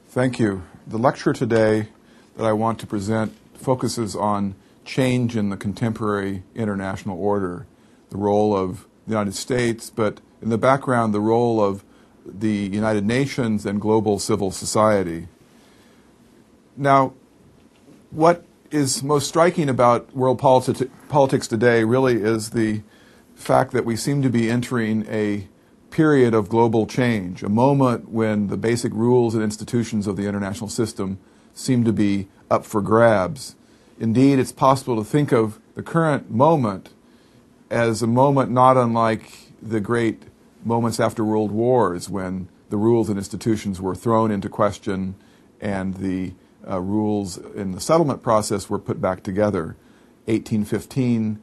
Thank you. The lecture today that I want to present focuses on change in the contemporary international order, the role of the United States, but in the background, the role of the United Nations and global civil society. Now, what is most striking about world politics today really is the fact that we seem to be entering a period of global change, a moment when the basic rules and institutions of the international system seem to be up for grabs. Indeed, it's possible to think of the current moment as a moment not unlike the great moments after world wars, when the rules and institutions were thrown into question and the rules in the settlement process were put back together. 1815,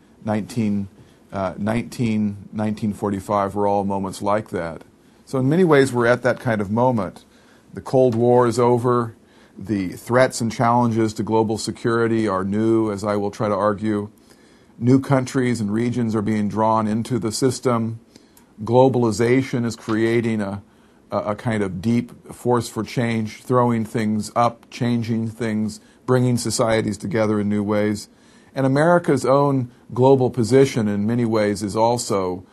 1945 were all moments like that. So in many ways we're at that kind of moment. The Cold War is over. The threats and challenges to global security are new, as I will try to argue. New countries and regions are being drawn into the system. Globalization is creating a kind of deep force for change, throwing things up, changing things, bringing societies together in new ways. And America's own global position in many ways is also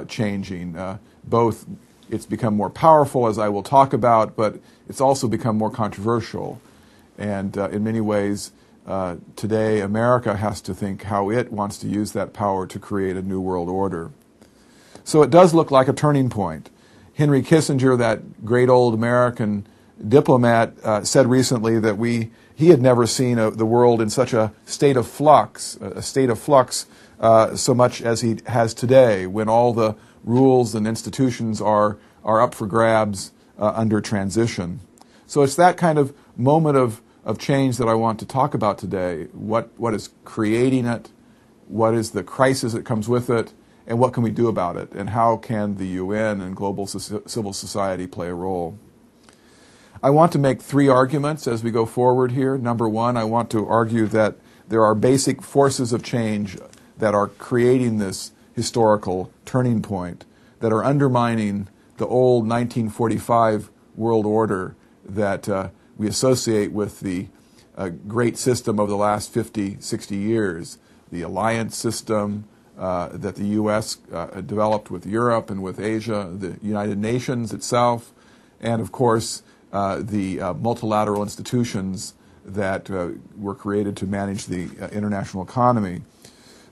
changing. Both it's become more powerful, as I will talk about, but it's also become more controversial. And in many ways, today America has to think how it wants to use that power to create a new world order. So it does look like a turning point. Henry Kissinger, that great old American diplomat, said recently that he had never seen the world in such a state of flux, so much as he has today, when all the rules and institutions are up for grabs under transition. So it's that kind of moment of change that I want to talk about today. What is creating it? What is the crisis that comes with it? And what can we do about it? And how can the UN and global civil society play a role? I want to make three arguments as we go forward here. Number one, I want to argue that there are basic forces of change that are creating this historical turning point, that are undermining the old 1945 world order that we associate with the great system of the last 50, 60 years, the alliance system that the U.S. Developed with Europe and with Asia, the United Nations itself, and of course the multilateral institutions that were created to manage the international economy.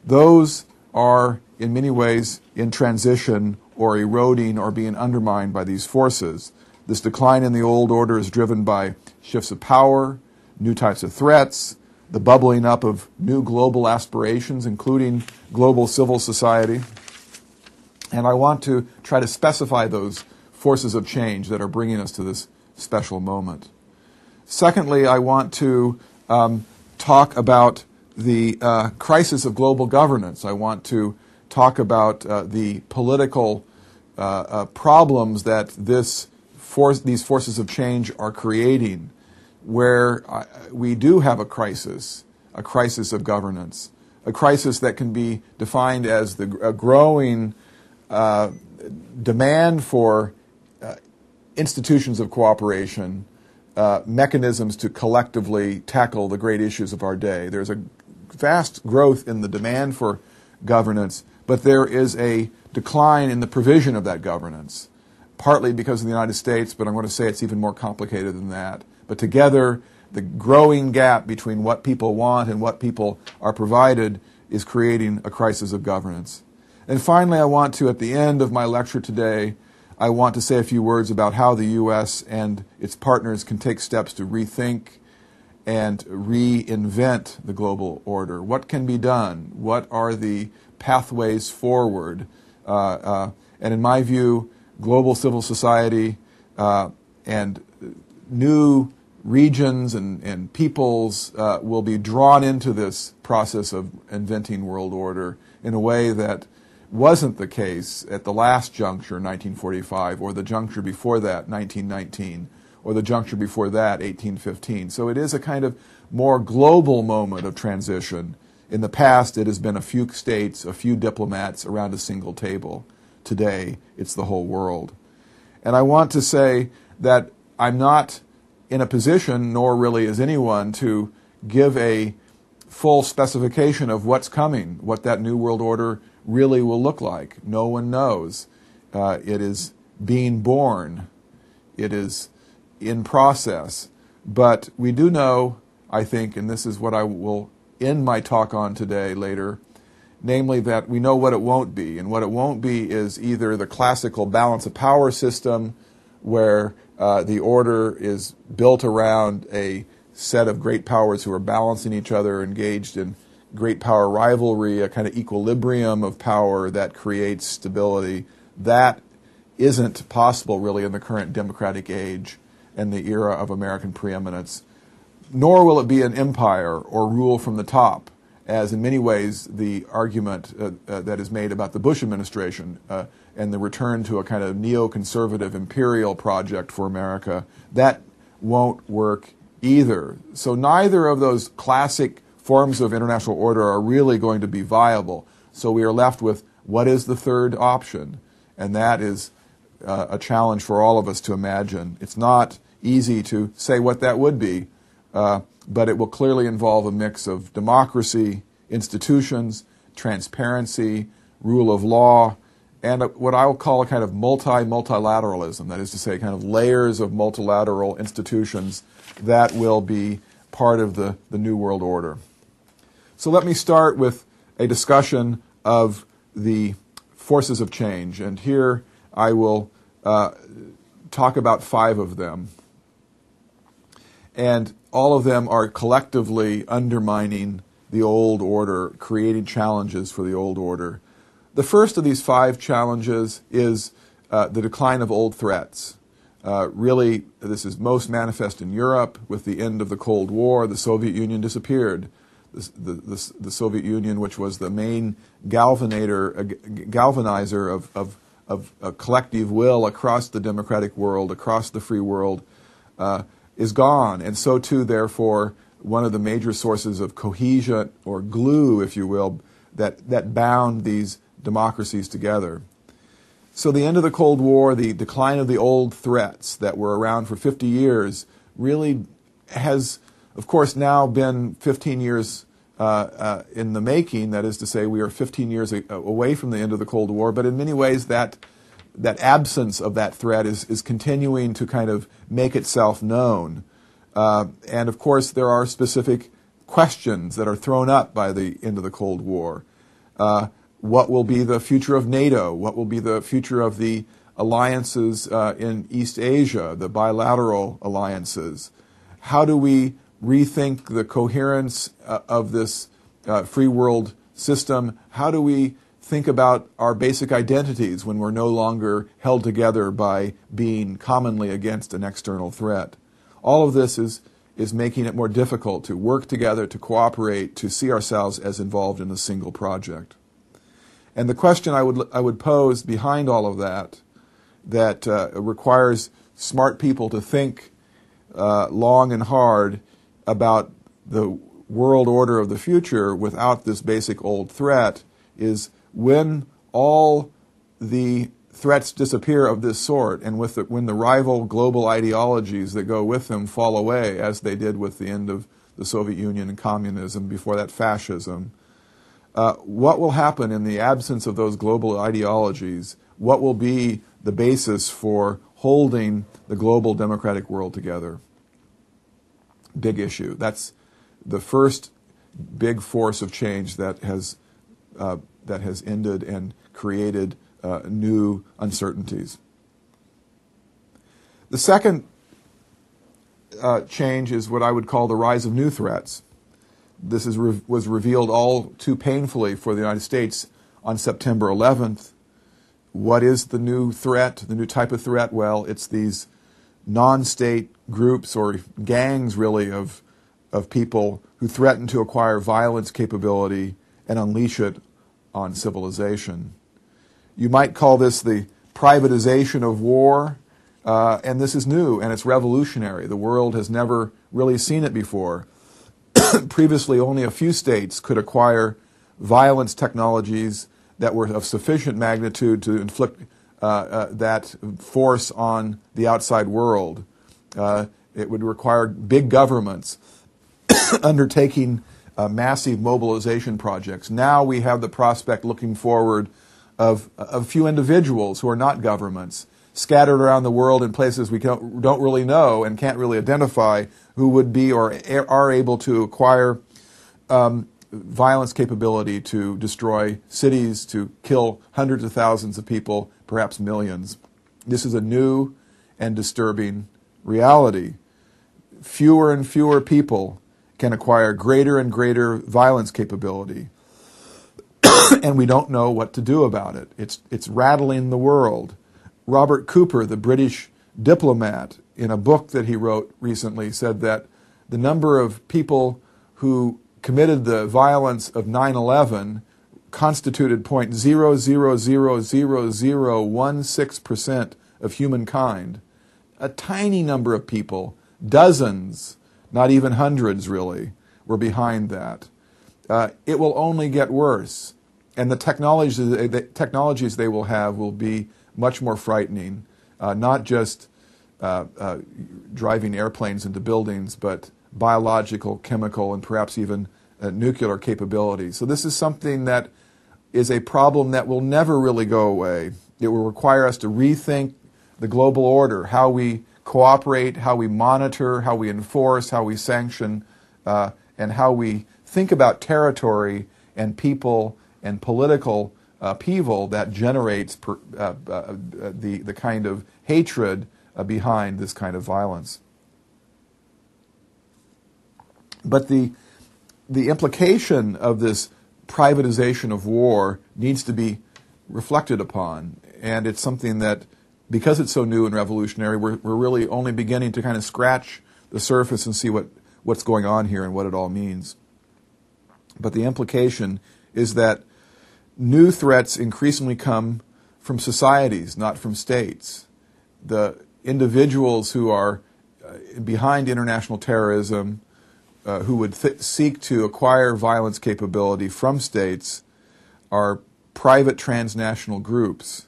Those are in many ways in transition or eroding or being undermined by these forces. This decline in the old order is driven by shifts of power, new types of threats, the bubbling up of new global aspirations, including global civil society. And I want to try to specify those forces of change that are bringing us to this special moment. Secondly, I want to talk about the crisis of global governance. I want to talk about the political problems that these forces of change are creating, where we do have a crisis of governance, a crisis that can be defined as a growing demand for institutions of cooperation, mechanisms to collectively tackle the great issues of our day. There's a vast growth in the demand for governance, but there is a decline in the provision of that governance, partly because of the United States, but I'm going to say it's even more complicated than that. But together, the growing gap between what people want and what people are provided is creating a crisis of governance. And finally, I want to, at the end of my lecture today, I want to say a few words about how the U.S. and its partners can take steps to rethink and reinvent the global order. What can be done? What are the pathways forward? And in my view, global civil society and new regions and peoples will be drawn into this process of inventing world order in a way that wasn't the case at the last juncture, 1945, or the juncture before that, 1919, or the juncture before that, 1815. So it is a kind of more global moment of transition. In the past, it has been a few states, a few diplomats around a single table. Today, it's the whole world. And I want to say that I'm not in a position, nor really is anyone, to give a full specification of what's coming, what that new world order really will look like. No one knows. It is being born. It is in process. But we do know, I think, and this is what I will end my talk on today later, namely that we know what it won't be. And what it won't be is either the classical balance of power system where the order is built around a set of great powers who are balancing each other, engaged in great power rivalry, a kind of equilibrium of power that creates stability. That isn't possible really in the current democratic age and the era of American preeminence. Nor will it be an empire or rule from the top, as in many ways the argument that is made about the Bush administration and the return to a kind of neoconservative imperial project for America. That won't work either. So neither of those classic forms of international order are really going to be viable. So we are left with what is the third option? And that is a challenge for all of us to imagine. It's not easy to say what that would be, but it will clearly involve a mix of democracy, institutions, transparency, rule of law, and what I will call a kind of multilateralism, that is to say, kind of layers of multilateral institutions that will be part of the New World Order. So let me start with a discussion of the forces of change, and here I will talk about 5 of them. And all of them are collectively undermining the old order, creating challenges for the old order. The first of these 5 challenges is the decline of old threats. Really, this is most manifest in Europe. With the end of the Cold War, the Soviet Union disappeared. The Soviet Union, which was the main galvanizer of a collective will across the democratic world, across the free world, is gone. And so too, therefore, one of the major sources of cohesion, or glue, if you will, that bound these democracies together. So the end of the Cold War, the decline of the old threats that were around for 50 years, really has, of course, now been 15 years in the making. That is to say, we are 15 years away from the end of the Cold War, but in many ways that absence of that threat is continuing to kind of make itself known. And of course, there are specific questions that are thrown up by the end of the Cold War. What will be the future of NATO? What will be the future of the alliances in East Asia, the bilateral alliances? How do we rethink the coherence of this free world system? How do we think about our basic identities when we're no longer held together by being commonly against an external threat? All of this is making it more difficult to work together, to cooperate, to see ourselves as involved in a single project. And the question I would pose behind all of that requires smart people to think long and hard about the world order of the future without this basic old threat is when all the threats disappear of this sort, and when the rival global ideologies that go with them fall away, as they did with the end of the Soviet Union and communism, before that fascism, what will happen in the absence of those global ideologies? What will be the basis for holding the global democratic world together? Big issue. That's the first big force of change that has ended and created new uncertainties. The second change is what I would call the rise of new threats. This was revealed all too painfully for the United States on September 11th. What is the new threat, the new type of threat? Well, it's these non-state groups or gangs, really, of people who threaten to acquire violence capability and unleash it on civilization. You might call this the privatization of war, and this is new and it's revolutionary. The world has never really seen it before. Previously, only a few states could acquire violence technologies that were of sufficient magnitude to inflict that force on the outside world. It would require big governments undertaking massive mobilization projects. Now we have the prospect, looking forward, of a few individuals who are not governments, scattered around the world in places we don't really know and can't really identify, who would be or are able to acquire violence capability to destroy cities, to kill hundreds of thousands of people, perhaps millions. This is a new and disturbing reality. Fewer and fewer people can acquire greater and greater violence capability, and we don't know what to do about it. It's rattling the world. Robert Cooper, the British diplomat, in a book that he wrote recently, said that the number of people who committed the violence of 9/11 constituted 0.000016% of humankind. A tiny number of people, dozens, not even hundreds really, were behind that. It will only get worse, and the technologies they will have will be much more frightening, not just driving airplanes into buildings, but biological, chemical, and perhaps even nuclear capabilities. So this is something that is a problem that will never really go away. It will require us to rethink the global order, how we cooperate, how we monitor, how we enforce, how we sanction, and how we think about territory and people and political upheaval that generates the kind of hatred behind this kind of violence. But the implication of this privatization of war needs to be reflected upon, and it's something that, because it's so new and revolutionary, we're really only beginning to kind of scratch the surface and see what's going on here and what it all means. But the implication is that new threats increasingly come from societies, not from states. The individuals who are behind international terrorism, who would seek to acquire violence capability from states, are private transnational groups.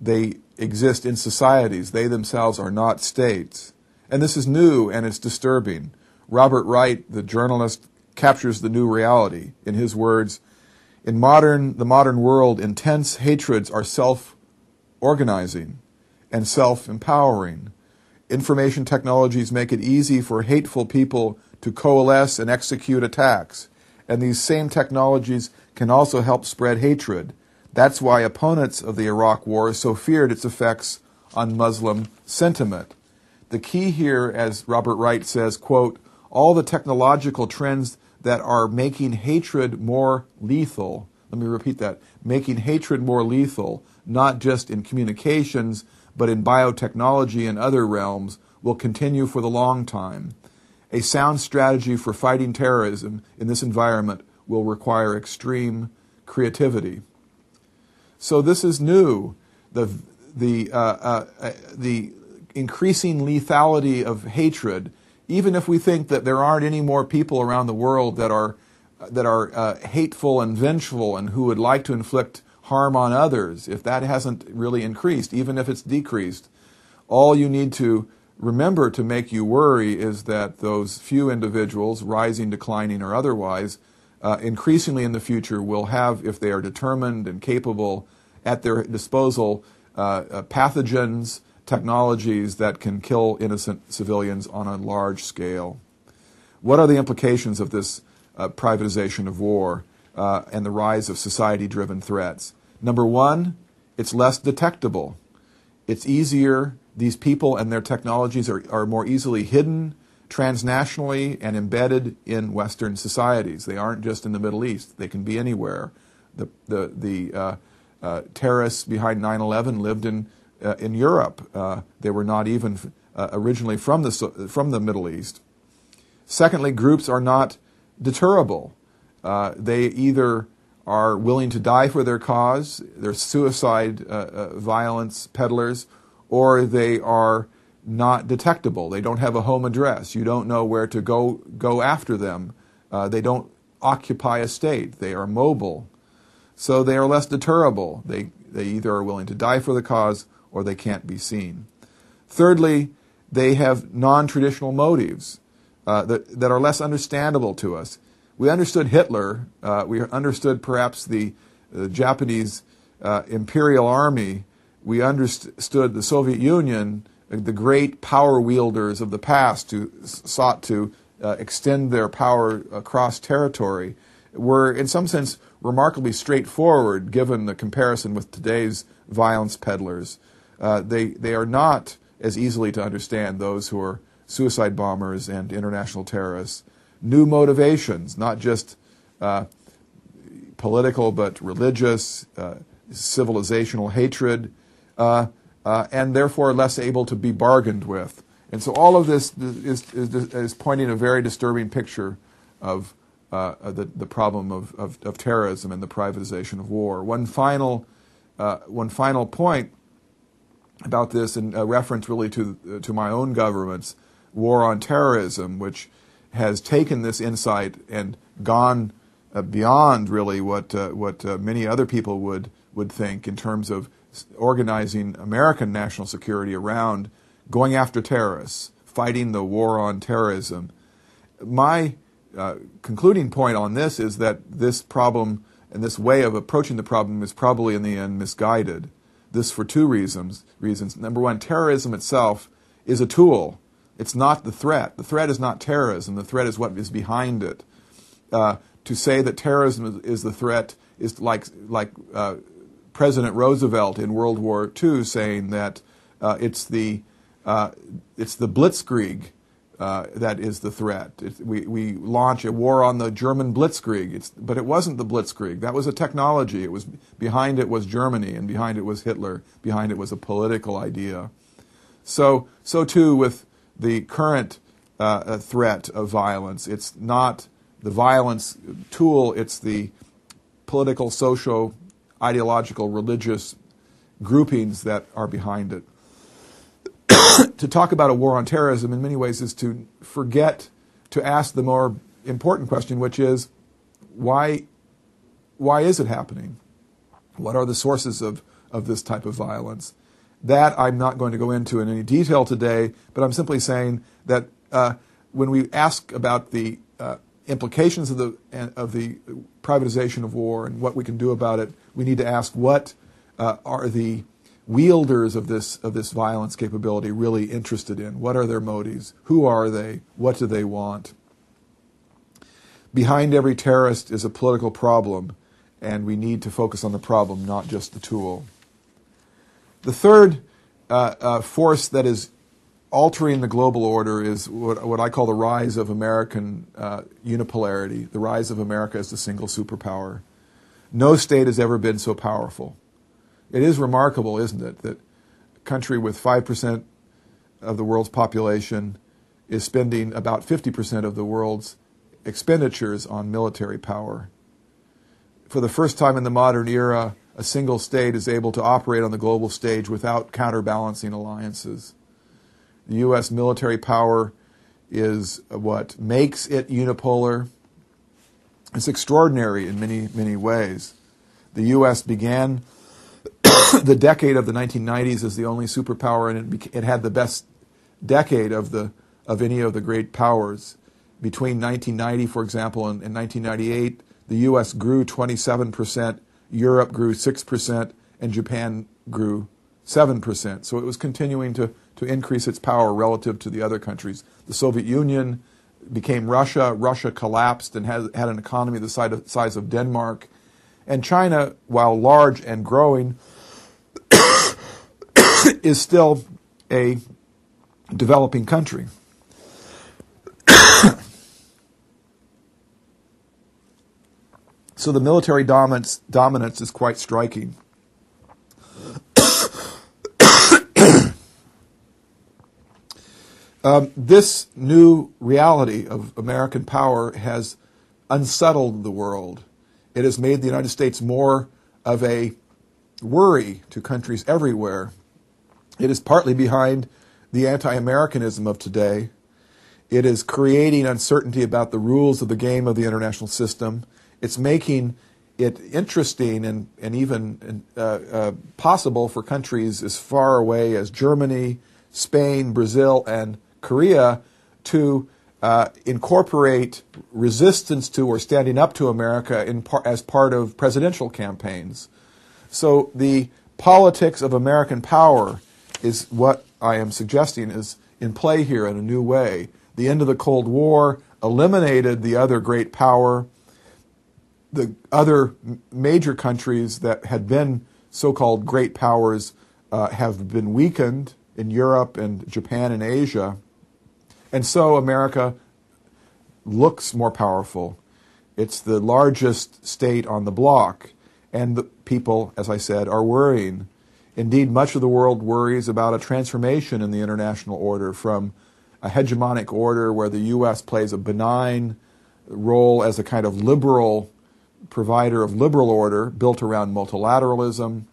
They exist in societies. They themselves are not states. And this is new and it's disturbing. Robert Wright, the journalist, captures the new reality. In his words, in the modern world, intense hatreds are self-organizing and self-empowering. Information technologies make it easy for hateful people to coalesce and execute attacks. And these same technologies can also help spread hatred. That's why opponents of the Iraq War so feared its effects on Muslim sentiment. The key here, as Robert Wright says, quote, all the technological trends that are making hatred more lethal. Let me repeat that. Making hatred more lethal, not just in communications, but in biotechnology and other realms, will continue for the long time. A sound strategy for fighting terrorism in this environment will require extreme creativity. So this is new. The increasing lethality of hatred, even if we think that there aren't any more people around the world that are hateful and vengeful and who would like to inflict harm on others, if that hasn't really increased, even if it's decreased, all you need to remember to make you worry is that those few individuals, rising, declining, or otherwise, increasingly in the future will have, if they are determined and capable, at their disposal pathogens, technologies that can kill innocent civilians on a large scale. What are the implications of this privatization of war and the rise of society-driven threats? Number one, it's less detectable. It's easier. These people and their technologies are more easily hidden transnationally and embedded in Western societies. They aren't just in the Middle East. They can be anywhere. The terrorists behind 9/11 lived in Europe. They were not even originally from the Middle East. Secondly, groups are not deterrable. They either are willing to die for their cause, they're suicide violence peddlers, or they are not detectable. They don't have a home address. You don't know where to go after them. They don't occupy a state. They are mobile. So they are less deterrable. They either are willing to die for the cause or they can't be seen. Thirdly, they have non-traditional motives that are less understandable to us. We understood Hitler. We understood perhaps the Japanese imperial army. We understood the Soviet Union, the great power wielders of the past who sought to extend their power across territory, were in some sense remarkably straightforward given the comparison with today's violence peddlers. They are not as easily to understand, those who are suicide bombers and international terrorists. New motivations, not just political but religious, civilizational hatred, and therefore less able to be bargained with. And so all of this is pointing a very disturbing picture of the problem of terrorism and the privatization of war. One final point about this, in reference really to my own government's war on terrorism, which has taken this insight and gone beyond really what many other people would think in terms of organizing American national security around going after terrorists, fighting the war on terrorism. My concluding point on this is that this problem and this way of approaching the problem is probably in the end misguided. This for two reasons. Number one, terrorism itself is a tool. It's not the threat. The threat is not terrorism. The threat is what is behind it. To say that terrorism is the threat is like President Roosevelt in World War II saying that it's the blitzkrieg that is the threat. We launch a war on the German blitzkrieg, but it wasn't the blitzkrieg. That was a technology. It was behind it was Germany, and behind it was Hitler. Behind it was a political idea. So too with the current threat of violence. It's not the violence tool. It's the political, social, ideological, religious groupings that are behind it. To talk about a war on terrorism in many ways is to forget to ask the more important question, which is, why is it happening? What are the sources of this type of violence? That I'm not going to go into in any detail today, but I'm simply saying that when we ask about the implications of the privatization of war and what we can do about it, we need to ask what are the wielders of this violence capability really interested in? What are their motives? Who are they? What do they want? Behind every terrorist is a political problem, and we need to focus on the problem, not just the tool. The third force that is altering the global order is what I call the rise of American unipolarity, the rise of America as the single superpower. No state has ever been so powerful. It is remarkable, isn't it, that a country with 5% of the world's population is spending about 50% of the world's expenditures on military power. For the first time in the modern era, a single state is able to operate on the global stage without counterbalancing alliances. The U.S. military power is what makes it unipolar. It's extraordinary in many, many ways. The U.S. began the decade of the 1990s as the only superpower, and it had the best decade of any of the great powers. Between 1990, for example, and 1998, the U.S. grew 27%, Europe grew 6%, and Japan grew 7%. So it was continuing to increase its power relative to the other countries. The Soviet Union became Russia. Russia collapsed and had an economy the size of Denmark. And China, while large and growing, is still a developing country. So the military dominance is quite striking. This new reality of American power has unsettled the world. It has made the United States more of a worry to countries everywhere. It is partly behind the anti-Americanism of today. It is creating uncertainty about the rules of the game of the international system. It's making it interesting and even possible for countries as far away as Germany, Spain, Brazil, and Korea to incorporate resistance to or standing up to America as part of presidential campaigns. So the politics of American power is what I am suggesting is in play here in a new way. The end of the Cold War eliminated the other great power. The other major countries that had been so-called great powers have been weakened in Europe and Japan and Asia. And so America looks more powerful. It's the largest state on the block. And the people, as I said, are worrying. Indeed, much of the world worries about a transformation in the international order from a hegemonic order where the U.S. plays a benign role as a kind of liberal provider of liberal order built around multilateralism,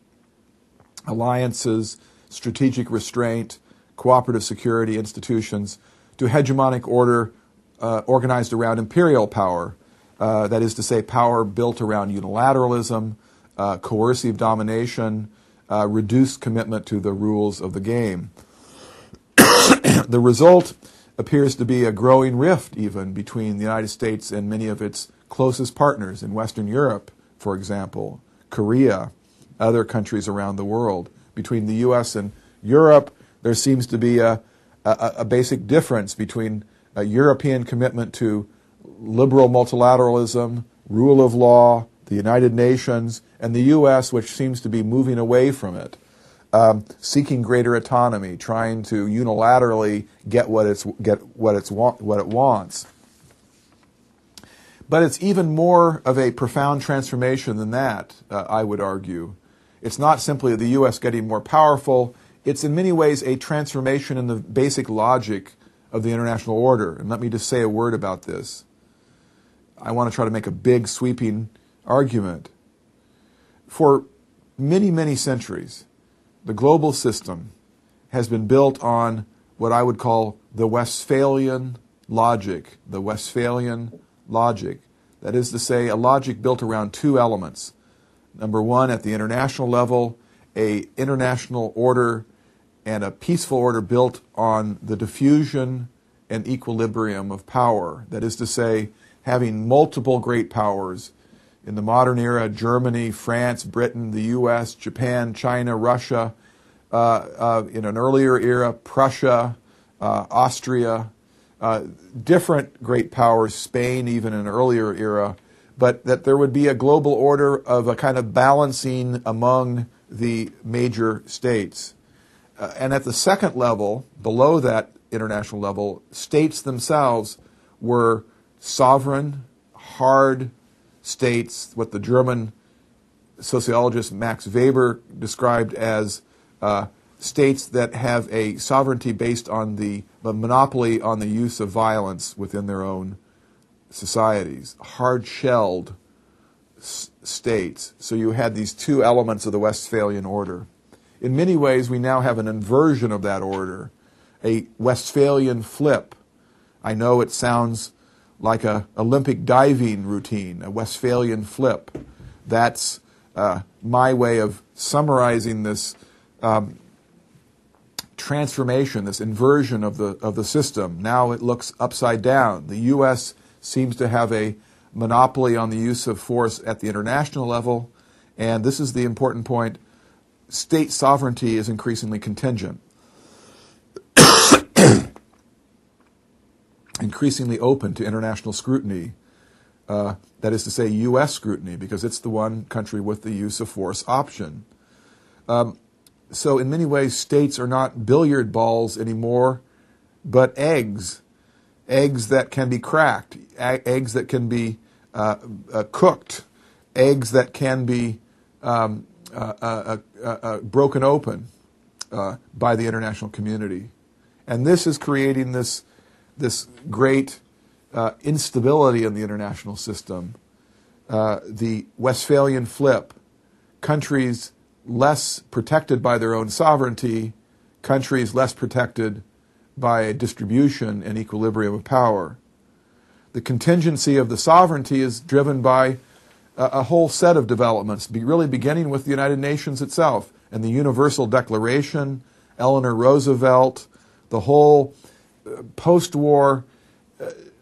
alliances, strategic restraint, cooperative security institutions, to hegemonic order organized around imperial power, that is to say, power built around unilateralism, coercive domination, reduced commitment to the rules of the game. The result appears to be a growing rift even between the United States and many of its closest partners in Western Europe, for example, Korea, other countries around the world. Between the U.S. and Europe, there seems to be a basic difference between a European commitment to liberal multilateralism, rule of law, the United Nations, and the U.S., which seems to be moving away from it, seeking greater autonomy, trying to unilaterally get what it wants. But it's even more of a profound transformation than that, I would argue. It's not simply the U.S. getting more powerful. It's in many ways a transformation in the basic logic of the international order. And let me just say a word about this. I want to try to make a big, sweeping argument. For many, many centuries, the global system has been built on what I would call the Westphalian logic. The Westphalian logic. That is to say, a logic built around two elements. Number one, at the international level, an international order and a peaceful order built on the diffusion and equilibrium of power. That is to say, having multiple great powers. In the modern era, Germany, France, Britain, the U.S., Japan, China, Russia. In an earlier era, Prussia, Austria, different great powers, Spain even in an earlier era, but that there would be a global order of a kind of balancing among the major states. And at the second level, below that international level, states themselves were sovereign, hard states, what the German sociologist Max Weber described as states that have a sovereignty based on the monopoly on the use of violence within their own societies, hard-shelled states. So you had these two elements of the Westphalian order. In many ways, we now have an inversion of that order, a Westphalian flip. I know it sounds like an Olympic diving routine, a Westphalian flip. That's my way of summarizing this transformation, this inversion of the system. Now it looks upside down. The U.S. seems to have a monopoly on the use of force at the international level, and this is the important point. State sovereignty is increasingly contingent, increasingly open to international scrutiny. That is to say, U.S. scrutiny, because it's the one country with the use of force option. So in many ways, states are not billiard balls anymore, but eggs. Eggs that can be cracked, eggs that can be cooked, eggs that can be broken open by the international community. And this is creating this great instability in the international system. The Westphalian flip, countries less protected by their own sovereignty, countries less protected by a distribution and equilibrium of power. The contingency of the sovereignty is driven by a whole set of developments, really beginning with the United Nations itself and the Universal Declaration, Eleanor Roosevelt, the whole post-war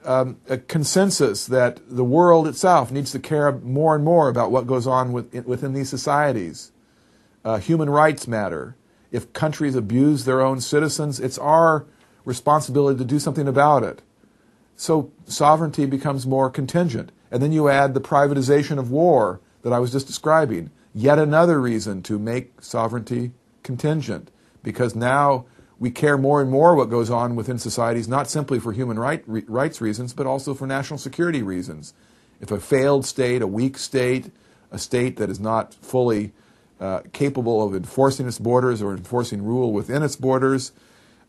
a consensus that the world itself needs to care more and more about what goes on within these societies. Human rights matter. If countries abuse their own citizens, it's our responsibility to do something about it. So sovereignty becomes more contingent. And then you add the privatization of war that I was just describing. Yet another reason to make sovereignty contingent, because now we care more and more what goes on within societies, not simply for human rights reasons, but also for national security reasons. If a failed state, a weak state, a state that is not fully capable of enforcing its borders or enforcing rule within its borders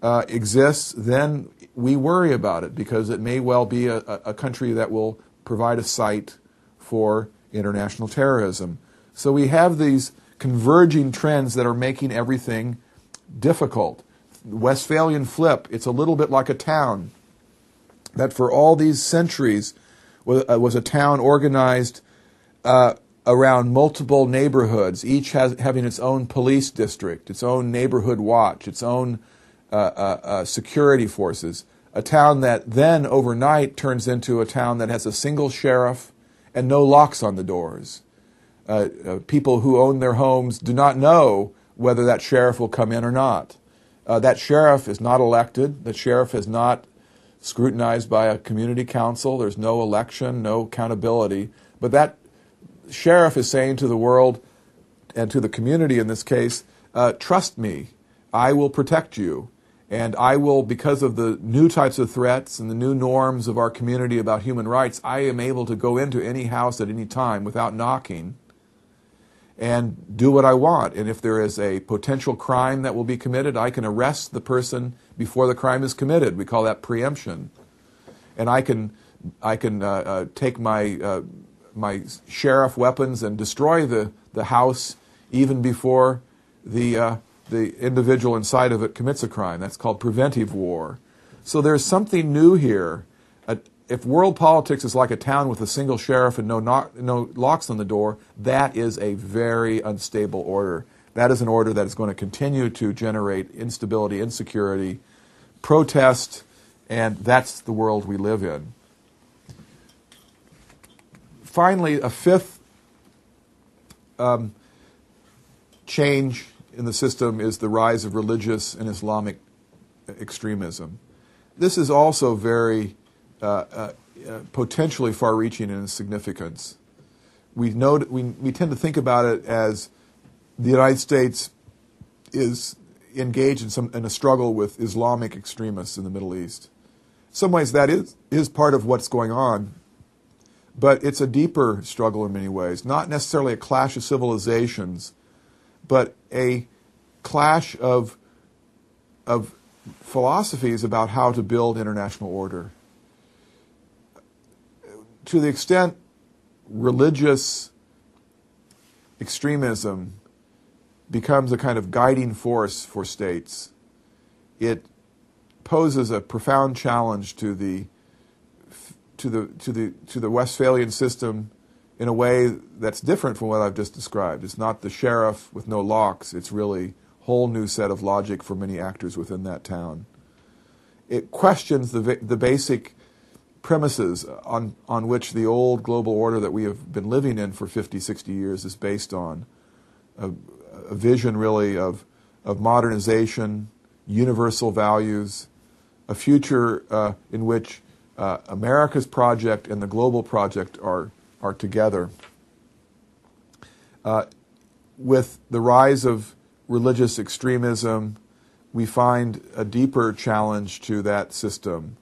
exists, then we worry about it, because it may well be a country that will provide a site for international terrorism. So we have these converging trends that are making everything difficult. Westphalian flip, it's a little bit like a town that for all these centuries was a town organized around multiple neighborhoods, each having its own police district, its own neighborhood watch, its own security forces. A town that then overnight turns into a town that has a single sheriff and no locks on the doors. People who own their homes do not know whether that sheriff will come in or not. That sheriff is not elected. The sheriff is not scrutinized by a community council. There's no election, no accountability. But that sheriff is saying to the world, and to the community in this case, trust me, I will protect you. And I will, because of the new types of threats and the new norms of our community about human rights, I am able to go into any house at any time without knocking and do what I want. And if there is a potential crime that will be committed, I can arrest the person before the crime is committed. We call that preemption. And I can take my my sheriff weapons and destroy the house even before the individual inside of it commits a crime. That's called preventive war. So there's something new here. If world politics is like a town with a single sheriff and no locks on the door, that is a very unstable order. That is an order that is going to continue to generate instability, insecurity, protest, and that's the world we live in. Finally, a fifth change in the system is the rise of religious and Islamic extremism. This is also very potentially far-reaching in its significance. We tend to think about it as the United States is engaged in a struggle with Islamic extremists in the Middle East. In some ways that is part of what's going on, but it's a deeper struggle in many ways, not necessarily a clash of civilizations, but a clash of philosophies about how to build international order. To the extent religious extremism becomes a kind of guiding force for states, it poses a profound challenge to the Westphalian system in a way that's different from what I've just described. It's not the sheriff with no locks. It's really a whole new set of logic for many actors within that town. It questions the basic premises on which the old global order that we have been living in for 50, 60 years is based on. A vision really of modernization, universal values, a future in which America's project and the global project are together. With the rise of religious extremism, we find a deeper challenge to that system,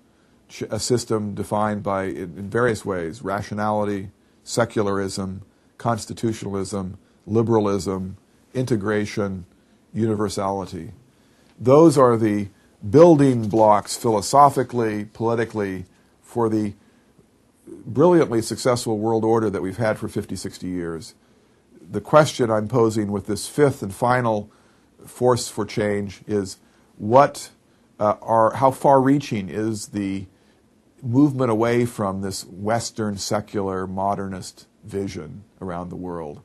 a system defined by, in various ways, rationality, secularism, constitutionalism, liberalism, integration, universality. Those are the building blocks philosophically, politically, for the brilliantly successful world order that we've had for 50, 60 years. The question I'm posing with this fifth and final force for change is how far-reaching is the movement away from this Western secular modernist vision around the world?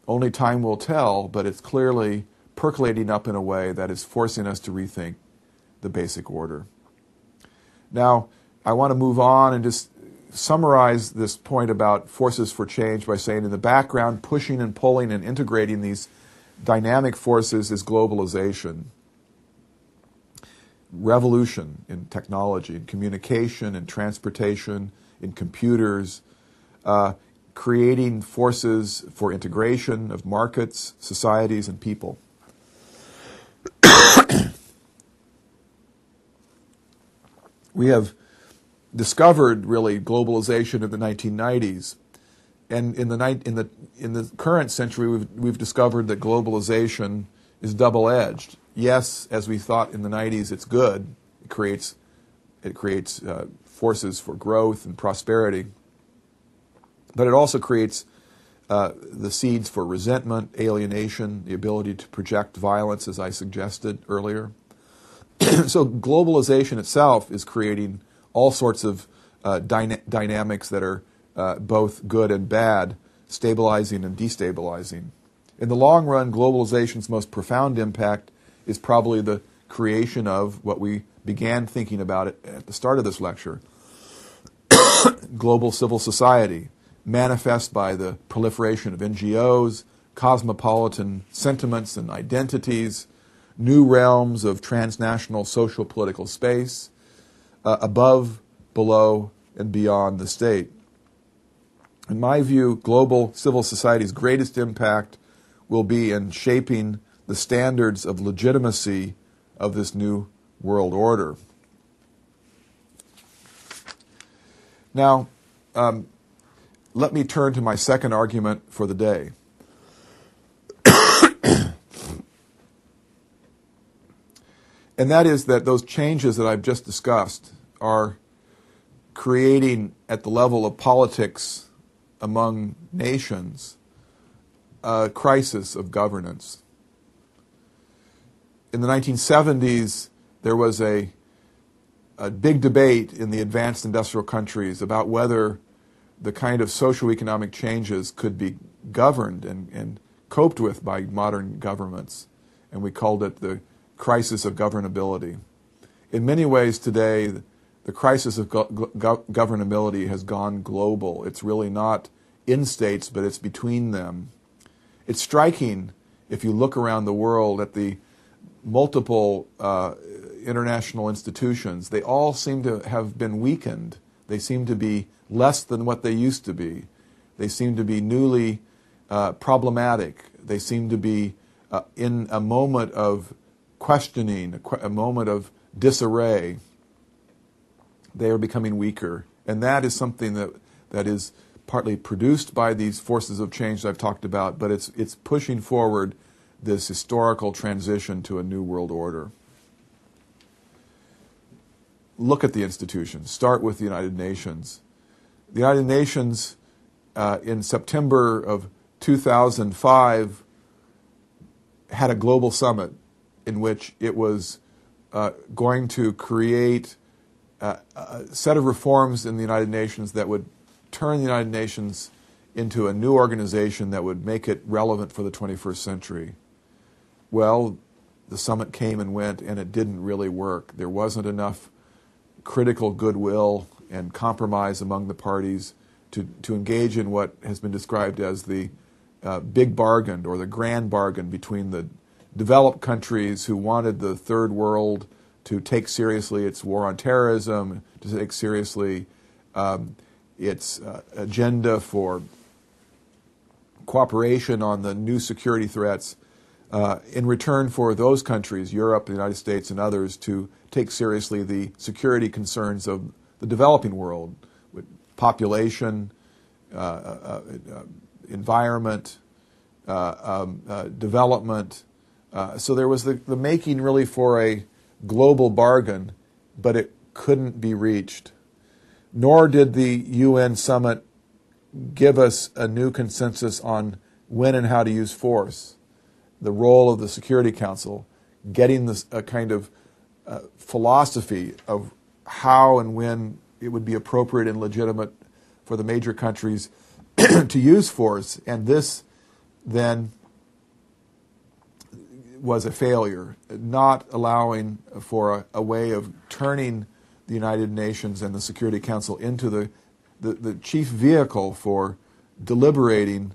Only time will tell, but it's clearly percolating up in a way that is forcing us to rethink the basic order. Now, I want to move on and just summarize this point about forces for change by saying in the background, pushing and pulling and integrating these dynamic forces is globalization. Revolution in technology, in communication, in transportation, in computers, creating forces for integration of markets, societies, and people. We have discovered really globalization in the 1990s, and in the current century we've discovered that globalization is double-edged. Yes, as we thought in the 90s, it's good. It creates forces for growth and prosperity, but it also creates the seeds for resentment, alienation, the ability to project violence, as I suggested earlier. So globalization itself is creating all sorts of dynamics that are both good and bad, stabilizing and destabilizing. In the long run, globalization's most profound impact is probably the creation of what we began thinking about at the start of this lecture, global civil society, manifest by the proliferation of NGOs, cosmopolitan sentiments and identities, new realms of transnational social political space, above, below, and beyond the state. In my view, global civil society's greatest impact will be in shaping the standards of legitimacy of this new world order. Now, let me turn to my second argument for the day. And that is that those changes that I've just discussed are creating, at the level of politics among nations, a crisis of governance. In the 1970s, there was a big debate in the advanced industrial countries about whether the kind of socioeconomic changes could be governed and coped with by modern governments. And we called it the crisis of governability. In many ways today, the crisis of governability has gone global. It's really not in states, but it's between them. It's striking, if you look around the world at the multiple international institutions, they all seem to have been weakened. They seem to be less than what they used to be. They seem to be newly problematic. They seem to be in a moment of questioning, a moment of disarray. They are becoming weaker. And that is something that is partly produced by these forces of change that I've talked about, but it's pushing forward this historical transition to a new world order. Look at the institutions. Start with the United Nations. The United Nations, in September of 2005, had a global summit in which it was going to create a set of reforms in the United Nations that would turn the United Nations into a new organization that would make it relevant for the 21st century. Well, the summit came and went, and it didn't really work. There wasn't enough critical goodwill and compromise among the parties to engage in what has been described as the big bargain or the grand bargain between the developed countries who wanted the third world to take seriously its war on terrorism, to take seriously its agenda for cooperation on the new security threats, in return for those countries, Europe, the United States, and others, to take seriously the security concerns of the developing world, with population, environment, development. So there was the making really for a global bargain, but it couldn't be reached. Nor did the UN summit give us a new consensus on when and how to use force. The role of the Security Council, getting this a kind of philosophy of how and when it would be appropriate and legitimate for the major countries to use force. And this then was a failure, not allowing for a way of turning the United Nations and the Security Council into the chief vehicle for deliberating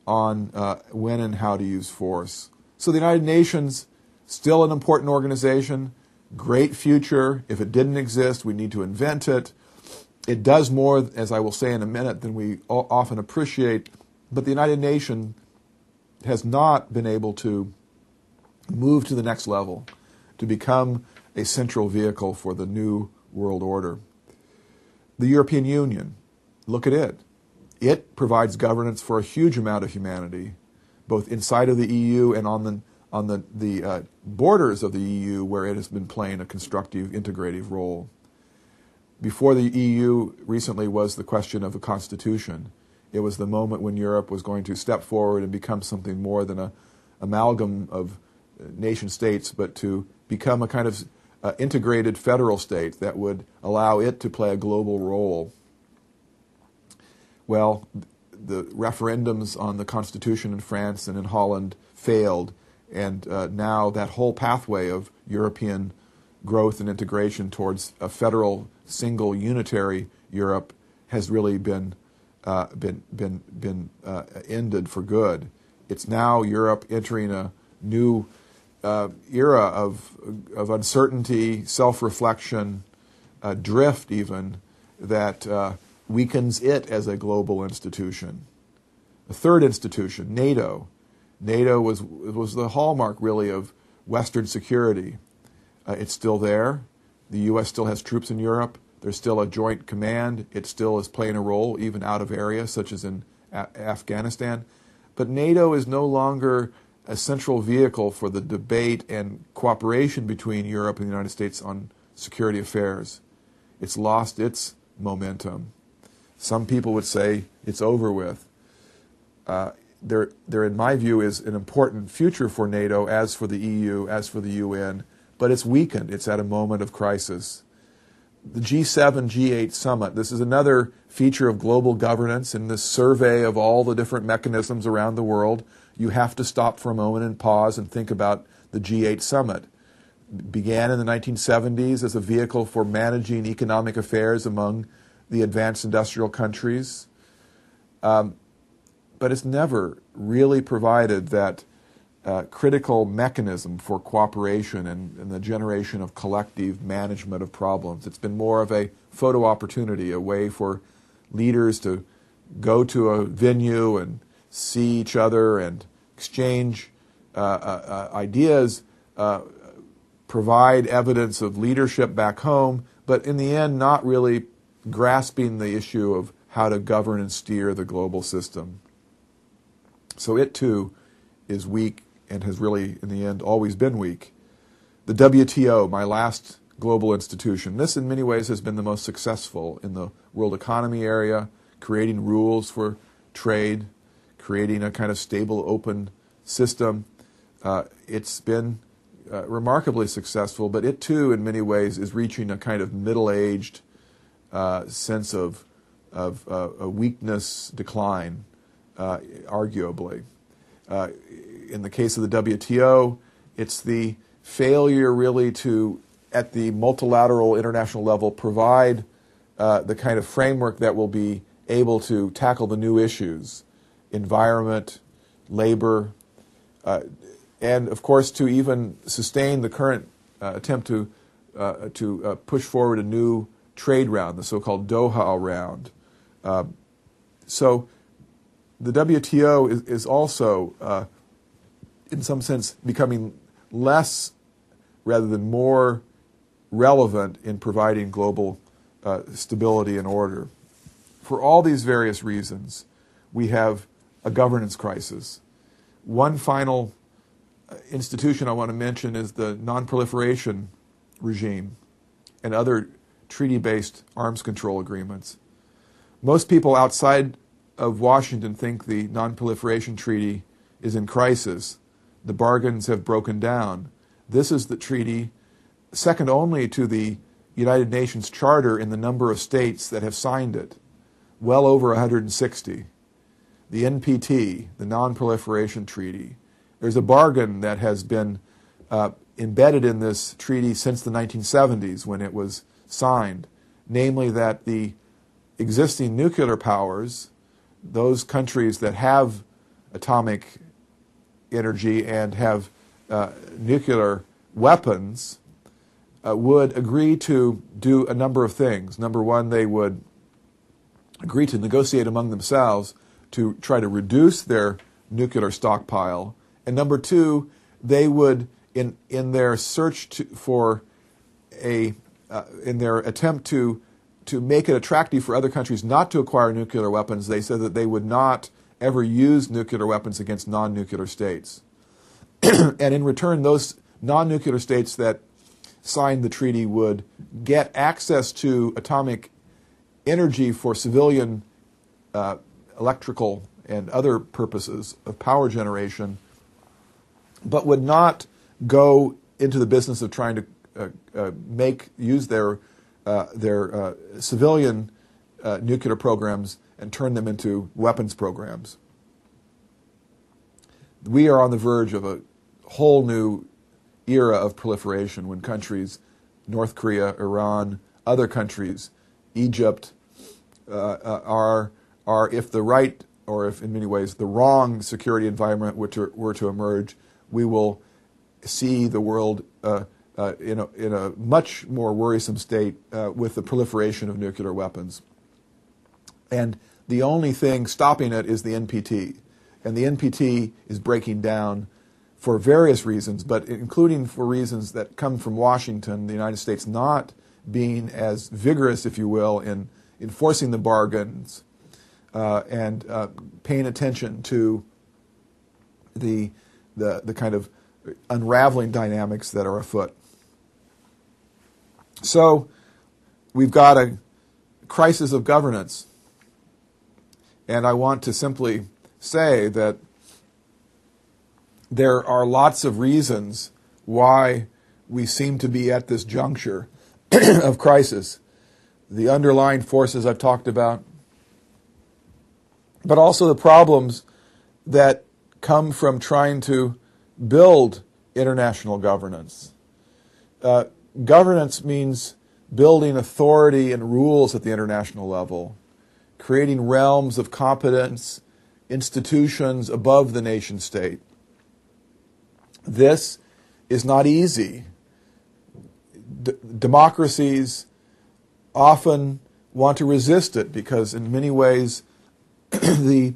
on when and how to use force. So the United Nations, still an important organization, great future. If it didn't exist, we need to invent it. It does more, as I will say in a minute, than we often appreciate, but the United Nations has not been able to move to the next level, to become a central vehicle for the new world order. The European Union, look at it. It provides governance for a huge amount of humanity, both inside of the EU and on the borders of the EU, where it has been playing a constructive, integrative role. Before the EU recently was the question of a constitution. It was the moment when Europe was going to step forward and become something more than an amalgam of nation states, but to become a kind of integrated federal state that would allow it to play a global role. Well, the referendums on the Constitution in France and in Holland failed, and now that whole pathway of European growth and integration towards a federal, single, unitary Europe has really been ended for good. It's now Europe entering a new era of uncertainty, self-reflection, drift even, that weakens it as a global institution. A third institution, NATO. NATO was the hallmark, really, of Western security. It's still there. The U.S. still has troops in Europe. There's still a joint command. It still is playing a role, even out of areas, such as in Afghanistan. But NATO is no longer a central vehicle for the debate and cooperation between Europe and the United States on security affairs. It's lost its momentum. Some people would say it's over with. There, in my view, is an important future for NATO, as for the EU, as for the UN, but it's weakened. It's at a moment of crisis. The G7, G8 summit, this is another feature of global governance. In this survey of all the different mechanisms around the world, you have to stop for a moment and pause and think about the G8 summit. It began in the 1970s as a vehicle for managing economic affairs among the advanced industrial countries. But it's never really provided that critical mechanism for cooperation and the generation of collective management of problems. It's been more of a photo opportunity, a way for leaders to go to a venue and see each other and exchange ideas, provide evidence of leadership back home, but in the end not really grasping the issue of how to govern and steer the global system. So it too is weak and has really, in the end, always been weak. The WTO, my last global institution, this in many ways has been the most successful in the world economy area, creating rules for trade, creating a kind of stable, open system. It's been remarkably successful, but it too, in many ways, is reaching a kind of middle-aged sense of a weakness, decline, arguably. In the case of the WTO, it's the failure really to, at the multilateral international level, provide the kind of framework that will be able to tackle the new issues, environment, labor, and of course to even sustain the current attempt to push forward a new trade round, the so-called Doha round. So the WTO is also, in some sense, becoming less rather than more relevant in providing global stability and order. For all these various reasons, we have a governance crisis. One final institution I want to mention is the non-proliferation regime and other treaty-based arms control agreements. Most people outside of Washington think the non-proliferation treaty is in crisis. The bargains have broken down. This is the treaty second only to the United Nations Charter in the number of states that have signed it, well over 160. The NPT, the Non-Proliferation Treaty, there's a bargain that has been embedded in this treaty since the 1970s when it was signed, namely that the existing nuclear powers, those countries that have atomic energy and have nuclear weapons, would agree to do a number of things. Number one, they would agree to negotiate among themselves to try to reduce their nuclear stockpile. And number two, they would, in their search in their attempt to make it attractive for other countries not to acquire nuclear weapons, they said that they would not ever use nuclear weapons against non-nuclear states. And in return, those non-nuclear states that signed the treaty would get access to atomic energy for civilian electrical and other purposes of power generation, but would not go into the business of trying to use their civilian nuclear programs and turn them into weapons programs. We are on the verge of a whole new era of proliferation when countries, North Korea, Iran, other countries, Egypt, are if the right, or if in many ways the wrong security environment were to emerge, we will see the world in a much more worrisome state with the proliferation of nuclear weapons. And the only thing stopping it is the NPT. And the NPT is breaking down for various reasons, but including for reasons that come from Washington, the United States not being as vigorous, if you will, in enforcing the bargains and paying attention to the kind of unraveling dynamics that are afoot. So we've got a crisis of governance, and I want to simply say that there are lots of reasons why we seem to be at this juncture of crisis. The underlying forces I've talked about, but also the problems that come from trying to build international governance. Governance means building authority and rules at the international level, creating realms of competence, institutions above the nation state. This is not easy. Democracies often want to resist it because in many ways the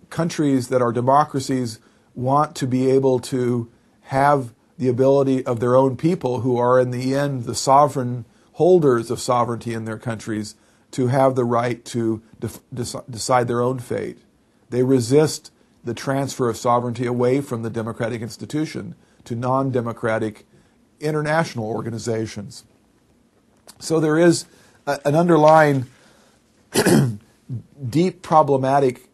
countries that are democracies want to be able to have the ability of their own people, who are in the end the sovereign holders of sovereignty in their countries, to have the right to decide their own fate. They resist the transfer of sovereignty away from the democratic institution to non-democratic international organizations. So there is an underlying deep problematic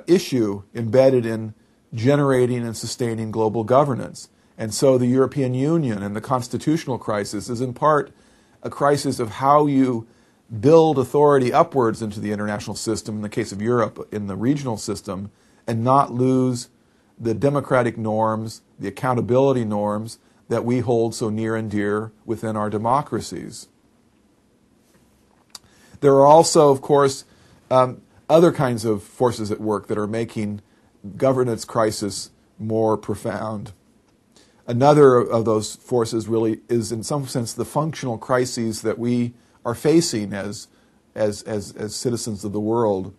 issue embedded in generating and sustaining global governance. And so the European Union and the constitutional crisis is in part a crisis of how you build authority upwards into the international system, in the case of Europe, in the regional system, and not lose the democratic norms, the accountability norms that we hold so near and dear within our democracies. There are also, of course, other kinds of forces at work that are making governance crisis more profound. Another of those forces really is, in some sense, the functional crises that we are facing as citizens of the world.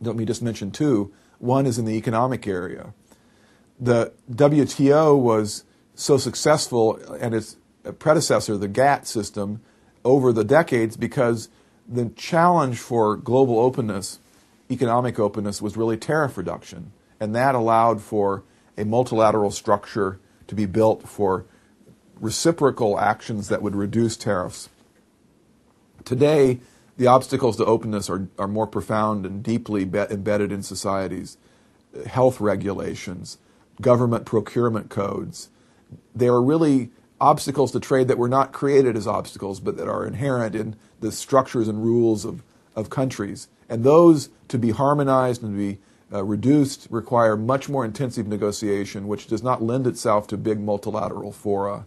Let me just mention two. One is in the economic area. The WTO was so successful, and its predecessor, the GATT system, over the decades because the challenge for global openness, economic openness, was really tariff reduction. And that allowed for a multilateral structure to be built for reciprocal actions that would reduce tariffs. Today, the obstacles to openness are more profound and deeply embedded in societies. Health regulations, government procurement codes. They are really obstacles to trade that were not created as obstacles, but that are inherent in the structures and rules of countries. And those to be harmonized and to be reduced, require much more intensive negotiation, which does not lend itself to big multilateral fora.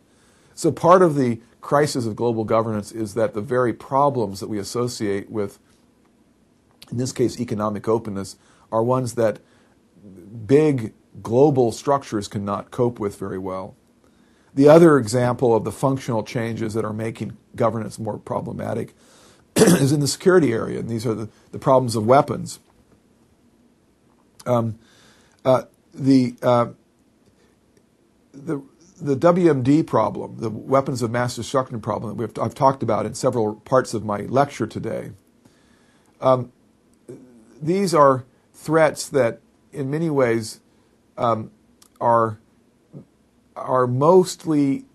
So part of the crisis of global governance is that the very problems that we associate with, in this case, economic openness, are ones that big global structures cannot cope with very well. The other example of the functional changes that are making governance more problematic is in the security area, and these are the problems of weapons. The WMD problem, the weapons of mass destruction problem that I've talked about in several parts of my lecture today, these are threats that in many ways are mostly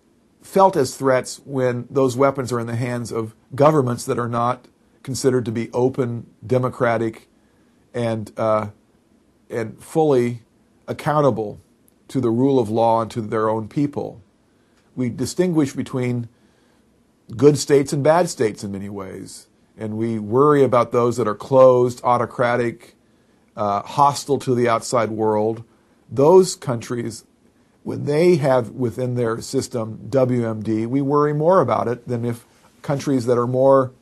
felt as threats when those weapons are in the hands of governments that are not considered to be open, democratic, and fully accountable to the rule of law and to their own people. We distinguish between good states and bad states in many ways, and we worry about those that are closed, autocratic, hostile to the outside world. Those countries, when they have within their system WMD, we worry more about it than if countries that are more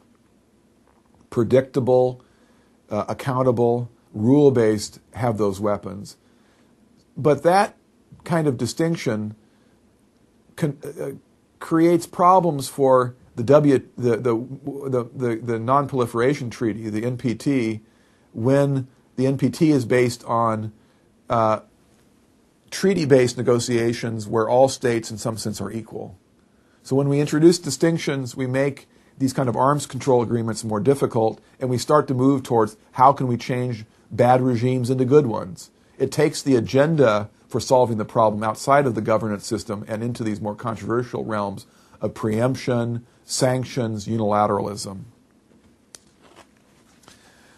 predictable, accountable, rule-based have those weapons. But that kind of distinction creates problems for the Non-Proliferation Treaty, the NPT, when the NPT is based on treaty-based negotiations where all states in some sense are equal. So when we introduce distinctions, we make these kind of arms control agreements more difficult, and we start to move towards how can we change bad regimes into good ones. It takes the agenda for solving the problem outside of the governance system and into these more controversial realms of preemption, sanctions, unilateralism.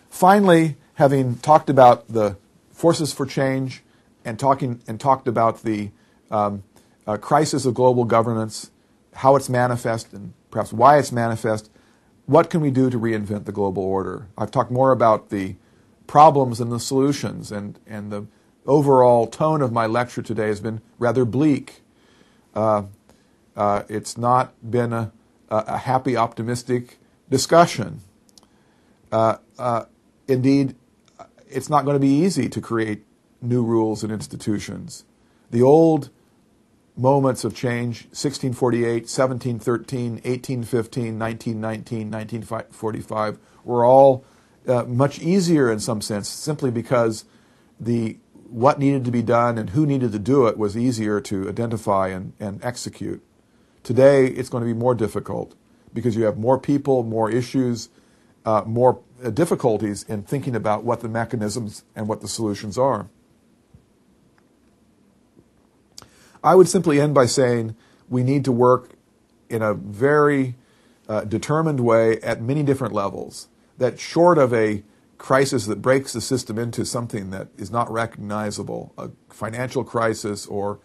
Finally, having talked about the forces for change and talked about the crisis of global governance, how it's manifest and perhaps why it's manifest, what can we do to reinvent the global order? I've talked more about the problems and the solutions, and the overall tone of my lecture today has been rather bleak. It's not been a happy, optimistic discussion. Indeed, it's not going to be easy to create new rules and institutions. The old moments of change, 1648, 1713, 1815, 1919, 1945, were all much easier in some sense, simply because what needed to be done and who needed to do it was easier to identify and execute. Today, it's going to be more difficult because you have more people, more issues, more difficulties in thinking about what the mechanisms and what the solutions are. I would simply end by saying we need to work in a very determined way at many different levels, that short of a crisis that breaks the system into something that is not recognizable, a financial crisis or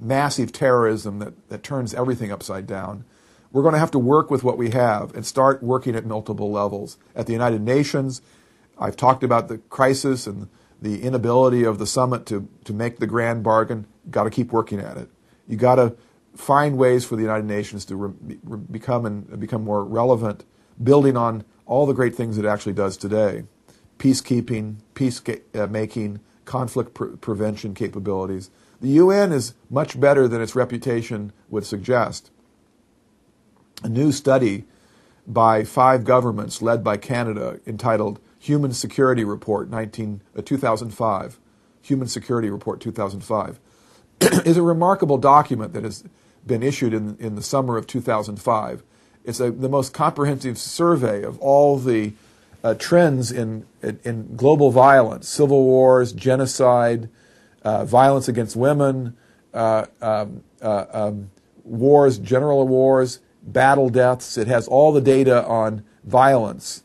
massive terrorism that turns everything upside down, we're going to have to work with what we have and start working at multiple levels. At the United Nations, I've talked about the crisis and the inability of the summit to make the grand bargain. You've got to keep working at it. You've got to find ways for the United Nations to become more relevant, building on all the great things it actually does today. Peacekeeping, peace-making, conflict prevention capabilities. The UN is much better than its reputation would suggest. A new study by 5 governments led by Canada entitled Human Security Report 2005, Human Security Report 2005, is a remarkable document that has been issued in the summer of 2005. It's the most comprehensive survey of all the trends in global violence, civil wars, genocide, violence against women, wars, general wars, battle deaths. It has all the data on violence.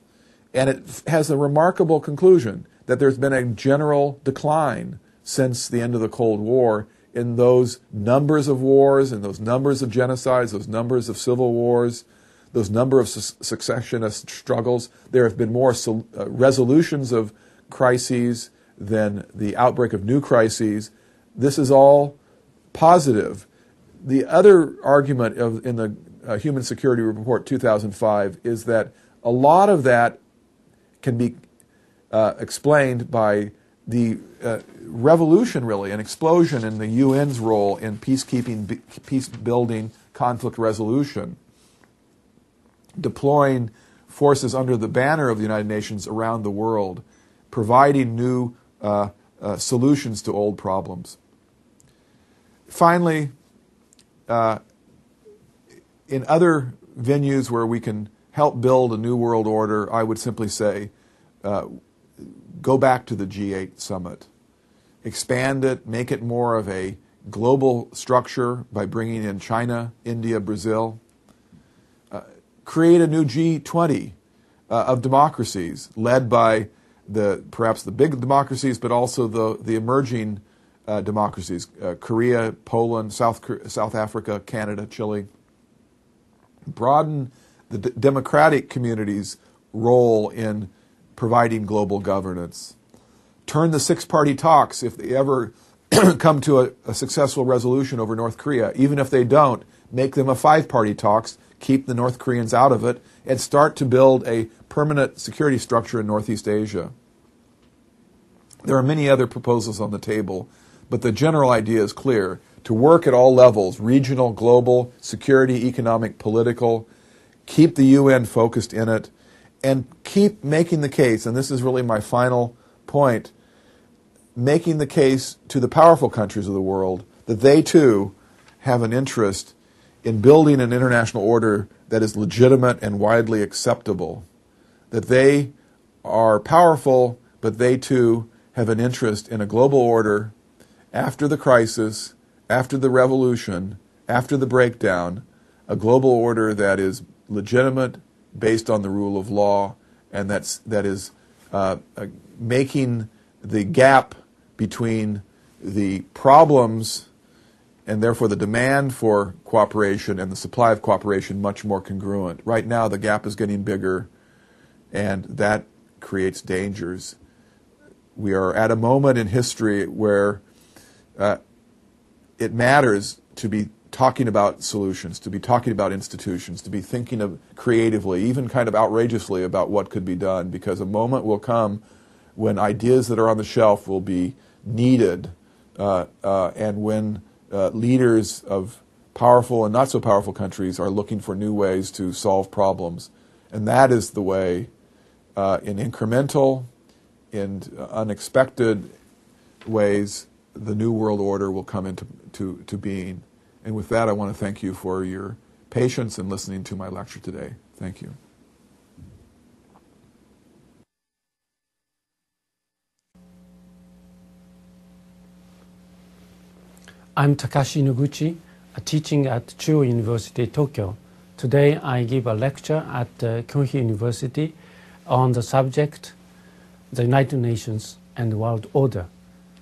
And it has a remarkable conclusion that there's been a general decline since the end of the Cold War in those numbers of wars, in those numbers of genocides, those numbers of civil wars, those number of successionist struggles. There have been more resolutions of crises, then the outbreak of new crises. This is all positive. The other argument in the Human Security Report 2005 is that a lot of that can be explained by the revolution, really, an explosion in the UN's role in peacekeeping, peace-building, conflict resolution, deploying forces under the banner of the United Nations around the world, providing new solutions to old problems. Finally, in other venues where we can help build a new world order, I would simply say, go back to the G8 summit. Expand it, make it more of a global structure by bringing in China, India, Brazil. Create a new G20 of democracies led by perhaps the big democracies, but also the emerging democracies, Korea, Poland, South Africa, Canada, Chile. Broaden the democratic community's role in providing global governance. Turn the six-party talks, if they ever come to a successful resolution over North Korea, even if they don't, make them a five-party talks, keep the North Koreans out of it, and start to build a permanent security structure in Northeast Asia. There are many other proposals on the table, but the general idea is clear: to work at all levels, regional, global, security, economic, political, keep the UN focused in it, and keep making the case, and this is really my final point, making the case to the powerful countries of the world that they too have an interest in building an international order that is legitimate and widely acceptable, that they are powerful, but they too have an interest in a global order after the crisis, after the revolution, after the breakdown, a global order that is legitimate, based on the rule of law, and that is making the gap between the problems and therefore the demand for cooperation and the supply of cooperation much more congruent. Right now the gap is getting bigger, and that creates dangers. We are at a moment in history where it matters to be talking about solutions, to be talking about institutions, to be thinking of creatively, even kind of outrageously about what could be done, because a moment will come when ideas that are on the shelf will be needed, and when leaders of powerful and not so powerful countries are looking for new ways to solve problems. And that is the way, in incremental, in unexpected ways, the New World Order will come into being. And with that, I want to thank you for your patience in listening to my lecture today. Thank you. I'm Takashi Noguchi, teaching at Chuo University, Tokyo. Today I give a lecture at Kyunhee University on the subject, the United Nations and the World Order.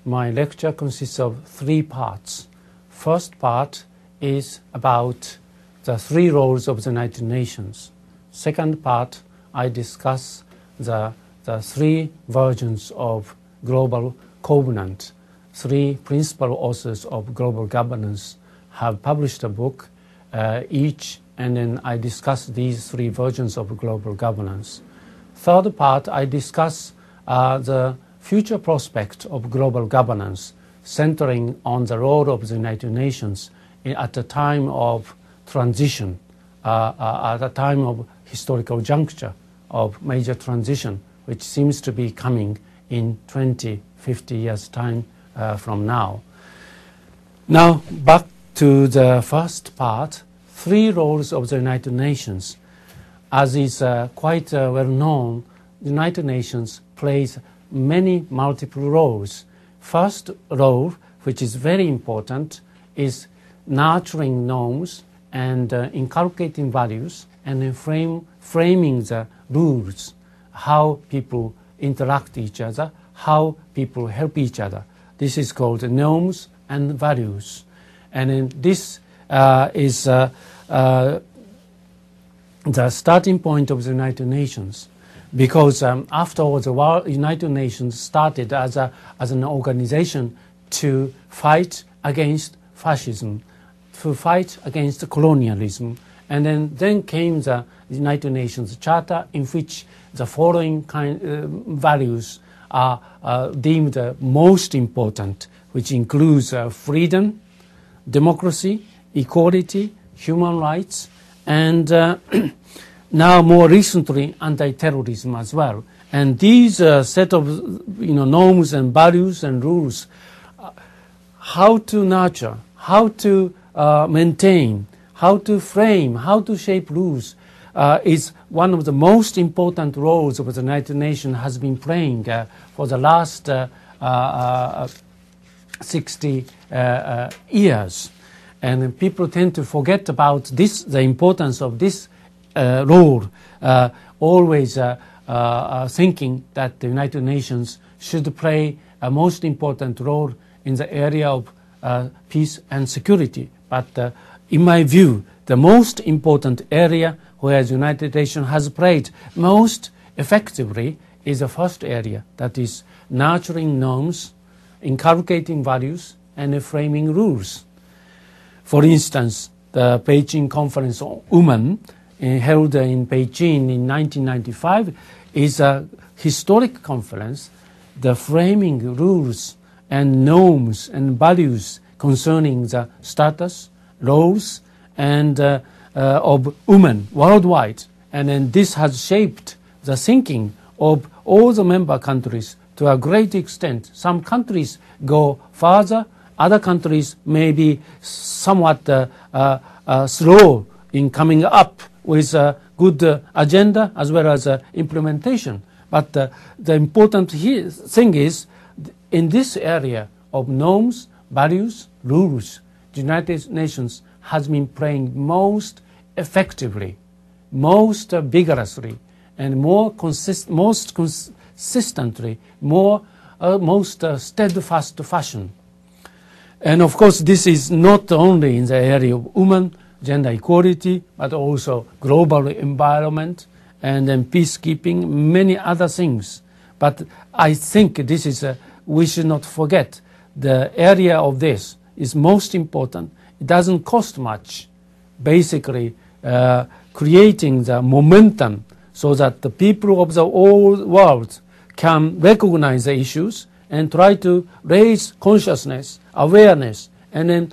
My lecture consists of three parts. First part is about the three roles of the United Nations. Second part, I discuss the three versions of global covenant. Three principal authors of global governance have published a book each, and then I discuss these three versions of global governance. Third part, I discuss the future prospect of global governance, centering on the role of the United Nations at a time of transition, at a time of historical juncture of major transition, which seems to be coming in 20, 50 years' time from now. Now, back to the first part, three roles of the United Nations. As is quite well known, the United Nations plays many multiple roles. First role, which is very important, is nurturing norms and inculcating values, and then framing the rules, how people interact with each other, how people help each other. This is called norms and values. And then this is the starting point of the United Nations. because afterwards the United Nations started as an organization to fight against fascism, to fight against colonialism. And then came the United Nations Charter, in which the following values are deemed most important, which includes freedom, democracy, equality, human rights, and now more recently anti-terrorism as well. And these set of norms and values and rules, how to nurture, how to maintain, how to frame, how to shape rules is one of the most important roles of the United Nations has been playing for the last 60 years. And people tend to forget about this, the importance of this role, always thinking that the United Nations should play a most important role in the area of peace and security. But in my view, the most important area where the United Nations has played most effectively is the first area, that is nurturing norms, inculcating values, and framing rules. For instance, the Beijing Conference on Women, held in Beijing in 1995, is a historic conference. The framing rules and norms and values concerning the status, roles, and of women worldwide. And then this has shaped the thinking of all the member countries to a great extent. Some countries go further, other countries may be somewhat slow in coming up with a good agenda as well as implementation. But the important thing is, in this area of norms, values, rules, the United Nations has been playing most effectively, most vigorously, and most consistently, most steadfast fashion. And of course, this is not only in the area of women, gender equality, but also global environment, and then peacekeeping, many other things. But I think this is, we should not forget, the area of this is most important. It doesn't cost much, basically creating the momentum so that the people of the whole world can recognize the issues and try to raise consciousness, awareness, and then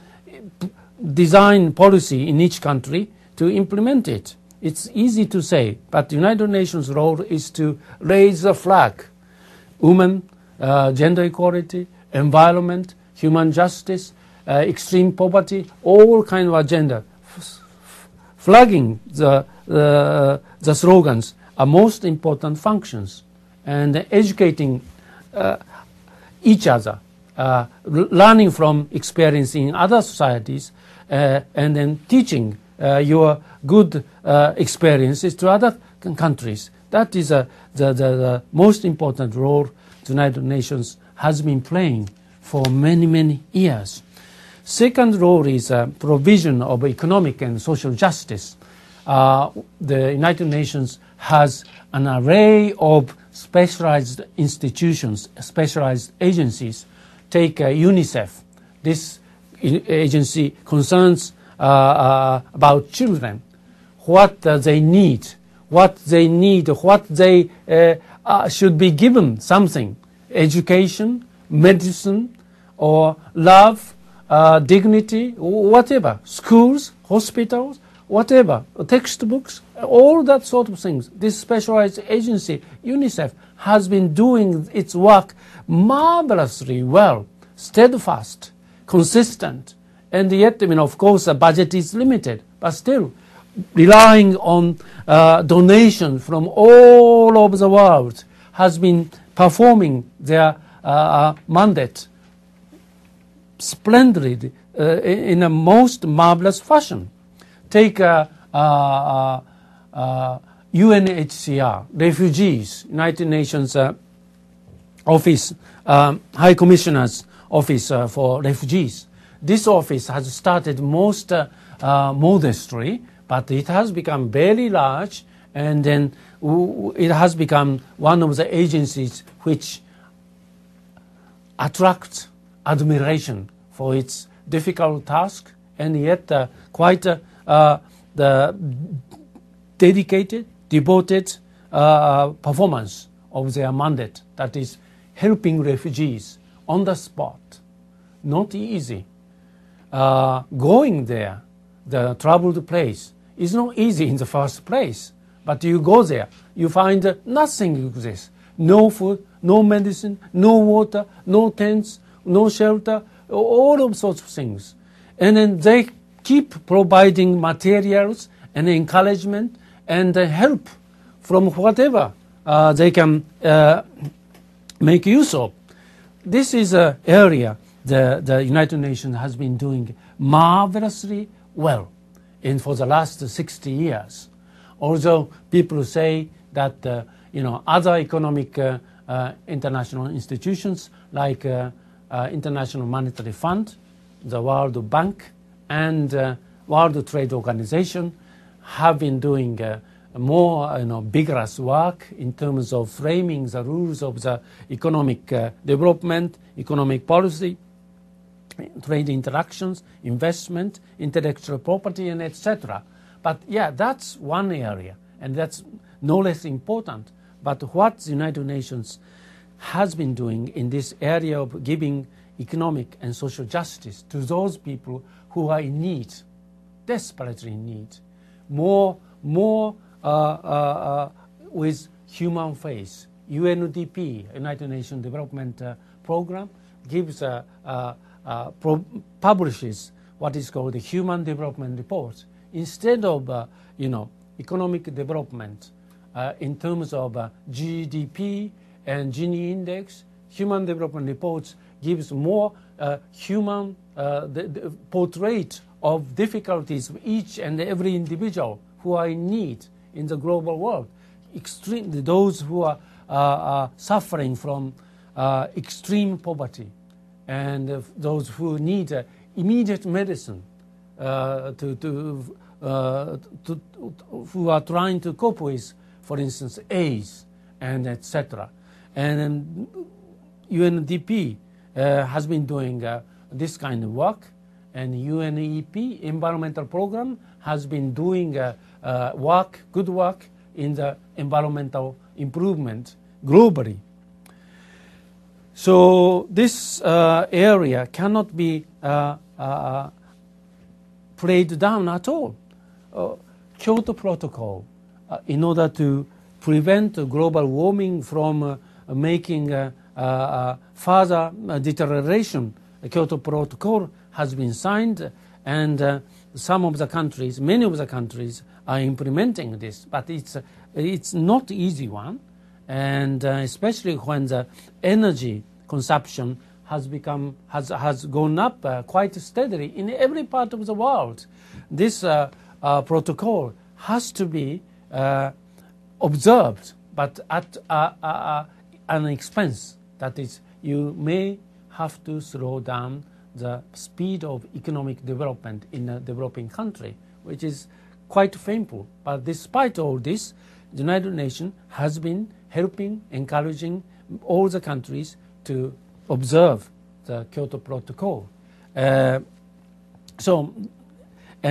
design policy in each country to implement it. It's easy to say, but the United Nations' role is to raise the flag. Women, gender equality, environment, human justice, extreme poverty, all kind of agenda. Flagging the slogans are most important functions, and educating each other, learning from experience in other societies, and then teaching your good experiences to other countries. That is the most important role the United Nations has been playing for many, many years. Second role is provision of economic and social justice. The United Nations has an array of specialized institutions, specialized agencies. Take UNICEF. This agency concerns about children, what they need, what they should be given something, education, medicine, or love, dignity, whatever, schools, hospitals, whatever, textbooks, all that sort of things. This specialized agency, UNICEF, has been doing its work marvelously well, steadfast, consistent, and yet, of course, the budget is limited, but still relying on donation from all over the world, has been performing their mandate splendidly in a most marvelous fashion. Take UNHCR, refugees, United Nations Office, High Commissioner's Office for Refugees. This office has started most modestly, but it has become very large And then it has become one of the agencies which attracts admiration for its difficult task, and yet quite the dedicated, devoted performance of their mandate, that is helping refugees on the spot. Not easy. Going there, the troubled place, is not easy in the first place. But you go there, you find nothing exists. No food, no medicine, no water, no tents, no shelter, all of sorts of things. And then they keep providing materials and encouragement and help from whatever they can make use of. This is an area the United Nations has been doing marvelously well for the last 60 years. Although people say that other economic international institutions like International Monetary Fund, the World Bank, and World Trade Organization have been doing more vigorous work in terms of framing the rules of the economic development, economic policy, trade interactions, investment, intellectual property, and etc. But yeah, that's one area, and that's no less important. But what the United Nations has been doing in this area of giving economic and social justice to those people who are in need, desperately in need, more with human face. UNDP, United Nations Development Program, gives publishes what is called the Human Development Report. Instead of economic development in terms of GDP and Gini index, Human Development Reports gives more human the portrait of difficulties of each and every individual who are in need in the global world. Those who are suffering from extreme poverty, and those who need immediate medicine, who are trying to cope with, for instance, AIDS and etc. And UNDP has been doing this kind of work, and UNEP, Environmental Program, has been doing good work in the environmental improvement globally. So this area cannot be played down at all. Kyoto Protocol, in order to prevent global warming from making further deterioration, the Kyoto Protocol has been signed, and some of the countries, many of the countries, are implementing this. But it's not easy one, and especially when the energy consumption has gone up quite steadily in every part of the world. This protocol has to be observed, but at an expense. That is, you may have to slow down the speed of economic development in a developing country, which is quite painful. But despite all this, the United Nations has been helping, encouraging all the countries to observe the Kyoto Protocol. And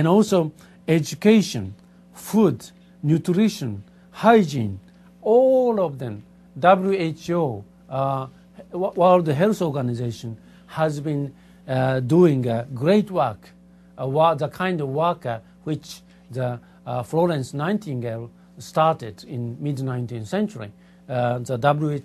also education, food, nutrition, hygiene, all of them. WHO, World Health Organization, has been doing great work, the kind of work which the Florence Nightingale started in mid-19th century. The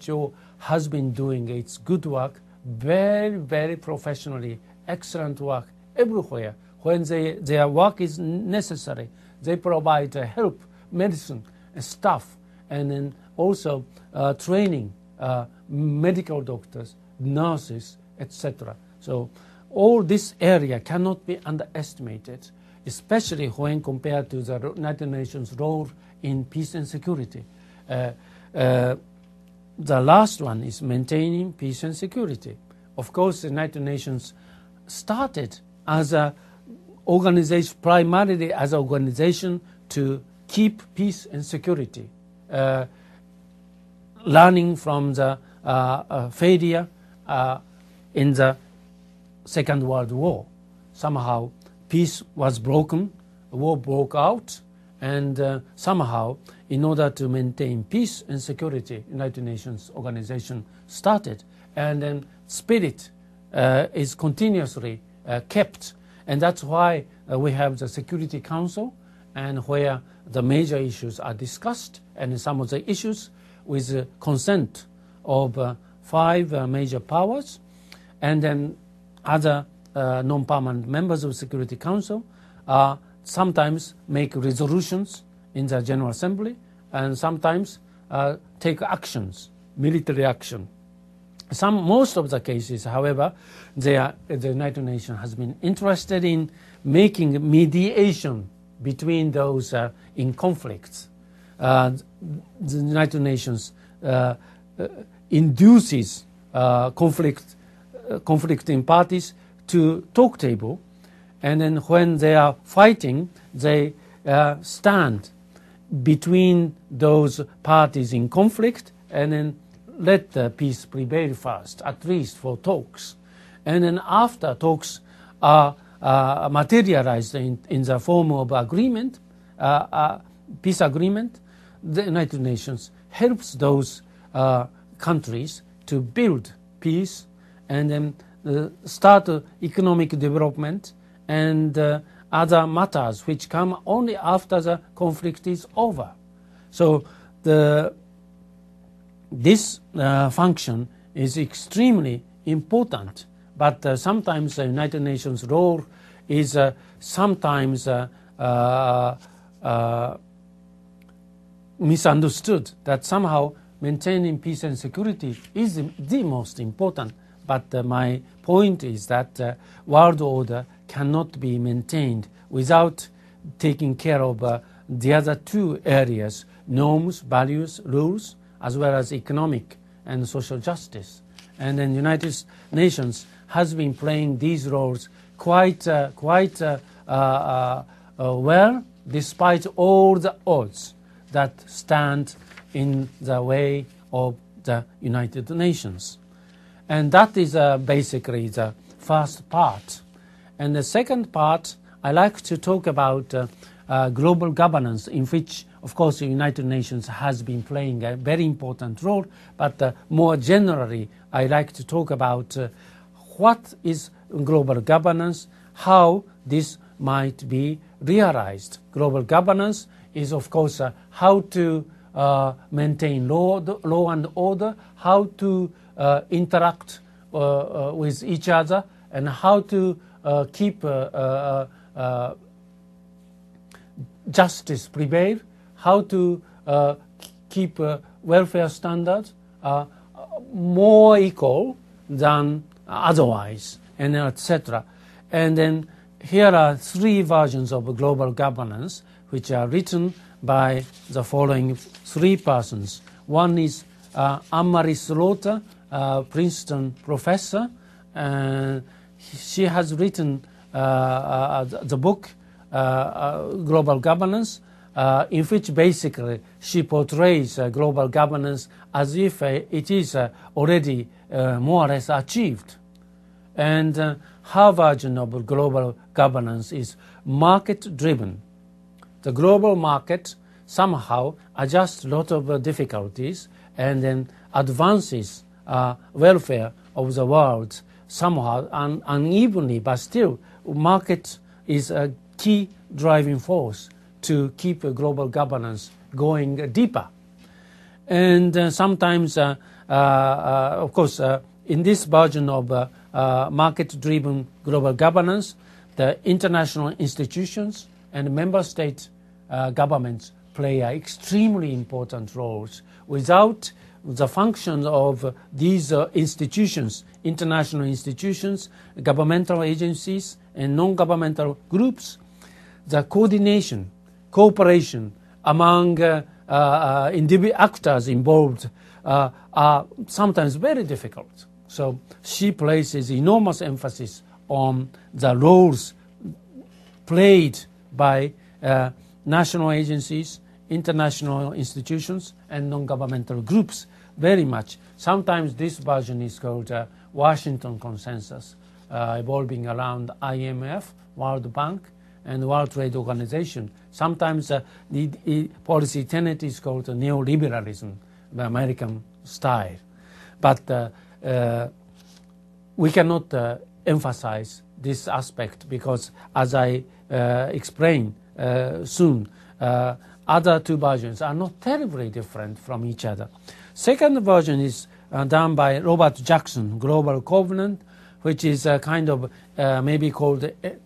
WHO has been doing its good work, very, very professionally, excellent work everywhere. When their work is necessary, they provide help, medicine, staff, and then also training medical doctors, nurses, etc. So all this area cannot be underestimated, especially when compared to the United Nations' role in peace and security. The last one is maintaining peace and security. Of course, the United Nations started as an organization, primarily as an organization to keep peace and security, learning from the failure in the Second World War. Somehow peace was broken, war broke out, and somehow in order to maintain peace and security, United Nations organization started, and then spirit is continuously kept, and that's why we have the Security Council, and where the major issues are discussed, and some of the issues with consent of 5 major powers, and then other non-permanent members of the Security Council sometimes make resolutions in the General Assembly, and sometimes take actions, military action. Most of the cases, however, the United Nations has been interested in making mediation between those in conflicts. The United Nations induces conflicting parties to talk table, and then when they are fighting, they stand between those parties in conflict, and then let the peace prevail first, at least for talks. And then after talks are materialized in the form of agreement, peace agreement, the United Nations helps those countries to build peace, and then start economic development and other matters which come only after the conflict is over. So this function is extremely important, but sometimes the United Nations role is sometimes misunderstood, that somehow maintaining peace and security is the most important. But my point is that world order cannot be maintained without taking care of the other 2 areas, norms, values, rules, as well as economic and social justice. And then United Nations has been playing these roles quite well, despite all the odds that stand in the way of the United Nations. And that is basically the first part. And the second part, I like to talk about global governance, in which, of course, the United Nations has been playing a very important role, but more generally, I like to talk about what is global governance, how this might be realized. Global governance is, of course, how to maintain law and order, how to interact with each other, and how to keep justice prevail, how to keep welfare standards more equal than otherwise, and etc. And then here are 3 versions of global governance which are written by the following 3 persons. One is Anne-Marie Slaughter, Princeton professor. She has written the book Global Governance, in which basically she portrays global governance as if it is already more or less achieved. And her version of global governance is market-driven. The global market somehow adjusts a lot of difficulties and then advances welfare of the world somehow unevenly, but still market is a key driving force to keep global governance going deeper. And sometimes, of course, in this version of market-driven global governance, the international institutions and member state governments play extremely important roles. Without the function of these institutions, international institutions, governmental agencies, and non-governmental groups, the coordination, cooperation among actors involved are sometimes very difficult. So she places enormous emphasis on the roles played by national agencies international institutions and non-governmental groups very much. Sometimes this version is called Washington Consensus, evolving around IMF, World Bank, and World Trade Organization. Sometimes the policy tenet is called neoliberalism, the American style. But we cannot emphasize this aspect because, as I explain soon, other two versions are not terribly different from each other. Second version is done by Robert Jackson, Global Covenant, which is a kind of maybe called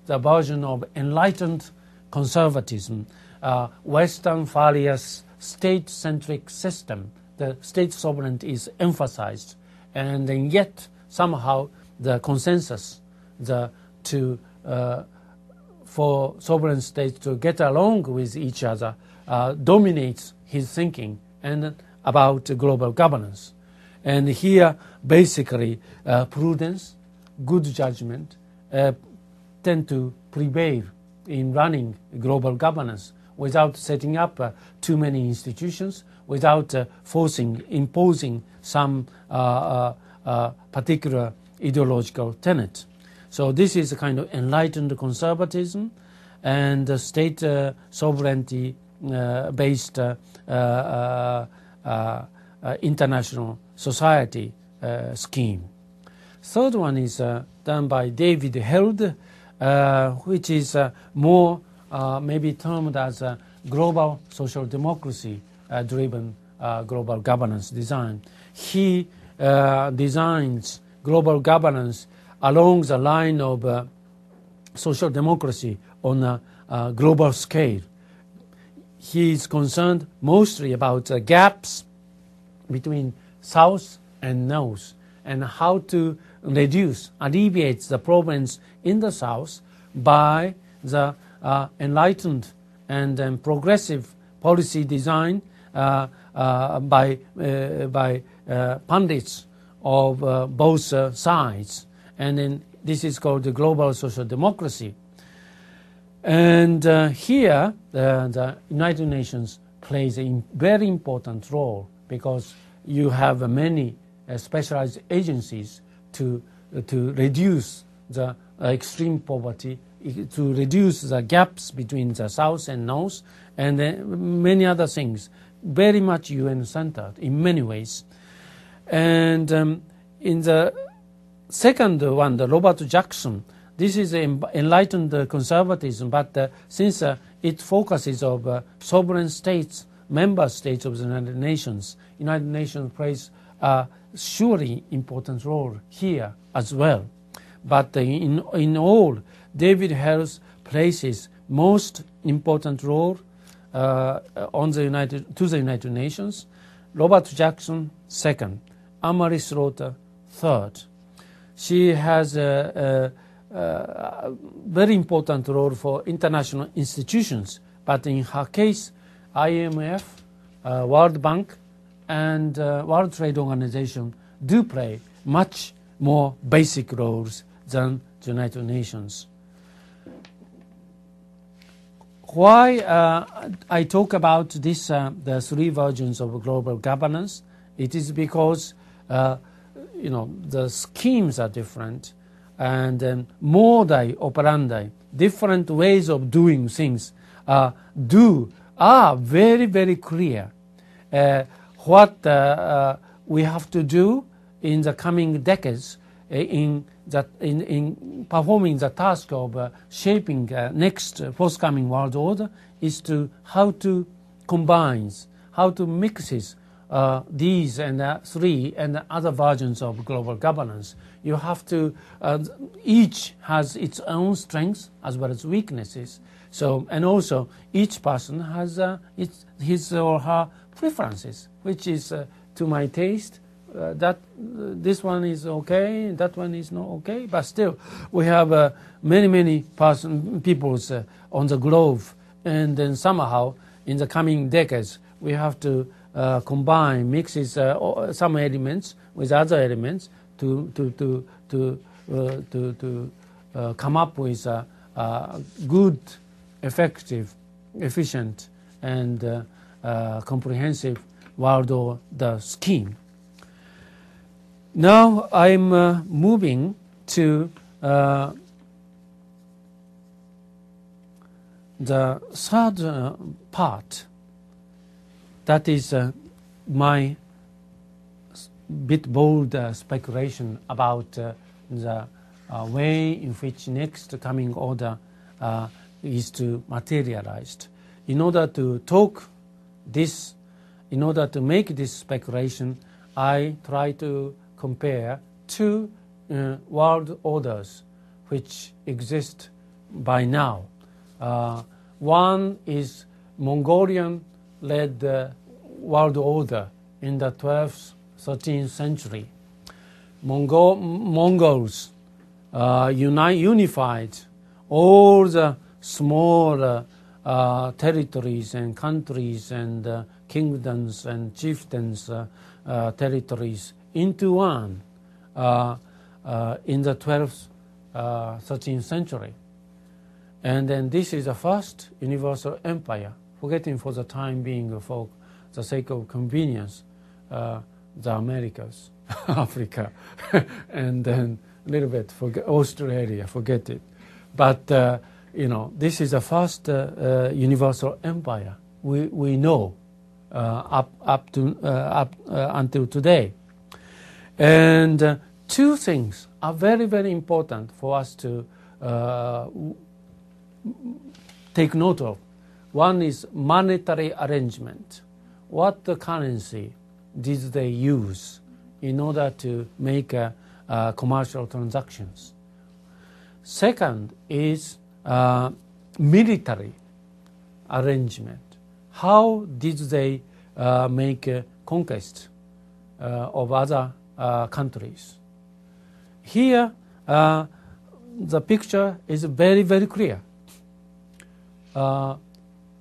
the version of enlightened conservatism, Western various state-centric system. The state sovereignty is emphasized, and then yet somehow the consensus for sovereign states to get along with each other dominates his thinking and about global governance. And here basically prudence, good judgment tend to prevail in running global governance without setting up too many institutions, without imposing some particular ideological tenet. So this is a kind of enlightened conservatism and state sovereignty based international society scheme. Third one is done by David Held, which is more maybe termed as global social democracy driven global governance design. He designs global governance along the line of social democracy on a global scale. He is concerned mostly about gaps between South and North and how to alleviate the problems in the South by the enlightened and progressive policy design by pundits of both sides. And then this is called the global social democracy. And here the United Nations plays a very important role because you have many specialized agencies to reduce the extreme poverty, to reduce the gaps between the South and North, and many other things. Very much UN-centered in many ways. And in the second one, the Robert Jackson, this is enlightened conservatism, but since it focuses on sovereign states, member states of the United Nations plays a surely important role here as well. But in all, David Held places most important role to the United Nations, Robert Jackson second, Anne-Marie Slaughter third. She has a very important role for international institutions, but in her case, IMF, World Bank, and World Trade Organization do play much more basic roles than the United Nations. Why I talk about this, the three versions of global governance? It is because the schemes are different, and modi operandi, different ways of doing things, are very, very clear. What we have to do in the coming decades in performing the task of shaping next forthcoming world order is how to combine, how to mix these and three and other versions of global governance. You have to, each has its own strengths as well as weaknesses. So, and also each person has his or her preferences, which is to my taste. That this one is okay, that one is not okay, but still we have many peoples on the globe, and then somehow in the coming decades we have to mix some elements with other elements to come up with a good, effective, efficient, and comprehensive world order scheme. Now I'm moving to the third part. That is my bit bold speculation about the way in which next coming order is to materialize. In order to make this speculation, I try to compare two world orders which exist by now. One is Mongolian-led world order in the 12th, 13th century. Mongols unified all the small territories and countries and kingdoms and chieftains territories into one in the 12th, 13th century. And then this is the first universal empire, forgetting for the time being, for the sake of convenience, the Americas, Africa, and then a little bit forget Australia, forget it. But this is the first universal empire we know up until today. And two things are very, very important for us to take note of. One is monetary arrangement. What the currency did they use in order to make commercial transactions? Second is military arrangement. How did they make conquest of other countries? Here, the picture is very, very clear.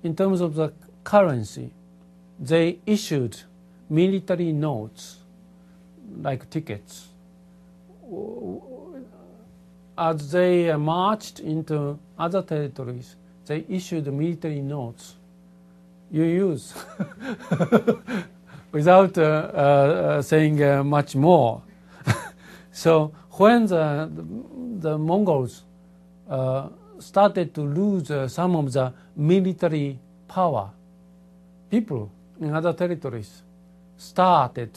In terms of the currency, they issued military notes like tickets. As they marched into other territories, they issued military notes. You use without saying much more. So when the Mongols started to lose some of the military power, people in other territories started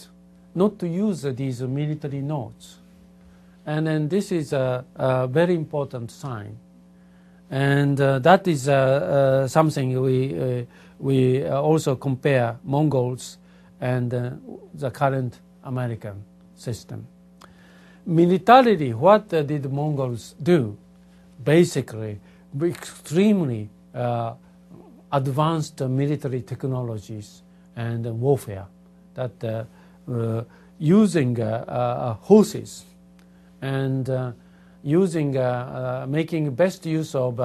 not to use these military notes. And then this is a very important sign. And that is something we also compare Mongols and the current American system. Militarily, what did the Mongols do? Basically, extremely advanced military technologies and warfare, that using horses and making best use of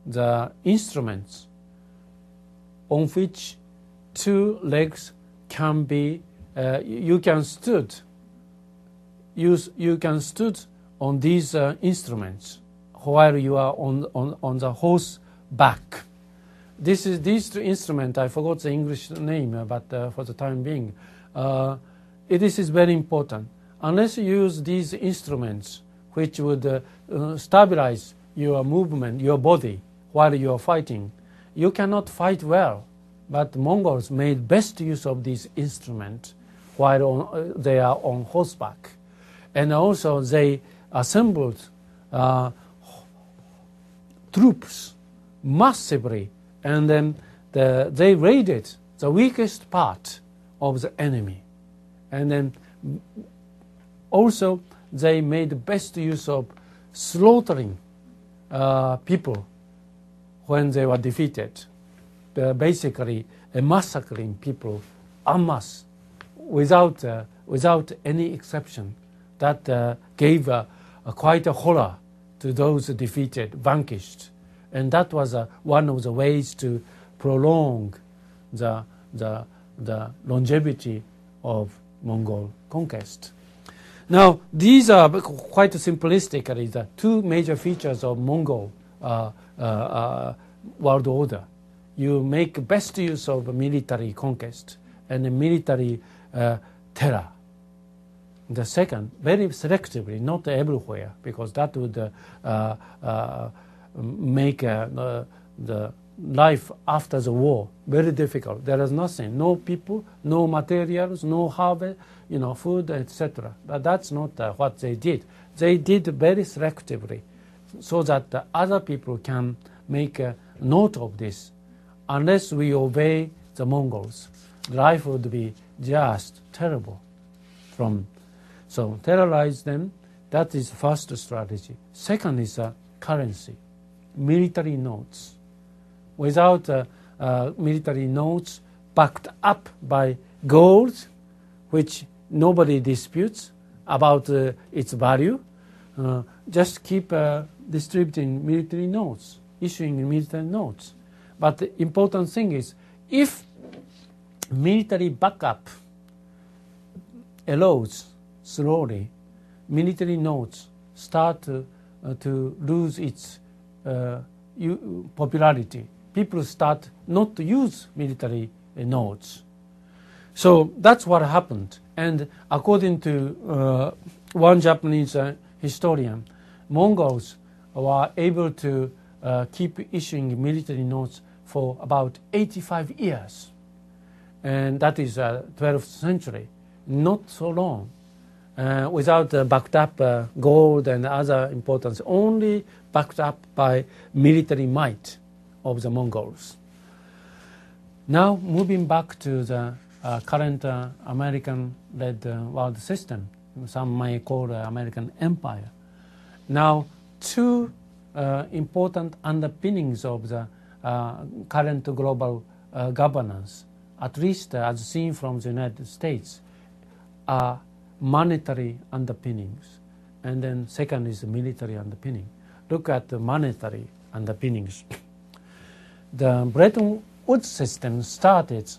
the instruments on which two legs can be you can stood on these instruments while you are on the horse back. These two instruments, I forgot the English name, but for the time being, this is very important. Unless you use these instruments, which would stabilize your movement, your body, while you are fighting, you cannot fight well. But Mongols made best use of these instruments while they are on horseback. And also they assembled troops massively, and then they raided the weakest part of the enemy. And then also they made best use of slaughtering people when they were defeated. Basically massacring people en masse without any exception. That gave quite a horror to those defeated, vanquished. And that was one of the ways to prolong the longevity of Mongol conquest. Now, these are quite simplistically the two major features of Mongol world order. You make best use of military conquest and military terror. The second, very selectively, not everywhere, because that would make the life after the war very difficult. There is nothing, no people, no materials, no harvest, food, etc. But that's not what they did. They did very selectively, so that other people can make a note of this. Unless we obey the Mongols, life would be just terrible. So terrorize them. That is first strategy. Second is currency, military notes. Without military notes backed up by gold, which nobody disputes about its value, just keep distributing military notes, issuing military notes. But the important thing is, if military backup erodes slowly, military notes start to lose its popularity. People start not to use military notes. So that's what happened. And according to one Japanese historian, Mongols were able to keep issuing military notes for about 85 years. And that is 12th century, not so long, without backed up gold and other importance, only backed up by military might of the Mongols. Now, moving back to the current American-led world system, some might call American empire. Now, two important underpinnings of the current global governance, at least as seen from the United States, are monetary underpinnings. And then second is the military underpinning. Look at the monetary underpinnings. The Bretton Woods system started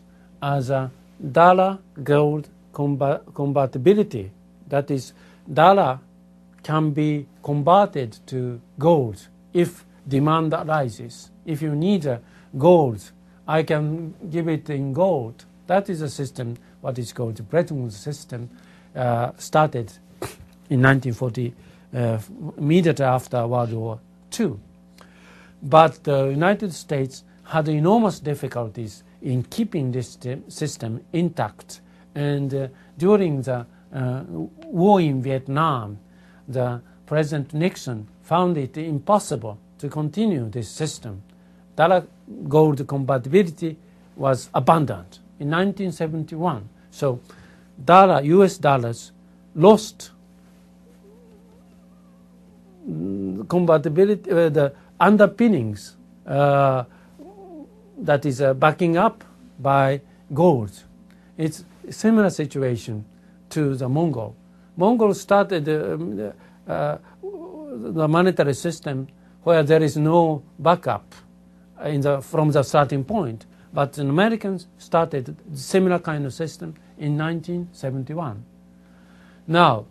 as a dollar-gold convertibility. That is, dollar can be converted to gold if demand arises. If you need gold, I can give it in gold. That is a system, what is called the Bretton Woods system, started in 1940, immediately after World War II. But the United States had enormous difficulties in keeping this system intact. And during the war in Vietnam, the President Nixon found it impossible to continue this system. Dollar-gold compatibility was abandoned in 1971. So US dollars lost compatibility, the underpinnings that is backing up by gold. It's a similar situation to the Mongol. Mongols started the monetary system where there is no backup from the starting point. But the Americans started a similar kind of system in 1971. Now,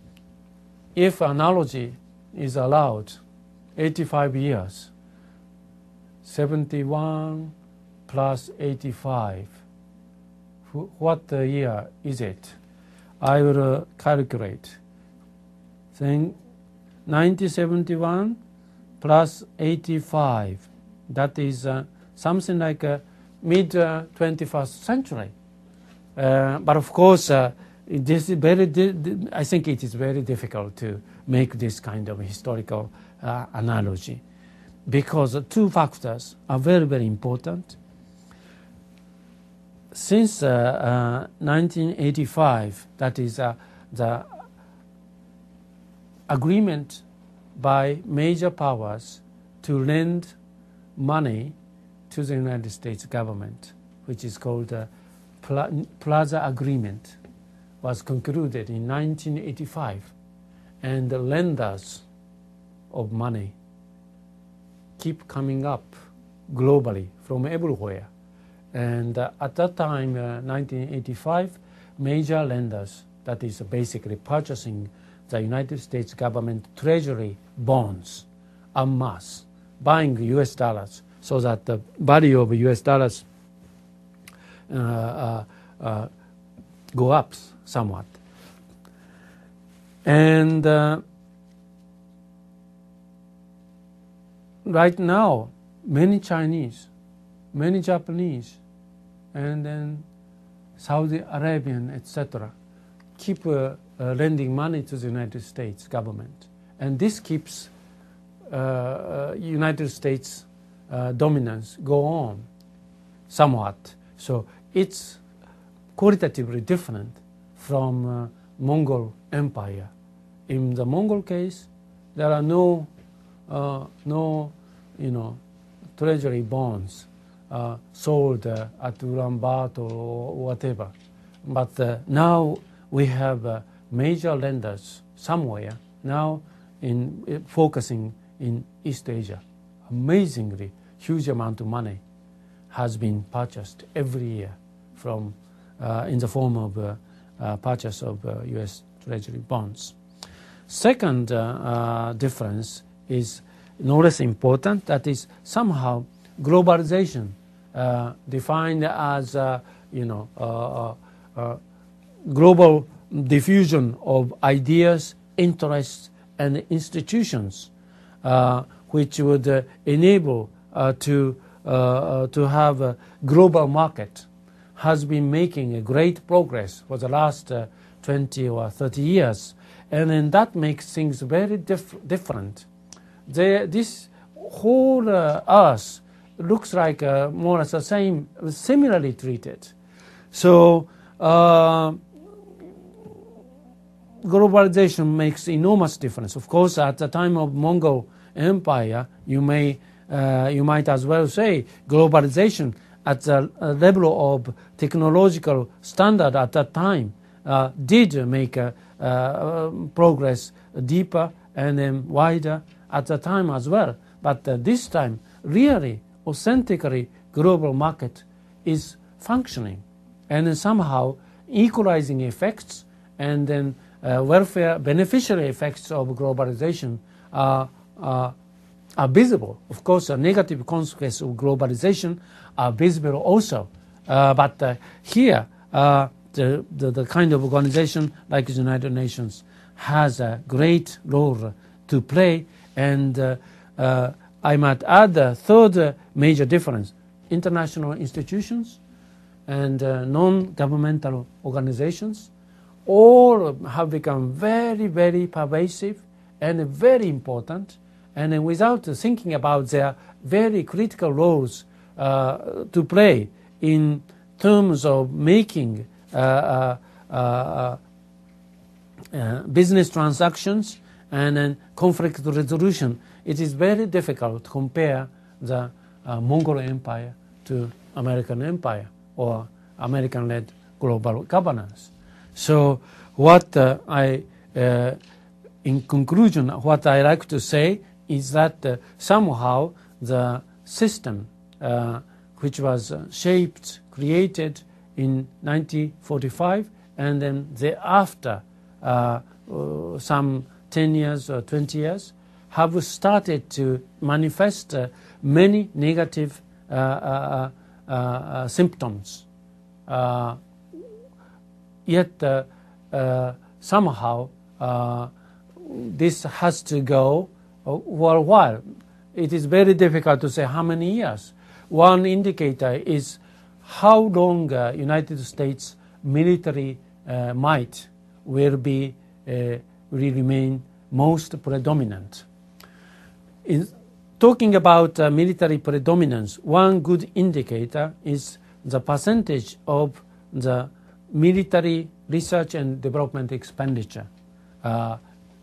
if analogy is allowed, 85 years, 71 plus 85, what year is it? I will calculate. Then 1971 plus 85, that is something like mid-21st century. But of course, this is I think it is very difficult to make this kind of historical analogy, because two factors are very, very important. Since 1985, that is the agreement by major powers to lend money to the United States government, which is called the Plaza Agreement, was concluded in 1985. And the lenders of money keep coming up globally from everywhere. And at that time, 1985, major lenders, that is basically purchasing the United States government treasury bonds en masse, buying US dollars, so that the value of US dollars go up somewhat. And right now, many Chinese, many Japanese, and then Saudi Arabian, etc., keep lending money to the United States government. And this keeps United States dominance go on somewhat. So it's qualitatively different from Mongol Empire. In the Mongol case, there are no treasury bonds sold at Ulaanbaatar or whatever. But now we have major lenders somewhere now focusing in East Asia. Amazingly huge amount of money has been purchased every year from in the form of purchase of U.S. Treasury bonds. Second difference is no less important. That is somehow globalization, defined as global diffusion of ideas, interests, and institutions, which would enable to have a global market, has been making a great progress for the last 20 or 30 years. And then that makes things very different. This whole Earth looks like more or less the same, similarly treated. So globalization makes enormous difference. Of course, at the time of Mongol Empire, you might as well say globalization at the level of technological standard at that time did make progress deeper and then wider at the time as well. But this time, really, authentically, global market is functioning, and somehow equalizing effects and then welfare beneficiary effects of globalization are visible. Of course, negative consequences of globalization are visible also. But here, the kind of organization like the United Nations has a great role to play. And I might add a third major difference. International institutions and non-governmental organizations all have become very, very pervasive and very important. And without thinking about their very critical roles to play in terms of making business transactions and then conflict resolution, it is very difficult to compare the Mongol Empire to American Empire or American-led global governance. So what in conclusion, what I like to say is that somehow the system which was created in 1945 and then thereafter some 10 years or 20 years have started to manifest many negative symptoms. Yet somehow this has to go for a while. It is very difficult to say how many years. One indicator is how long United States military might will remain most predominant. In talking about military predominance, one good indicator is the percentage of the military research and development expenditure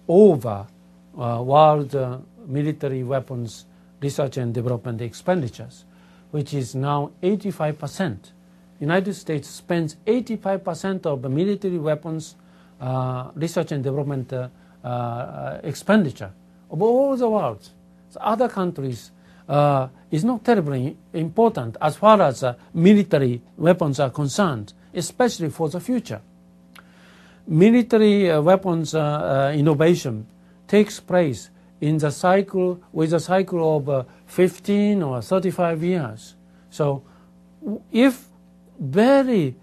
over world military weapons research and development expenditures, which is now 85%. United States spends 85% of the military weapons research and development expenditure of all the world. So other countries is not terribly important as far as military weapons are concerned, especially for the future. Military weapons innovation takes place in the cycle, with a cycle of 15 or 35 years. So if very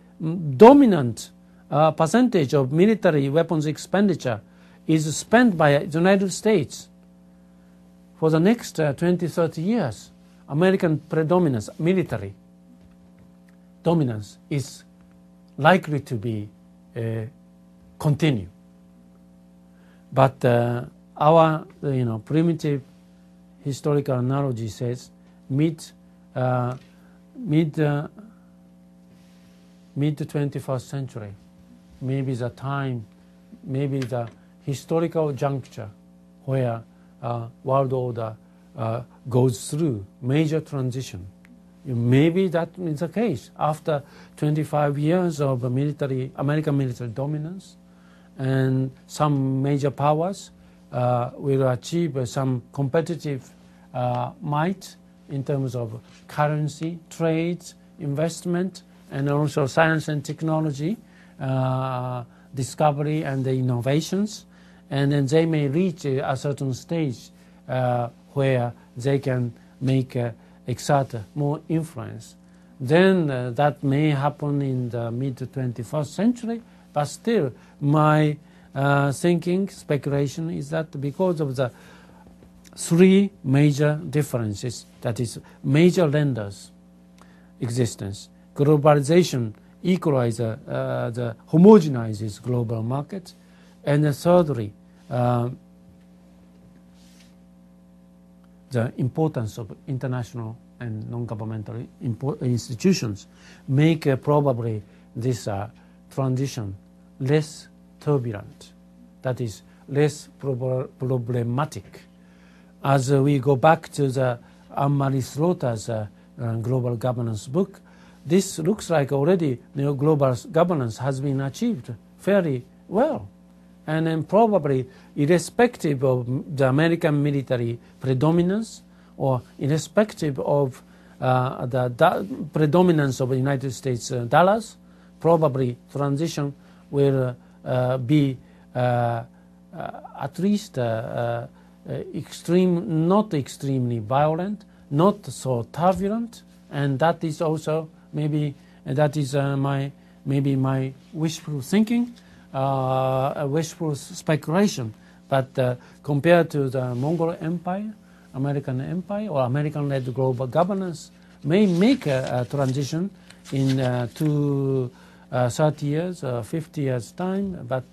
dominant percentage of military weapons expenditure is spent by the United States for the next 20, 30 years, American predominance, military dominance is likely to be continue. But our primitive historical analogy says mid 21st century, maybe the time, maybe the historical juncture where world order goes through major transition. Maybe that is the case after 25 years of American military dominance, and some major powers will achieve some competitive might in terms of currency, trades, investment, and also science and technology, discovery and the innovations. And then they may reach a certain stage where they can exert more influence. Then that may happen in the mid-21st century, but still my thinking, speculation is that because of the three major differences, that is major lenders existence, globalization equalizes, the homogenizes global markets, and thirdly, the importance of international and non-governmental institutions make probably this transition less turbulent, that is, less problematic. As we go back to the Anne-Marie Slaughter's global governance book, this looks like already global governance has been achieved fairly well. And then probably irrespective of the American military predominance or irrespective of the predominance of the United States dollars, probably transition will be at least not extremely violent, not so turbulent, and that is also maybe my wishful thinking. A wishful speculation, but compared to the Mongol Empire, American Empire, or American-led global governance, may make a transition in 30 years, 50 years' time, but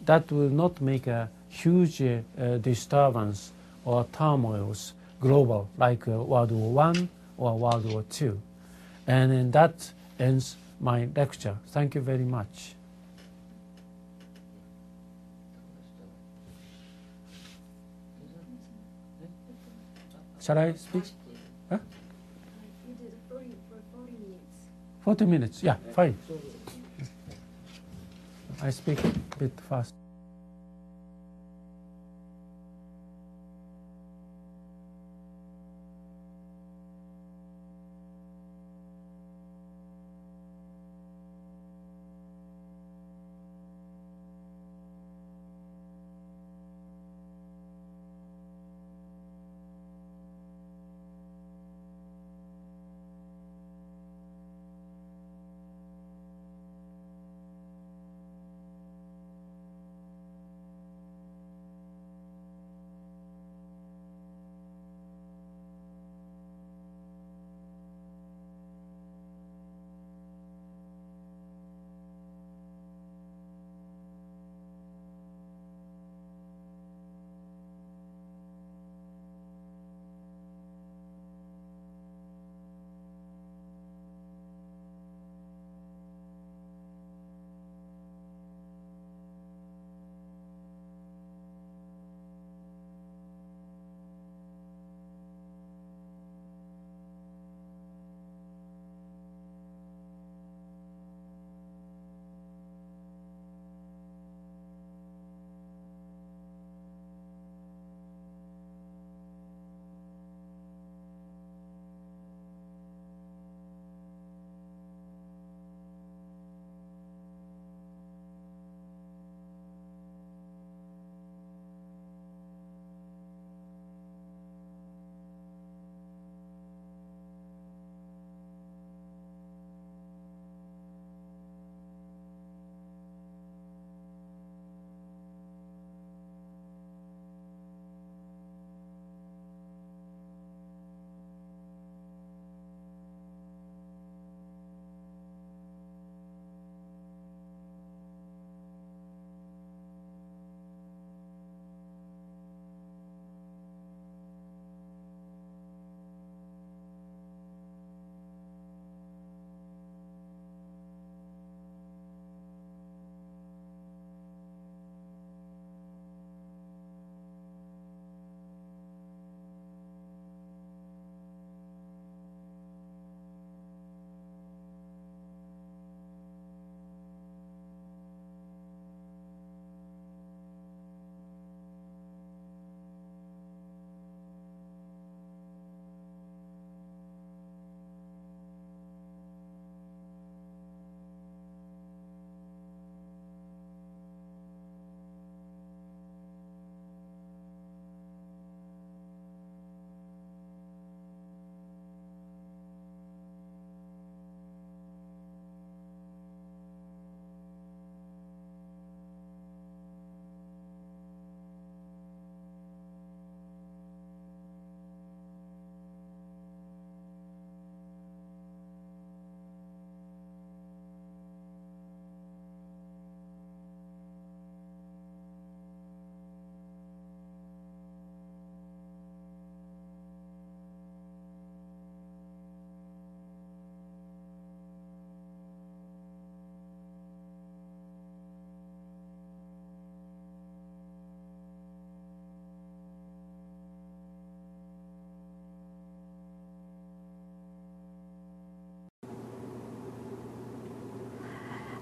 that will not make a huge disturbance or turmoils global like World War I or World War II. And that ends my lecture. Thank you very much. Shall I speak? Huh? You did for 40 minutes. 40 minutes, yeah, fine. I speak a bit fast.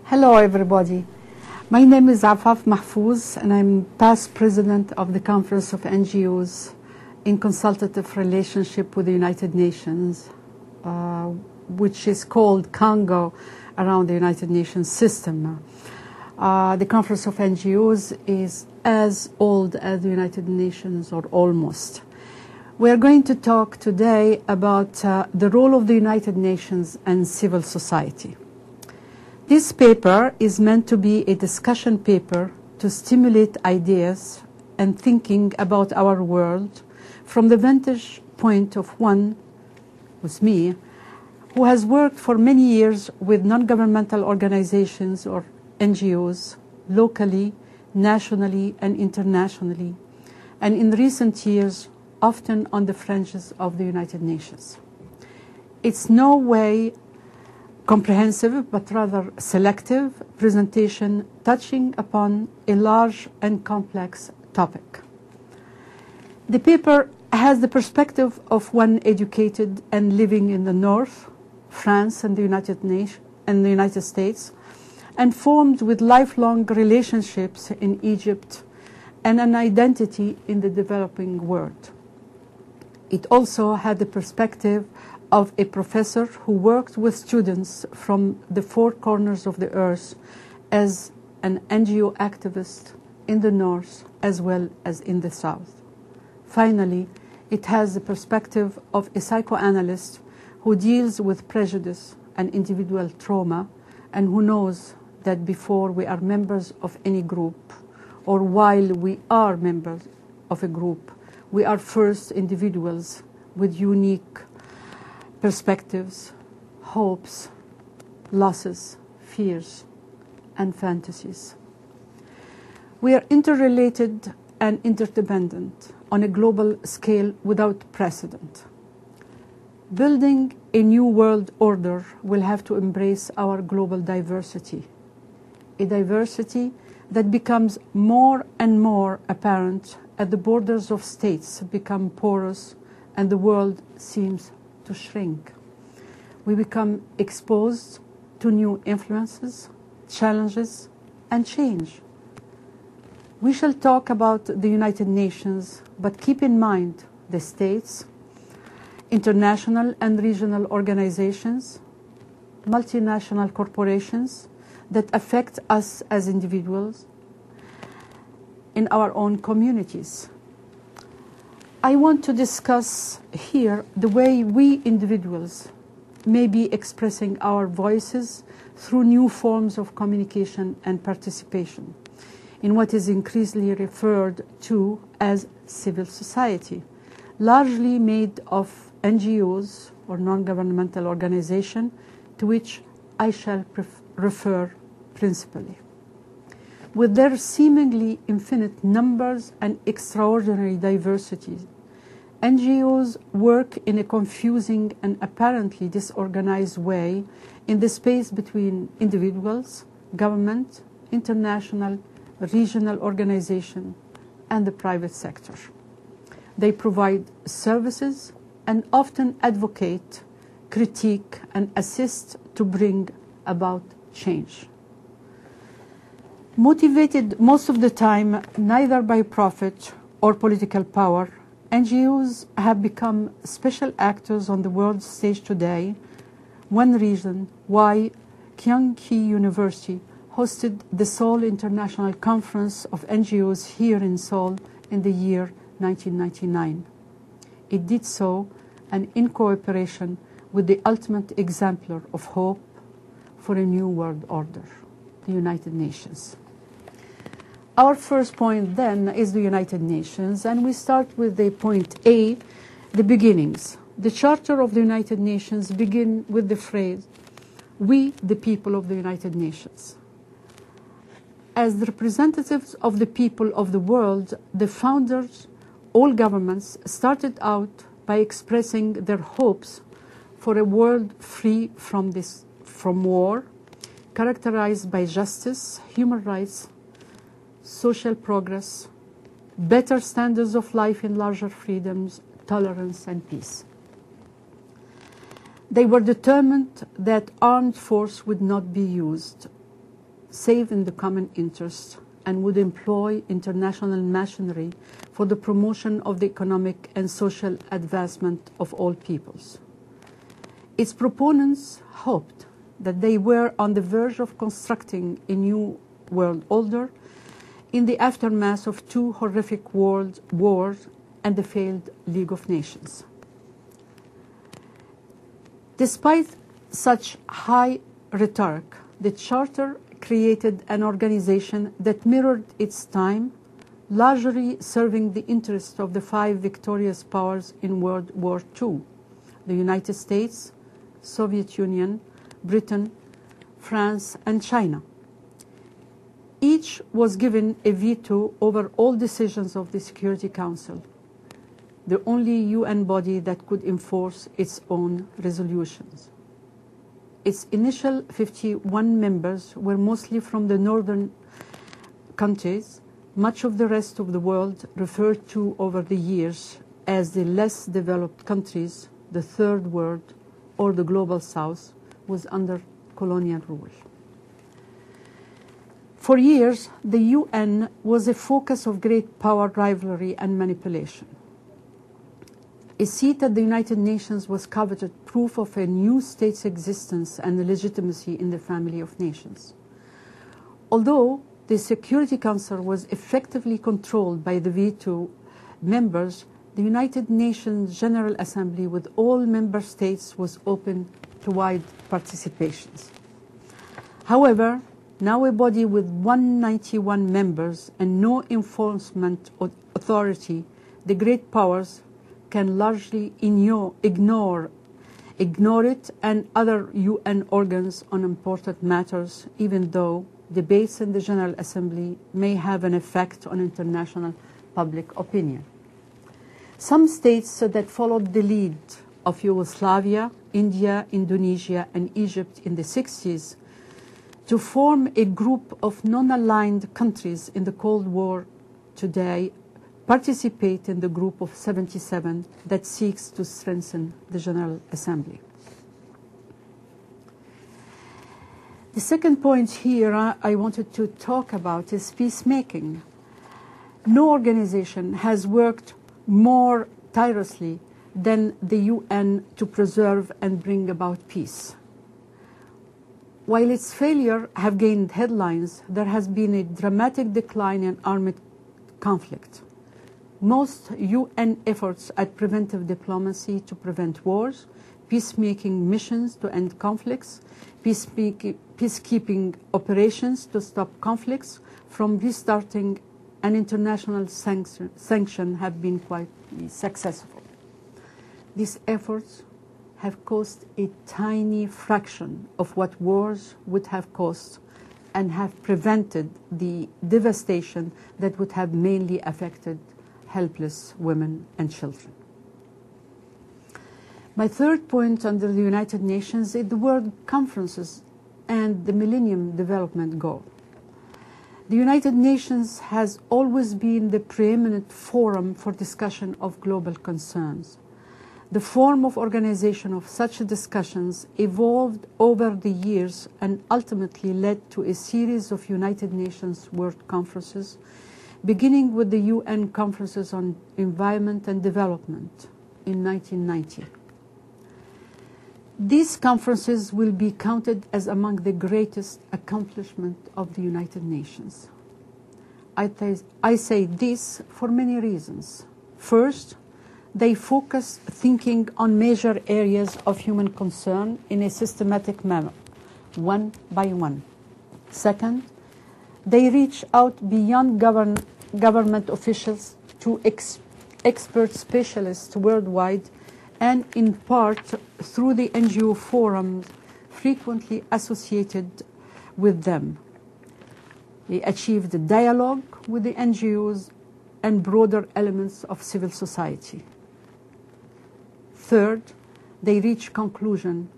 Hello, everybody. My name is Afaf Mahfouz, and I'm past president of the Conference of NGOs in consultative relationship with the United Nations, which is called Congo around the United Nations system. The Conference of NGOs is as old as the United Nations, or almost. We are going to talk today about the role of the United Nations and civil society. This paper is meant to be a discussion paper to stimulate ideas and thinking about our world from the vantage point of one, who's me, who has worked for many years with non-governmental organizations or NGOs, locally, nationally, and internationally, and in recent years, often on the fringes of the United Nations. It's no way comprehensive, but rather selective presentation touching upon a large and complex topic. The paper has the perspective of one educated and living in the North, France and the United States, and formed with lifelong relationships in Egypt and an identity in the developing world. It also had the perspective of a professor who worked with students from the four corners of the earth as an NGO activist in the North as well as in the South. Finally, it has the perspective of a psychoanalyst who deals with prejudice and individual trauma, and who knows that before we are members of any group, or while we are members of a group, we are first individuals with unique perspectives, hopes, losses, fears, and fantasies. We are interrelated and interdependent on a global scale without precedent. Building a new world order will have to embrace our global diversity, a diversity that becomes more and more apparent as the borders of states become porous and the world seems to shrink. We become exposed to new influences, challenges, and change. We shall talk about the United Nations, but keep in mind the states, international and regional organizations, multinational corporations that affect us as individuals in our own communities. I want to discuss here the way we individuals may be expressing our voices through new forms of communication and participation in what is increasingly referred to as civil society, largely made of NGOs or non-governmental organizations, to which I shall refer principally. With their seemingly infinite numbers and extraordinary diversity, NGOs work in a confusing and apparently disorganized way in the space between individuals, government, international, regional organization, and the private sector. They provide services and often advocate, critique, and assist to bring about change. Motivated most of the time neither by profit or political power, NGOs have become special actors on the world stage today. One reason why Kyunghee University hosted the Seoul International Conference of NGOs here in Seoul in the year 1999. It did so and in cooperation with the ultimate exemplar of hope for a new world order, the United Nations. Our first point then is the United Nations, and we start with the point A, the beginnings. The Charter of the United Nations begin with the phrase, "We, the people of the United Nations." As the representatives of the people of the world, the founders, all governments, started out by expressing their hopes for a world free from war, characterized by justice, human rights, social progress, better standards of life in larger freedoms, tolerance, and peace. They were determined that armed force would not be used, save in the common interest and would employ international machinery for the promotion of the economic and social advancement of all peoples. Its proponents hoped that they were on the verge of constructing a new world order in the aftermath of two horrific world wars and the failed League of Nations. Despite such high rhetoric, the Charter created an organization that mirrored its time, largely serving the interests of the five victorious powers in World War II: the United States, Soviet Union, Britain, France, and China. Each was given a veto over all decisions of the Security Council, the only UN body that could enforce its own resolutions. Its initial 51 members were mostly from the northern countries, much of the rest of the world referred to over the years as the less developed countries, the Third World, or the Global South, was under colonial rule. For years, the UN was a focus of great power rivalry and manipulation. A seat at the United Nations was coveted proof of a new state's existence and legitimacy in the family of nations. Although the Security Council was effectively controlled by the veto members, the United Nations General Assembly with all member states was open to wide participations. However, now a body with 191 members and no enforcement authority, the great powers can largely ignore it and other UN organs on important matters, even though debates in the General Assembly may have an effect on international public opinion. Some states that followed the lead of Yugoslavia, India, Indonesia, and Egypt in the 60s to form a group of non-aligned countries in the Cold War today participate in the group of 77 that seeks to strengthen the General Assembly. The second point here I wanted to talk about is peacemaking. No organization has worked more tirelessly than the UN to preserve and bring about peace. While its failure have gained headlines, there has been a dramatic decline in armed conflict. Most UN efforts at preventive diplomacy to prevent wars, peacemaking missions to end conflicts, peacekeeping operations to stop conflicts from restarting, and international sanction have been quite successful. These efforts have cost a tiny fraction of what wars would have cost and have prevented the devastation that would have mainly affected helpless women and children. My third point under the United Nations is the World Conferences and the Millennium Development Goal. The United Nations has always been the preeminent forum for discussion of global concerns. The form of organization of such discussions evolved over the years and ultimately led to a series of United Nations World Conferences, beginning with the UN Conferences on Environment and Development in 1990. These conferences will be counted as among the greatest accomplishments of the United Nations. I say this for many reasons. First, they focus thinking on major areas of human concern in a systematic manner, one by one. Second, they reach out beyond government officials to expert specialists worldwide and in part through the NGO forums frequently associated with them. They achieved a dialogue with the NGOs and broader elements of civil society. Third, they reached conclusion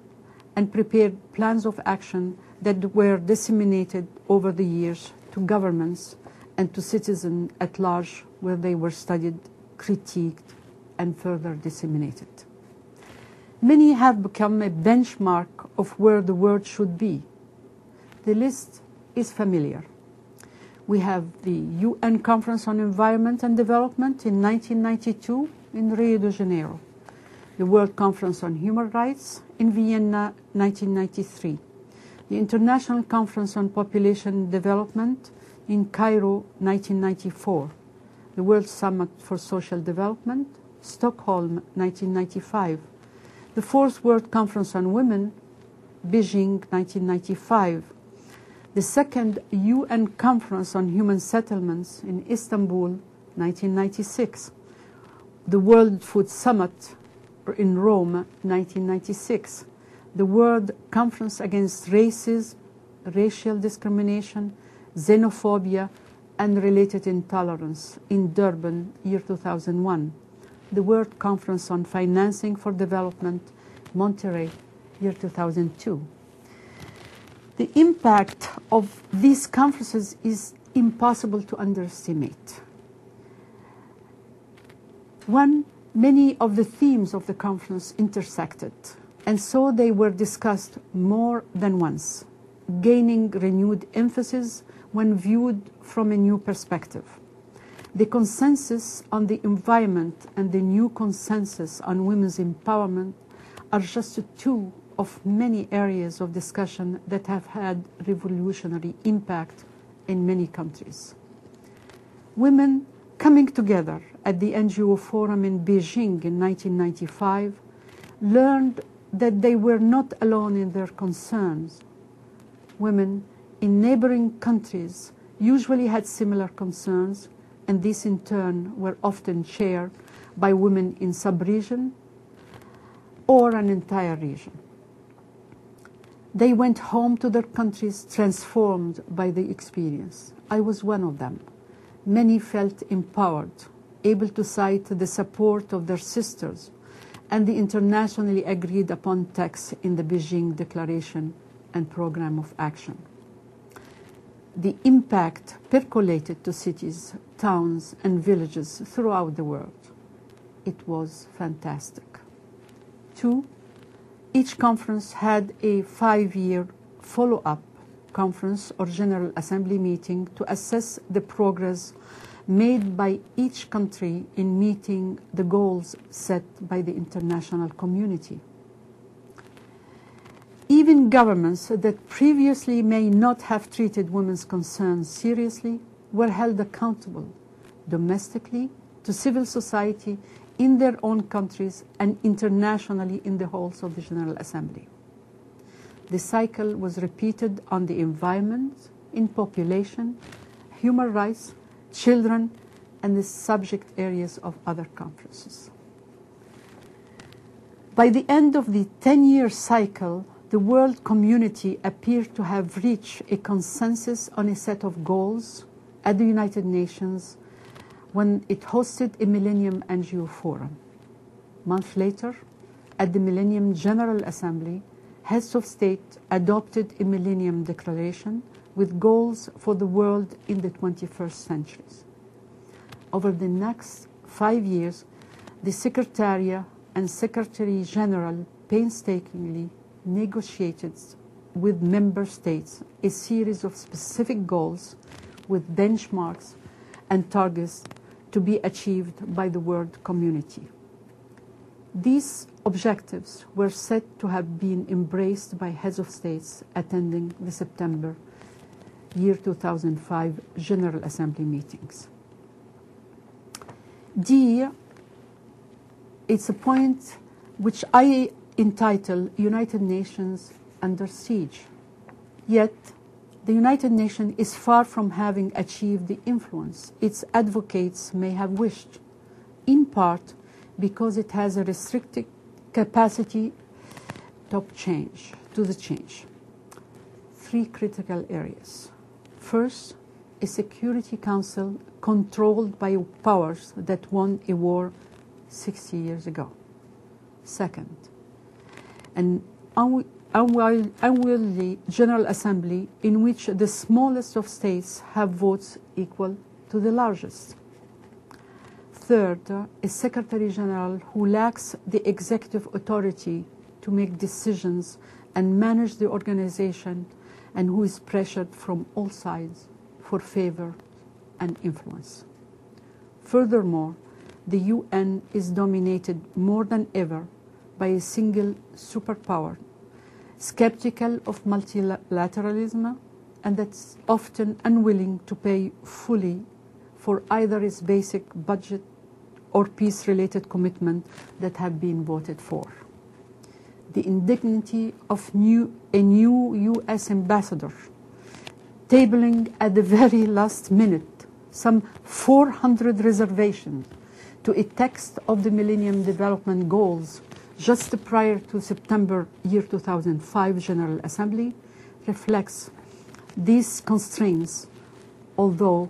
and prepared plans of action that were disseminated over the years to governments and to citizens at large, where they were studied, critiqued, and further disseminated. Many have become a benchmark of where the world should be. The list is familiar. We have the UN Conference on Environment and Development in 1992 in Rio de Janeiro, the World Conference on Human Rights in Vienna 1993, the International Conference on Population Development in Cairo 1994, the World Summit for Social Development, Stockholm 1995, the Fourth World Conference on Women, Beijing 1995, the Second UN Conference on Human Settlements in Istanbul 1996, the World Food Summit in Rome 1996, the World Conference Against Racism, Racial Discrimination, Xenophobia and Related Intolerance in Durban, year 2001, the World Conference on Financing for Development, Monterrey, year 2002. The impact of these conferences is impossible to underestimate. One, many of the themes of the conference intersected, and so they were discussed more than once, gaining renewed emphasis when viewed from a new perspective. The consensus on the environment and the new consensus on women's empowerment are just two of many areas of discussion that have had revolutionary impact in many countries. Women coming together at the NGO Forum in Beijing in 1995 learned that they were not alone in their concerns. Women in neighboring countries usually had similar concerns, and these in turn were often shared by women in sub-region or an entire region. They went home to their countries transformed by the experience. I was one of them. Many felt empowered, able to cite the support of their sisters and the internationally agreed upon text in the Beijing Declaration and Program of Action. The impact percolated to cities, towns, and villages throughout the world. It was fantastic. 2, each conference had a 5-year follow-up conference or General Assembly meeting to assess the progress made by each country in meeting the goals set by the international community. Even governments that previously may not have treated women's concerns seriously were held accountable domestically to civil society in their own countries and internationally in the halls of the General Assembly. The cycle was repeated on the environment, in population, human rights, children, and the subject areas of other conferences. By the end of the 10-year cycle, the world community appeared to have reached a consensus on a set of goals at the United Nations when it hosted a Millennium NGO Forum. A month later, at the Millennium General Assembly, heads of state adopted a Millennium Declaration with goals for the world in the 21st century. Over the next 5 years, the Secretariat and Secretary General painstakingly negotiated with member states a series of specific goals with benchmarks and targets to be achieved by the world community. These objectives were said to have been embraced by heads of states attending the September year 2005 General Assembly meetings. D, it's a point which I entitle United Nations Under Siege. Yet, the United Nations is far from having achieved the influence its advocates may have wished, in part because it has a restricted capacity to the change. 3 critical areas. First, a Security Council controlled by powers that won a war 60 years ago. Second, an unwieldy General Assembly in which the smallest of states have votes equal to the largest. Third, a Secretary General who lacks the executive authority to make decisions and manage the organization and who is pressured from all sides for favor and influence. Furthermore, the UN is dominated more than ever by a single superpower, skeptical of multilateralism, and that's often unwilling to pay fully for either its basic budget or peace-related commitment that have been voted for. The indignity of a new U.S. ambassador tabling at the very last minute some 400 reservations to a text of the Millennium Development Goals just prior to September year 2005 General Assembly reflects these constraints, although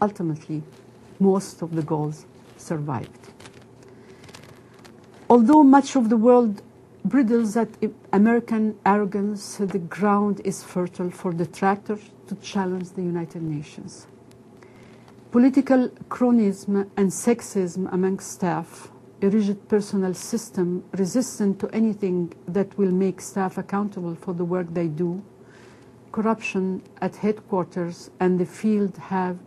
ultimately most of the goals survived. Although much of the world bridles at American arrogance, the ground is fertile for detractors to challenge the United Nations. Political cronyism and sexism among staff, a rigid personnel system resistant to anything that will make staff accountable for the work they do, corruption at headquarters and the field have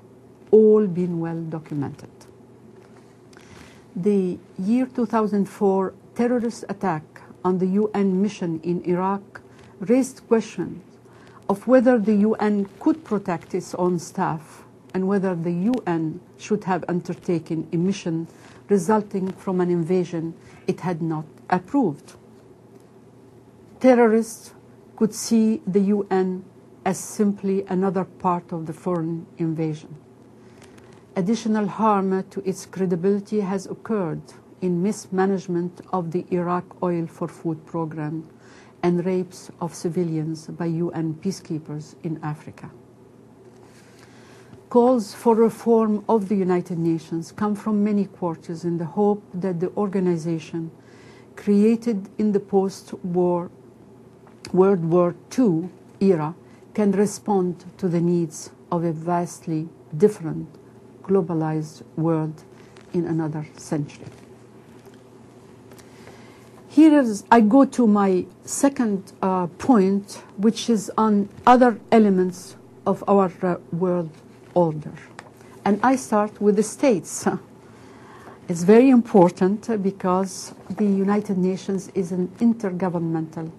all been well documented. The year 2004 terrorist attack on the UN mission in Iraq raised questions of whether the UN could protect its own staff and whether the UN should have undertaken a mission resulting from an invasion it had not approved. Terrorists could see the UN as simply another part of the foreign invasion. Additional harm to its credibility has occurred in mismanagement of the Iraq oil for food program and rapes of civilians by UN peacekeepers in Africa. Calls for reform of the United Nations come from many quarters in the hope that the organization, created in the post-war World War II era, can respond to the needs of a vastly different globalized world in another century. Here I go to my second point, which is on other elements of our world order. And I start with the states. It's very important because the United Nations is an intergovernmental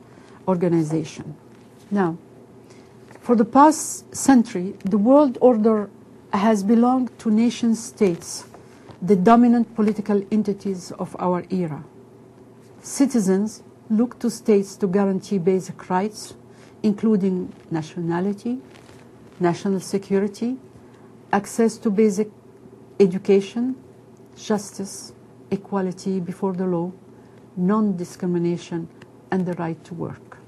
organization. Now, for the past century, the world order has belonged to nation states, the dominant political entities of our era. Citizens look to states to guarantee basic rights, including nationality, national security, access to basic education, justice, equality before the law, non-discrimination, and the right to work.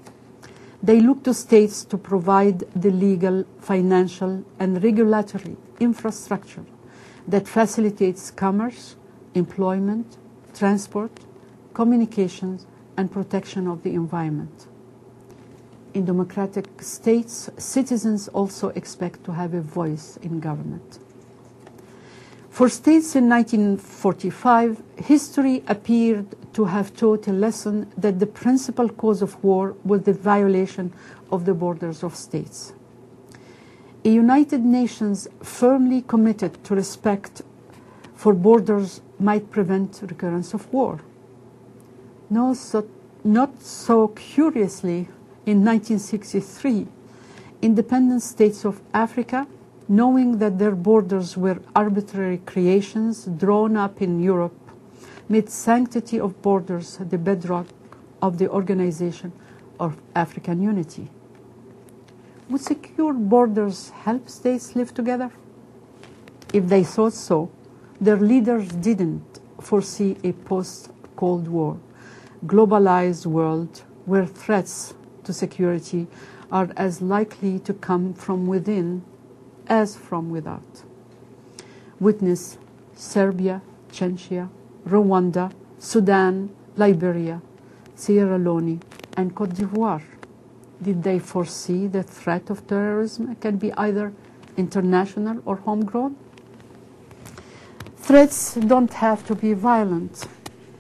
They look to states to provide the legal, financial, and regulatory infrastructure that facilitates commerce, employment, transport, communications, and protection of the environment. In democratic states, citizens also expect to have a voice in government. For states in 1945, history appeared to have taught a lesson that the principal cause of war was the violation of the borders of states. A United Nations firmly committed to respect for borders might prevent recurrence of war. Not so curiously, in 1963, independent states of Africa, knowing that their borders were arbitrary creations drawn up in Europe, made sanctity of borders the bedrock of the Organization of African Unity. Would secure borders help states live together? If they thought so, their leaders didn't foresee a post-Cold War, globalized world where threats to security are as likely to come from within as from without. Witness Serbia, Chechnya, Rwanda, Sudan, Liberia, Sierra Leone, and Cote d'Ivoire. Did they foresee the threat of terrorism can be either international or homegrown? Threats don't have to be violent.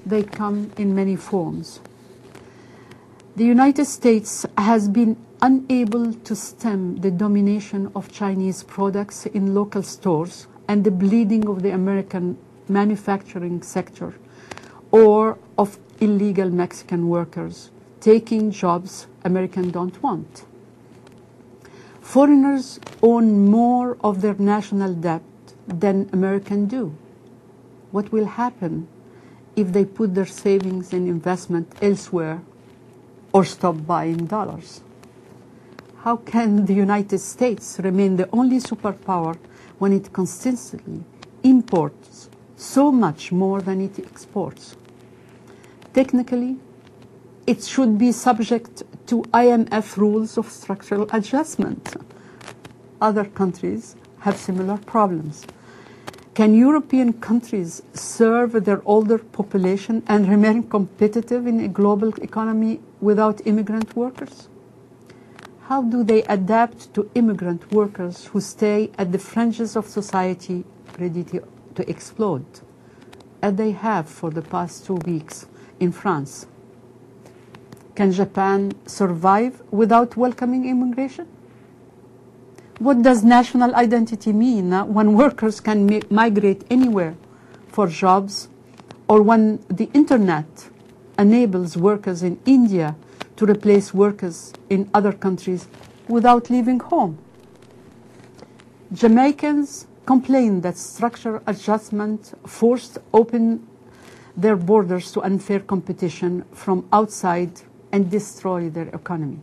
They come in many forms. The United States has been unable to stem the domination of Chinese products in local stores and the bleeding of the American manufacturing sector, or of illegal Mexican workers taking jobs Americans don't want. Foreigners own more of their national debt than Americans do. What will happen if they put their savings and investment elsewhere or stop buying dollars? How can the United States remain the only superpower when it consistently imports so much more than it exports? Technically, it should be subject to IMF rules of structural adjustment. Other countries have similar problems. Can European countries serve their older population and remain competitive in a global economy without immigrant workers? How do they adapt to immigrant workers who stay at the fringes of society ready to explode, as they have for the past 2 weeks in France? Can Japan survive without welcoming immigration? What does national identity mean when workers can migrate anywhere for jobs, or when the internet enables workers in India to replace workers in other countries without leaving home? Jamaicans complain that structural adjustment forced open their borders to unfair competition from outside and destroy their economy.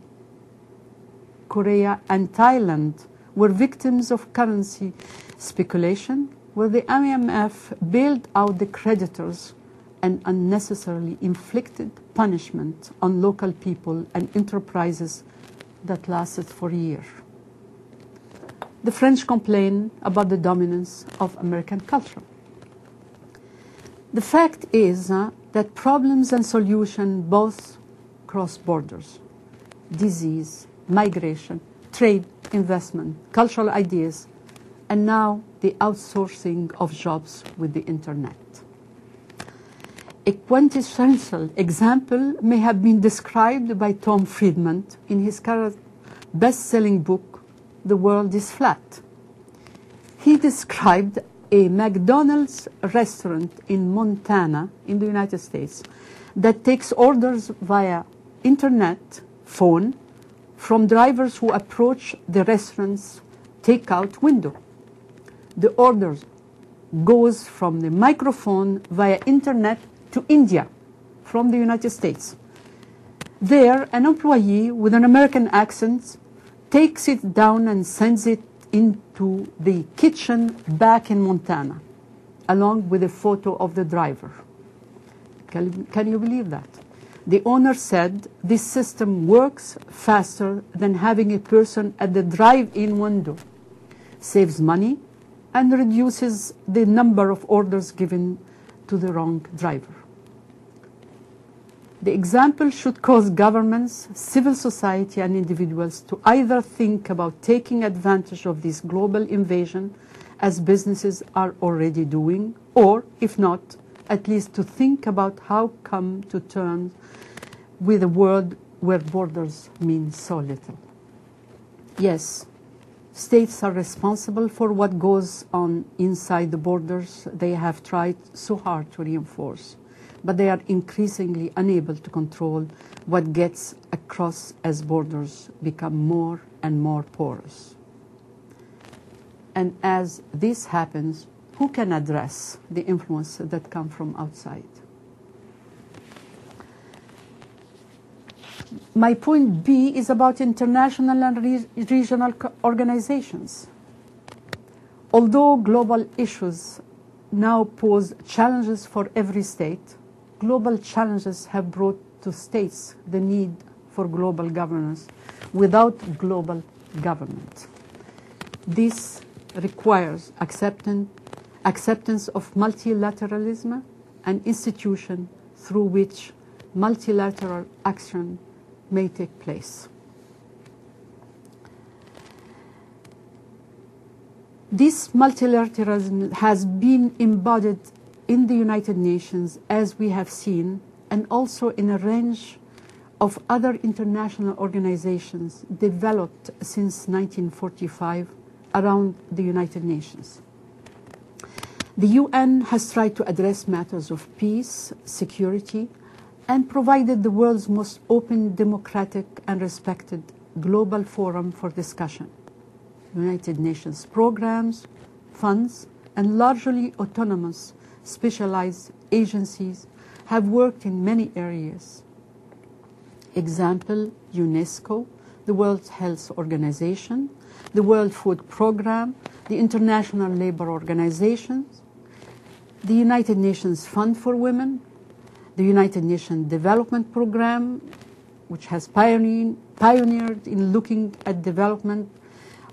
Korea and Thailand were victims of currency speculation, where the IMF bailed out the creditors and unnecessarily inflicted punishment on local people and enterprises that lasted for years. The French complain about the dominance of American culture. The fact is that problems and solutions both cross borders: disease, migration, trade, investment, cultural ideas, and now the outsourcing of jobs with the internet. A quintessential example may have been described by Tom Friedman in his current best-selling book, The World is Flat. He described a McDonald's restaurant in Montana, in the United States, that takes orders via internet, phone, from drivers who approach the restaurant's takeout window. The order goes from the microphone via internet to India from the United States. There, an employee with an American accent takes it down and sends it into the kitchen back in Montana, along with a photo of the driver. Can you believe that? The owner said this system works faster than having a person at the drive-in window, saves money, and reduces the number of orders given to the wrong driver. The example should cause governments, civil society, and individuals to either think about taking advantage of this global invasion, as businesses are already doing, or, if not, at least to think about how come to terms with a world where borders mean so little. Yes, states are responsible for what goes on inside the borders they have tried so hard to reinforce, but they are increasingly unable to control what gets across as borders become more and more porous. And as this happens, who can address the influence that come from outside? My point B is about international and regional organizations. Although global issues now pose challenges for every state, global challenges have brought to states the need for global governance without global government. This requires acceptance of multilateralism and institutions through which multilateral action may take place. This multilateralism has been embodied in the United Nations, as we have seen, and also in a range of other international organizations developed since 1945 around the United Nations. The UN has tried to address matters of peace, security, and provided the world's most open, democratic, and respected global forum for discussion. United Nations programs, funds, and largely autonomous specialized agencies have worked in many areas. Example, UNESCO, the World Health Organization, the World Food Programme, the International Labour Organization, the United Nations Fund for Women, the United Nations Development Programme, which has pioneered in looking at development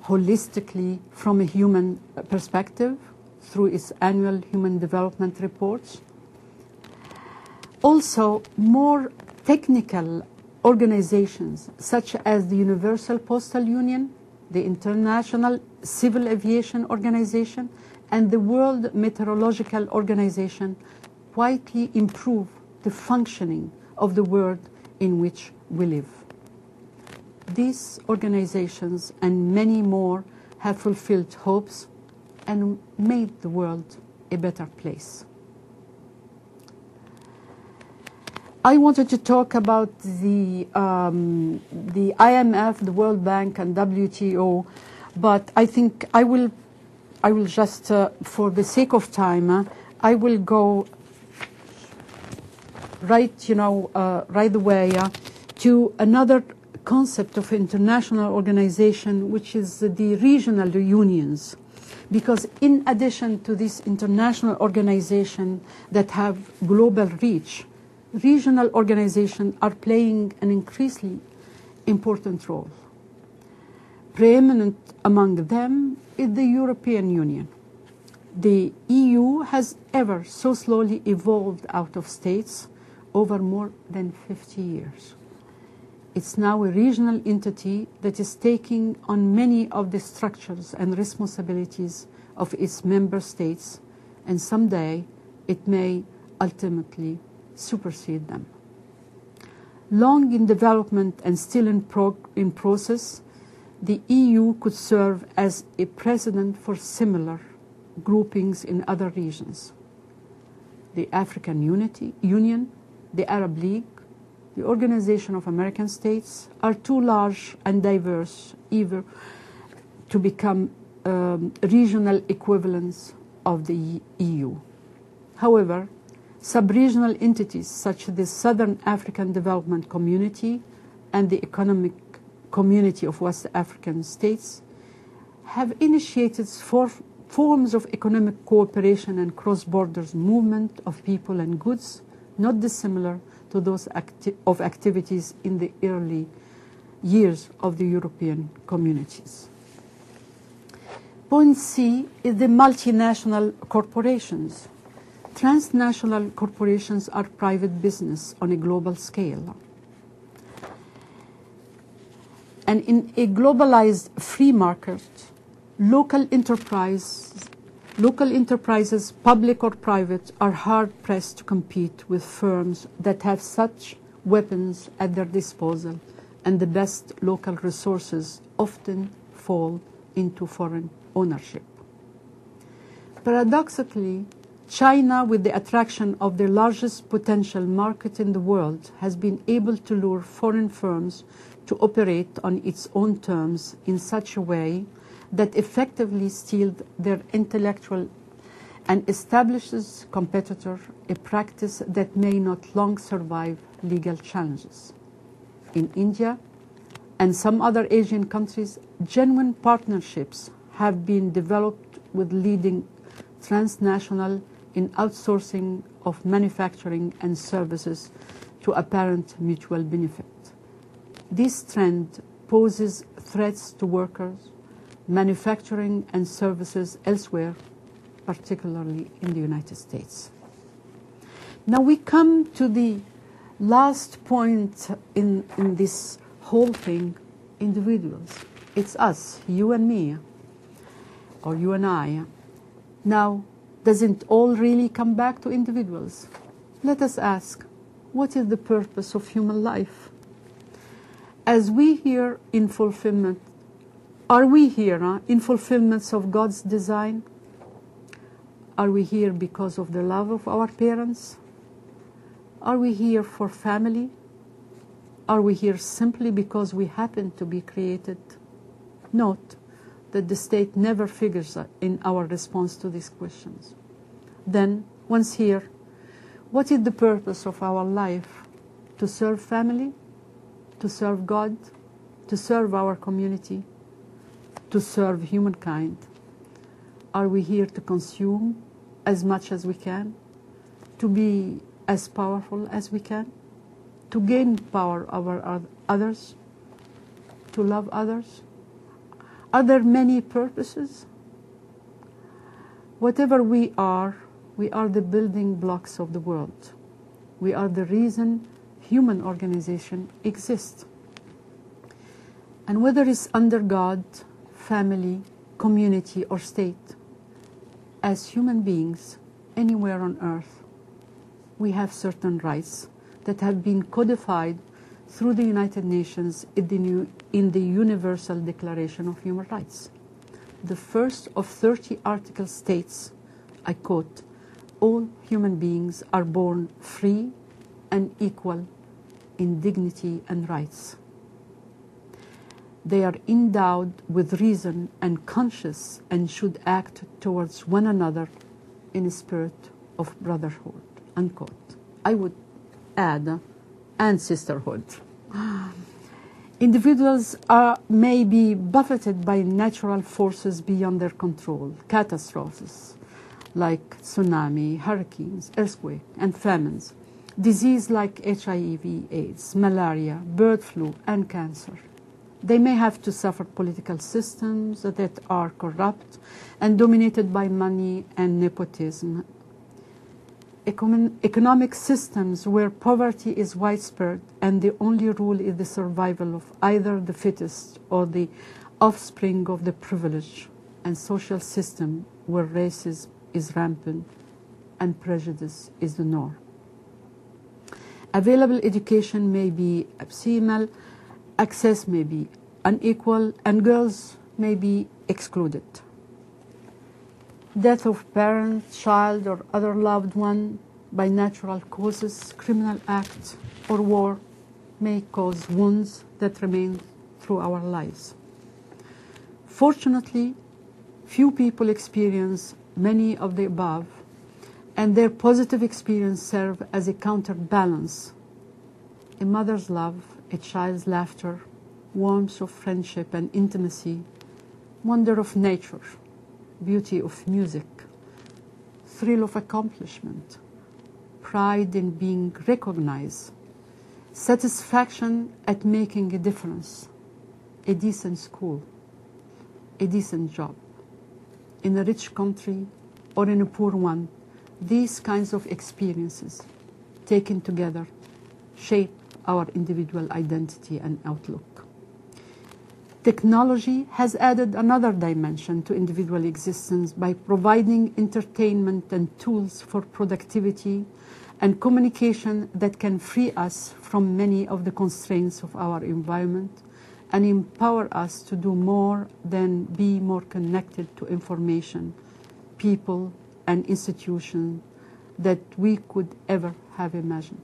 holistically from a human perspective through its annual human development reports. Also, more technical organizations such as the Universal Postal Union, the International Civil Aviation Organization, and the World Meteorological Organization quietly improve the functioning of the world in which we live. These organizations and many more have fulfilled hopes and made the world a better place. I wanted to talk about the IMF, the World Bank, and WTO, but I think I will just, for the sake of time, I will go right away to another concept of international organization, which is the regional unions. Because in addition to this international organization that have global reach, regional organizations are playing an increasingly important role. Preeminent among them is the European Union. The EU has ever so slowly evolved out of states over more than 50 years. It's now a regional entity that is taking on many of the structures and responsibilities of its member states, and someday it may ultimately supersede them. Long in development and still in process, the EU could serve as a precedent for similar groupings in other regions. The African Union, the Arab League, the Organization of American States are too large and diverse either to become regional equivalents of the EU. However, sub-regional entities such as the Southern African Development Community and the Economic Community of West African States have initiated forms of economic cooperation and cross-border movement of people and goods not dissimilar to those of activities in the early years of the European communities. Point C is the multinational corporations. Transnational corporations are private business on a global scale. And in a globalized free market, local enterprises, public or private, are hard-pressed to compete with firms that have such weapons at their disposal, and the best local resources often fall into foreign ownership. Paradoxically, China, with the attraction of the largest potential market in the world, has been able to lure foreign firms to operate on its own terms in such a way that effectively steals their intellectual and establishes competitor, a practice that may not long survive legal challenges. In India and some other Asian countries, genuine partnerships have been developed with leading transnational in outsourcing of manufacturing and services to apparent mutual benefit. This trend poses threats to workers, manufacturing and services elsewhere, particularly in the United States. Now we come to the last point in this whole thing, individuals. It's us, you and me, or you and I. Now, doesn't all really come back to individuals? Let us ask, what is the purpose of human life? as we here in fulfillment, are we here in fulfillments of God's design? Are we here because of the love of our parents? Are we here for family? Are we here simply because we happen to be created? Note that the state never figures in our response to these questions. Then, once here, what is the purpose of our life? To serve family? To serve God? To serve our community? To serve humankind? Are we here to consume as much as we can? To be as powerful as we can? To gain power over others? To love others? Are there many purposes? Whatever we are the building blocks of the world. We are the reason human organization exists. And whether it's under God, family, community, or state, as human beings anywhere on earth, we have certain rights that have been codified through the United Nations in the Universal Declaration of Human Rights. The first of 30 articles states, I quote, "All human beings are born free and equal in dignity and rights. They are endowed with reason and conscience and should act towards one another in a spirit of brotherhood," unquote. I would add, and sisterhood. Individuals may be buffeted by natural forces beyond their control, catastrophes like tsunami, hurricanes, earthquakes, and famines, disease like HIV/AIDS, malaria, bird flu, and cancer. They may have to suffer political systems that are corrupt and dominated by money and nepotism. Economic systems where poverty is widespread and the only rule is the survival of either the fittest or the offspring of the privileged, and social system where racism is rampant and prejudice is the norm. Available education may be abysmal, access may be unequal, and girls may be excluded. Death of parent, child, or other loved one by natural causes, criminal acts, or war may cause wounds that remain through our lives. Fortunately, few people experience many of the above, and their positive experience serve as a counterbalance. A mother's love, a child's laughter, warmth of friendship and intimacy, wonder of nature, beauty of music, thrill of accomplishment, pride in being recognized, satisfaction at making a difference, a decent school, a decent job. In a rich country or in a poor one, these kinds of experiences, taken together, shape our individual identity and outlook. Technology has added another dimension to individual existence by providing entertainment and tools for productivity and communication that can free us from many of the constraints of our environment and empower us to do more than be more connected to information, people, and institutions that we could ever have imagined.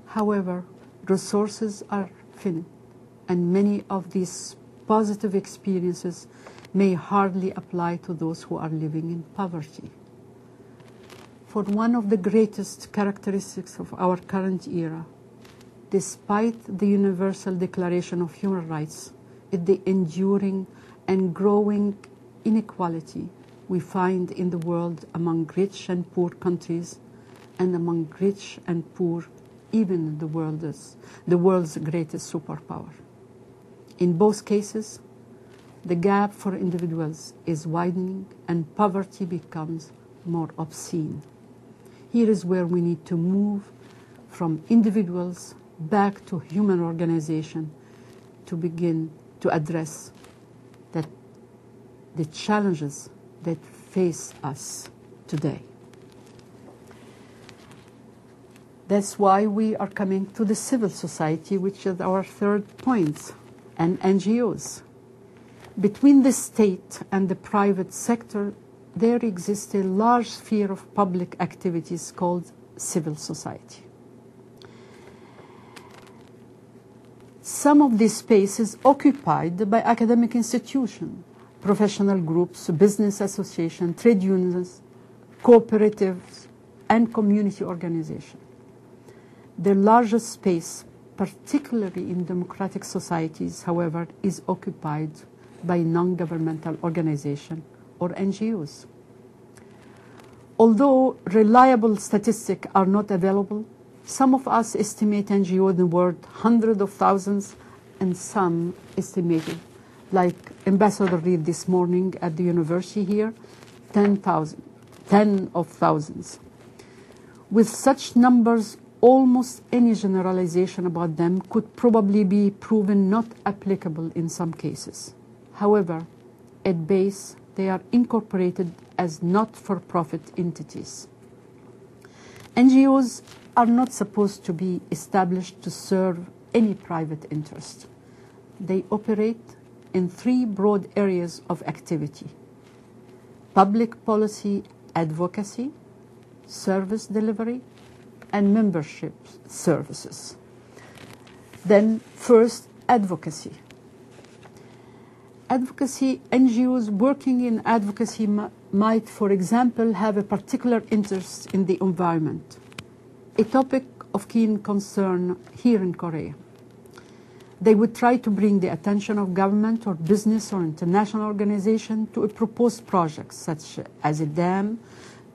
However, resources are finite, and many of these positive experiences may hardly apply to those who are living in poverty. For one of the greatest characteristics of our current era, despite the Universal Declaration of Human Rights, is the enduring and growing inequality we find in the world among rich and poor countries, and among rich and poor even the world's greatest superpower. In both cases, the gap for individuals is widening and poverty becomes more obscene. Here is where we need to move from individuals back to human organization to begin to address the challenges that face us today. That's why we are coming to the civil society, which is our third point, and NGOs. Between the state and the private sector, there exists a large sphere of public activities called civil society. Some of this space is occupied by academic institutions, professional groups, business associations, trade unions, cooperatives, and community organizations. The largest space, particularly in democratic societies, however, is occupied by non-governmental organizations or NGOs. Although reliable statistics are not available, some of us estimate NGOs in the world hundreds of thousands, and some estimated, like Ambassador Reid this morning at the university here, 10,000, 10 of thousands. With such numbers, almost any generalization about them could probably be proven not applicable in some cases. However, at base, they are incorporated as not-for-profit entities. NGOs are not supposed to be established to serve any private interest. They operate in three broad areas of activity: public policy advocacy, service delivery, and membership services. Then first, advocacy. Advocacy, NGOs working in advocacy might, for example, have a particular interest in the environment, a topic of keen concern here in Korea. They would try to bring the attention of government or business or international organization to a proposed project, such as a dam,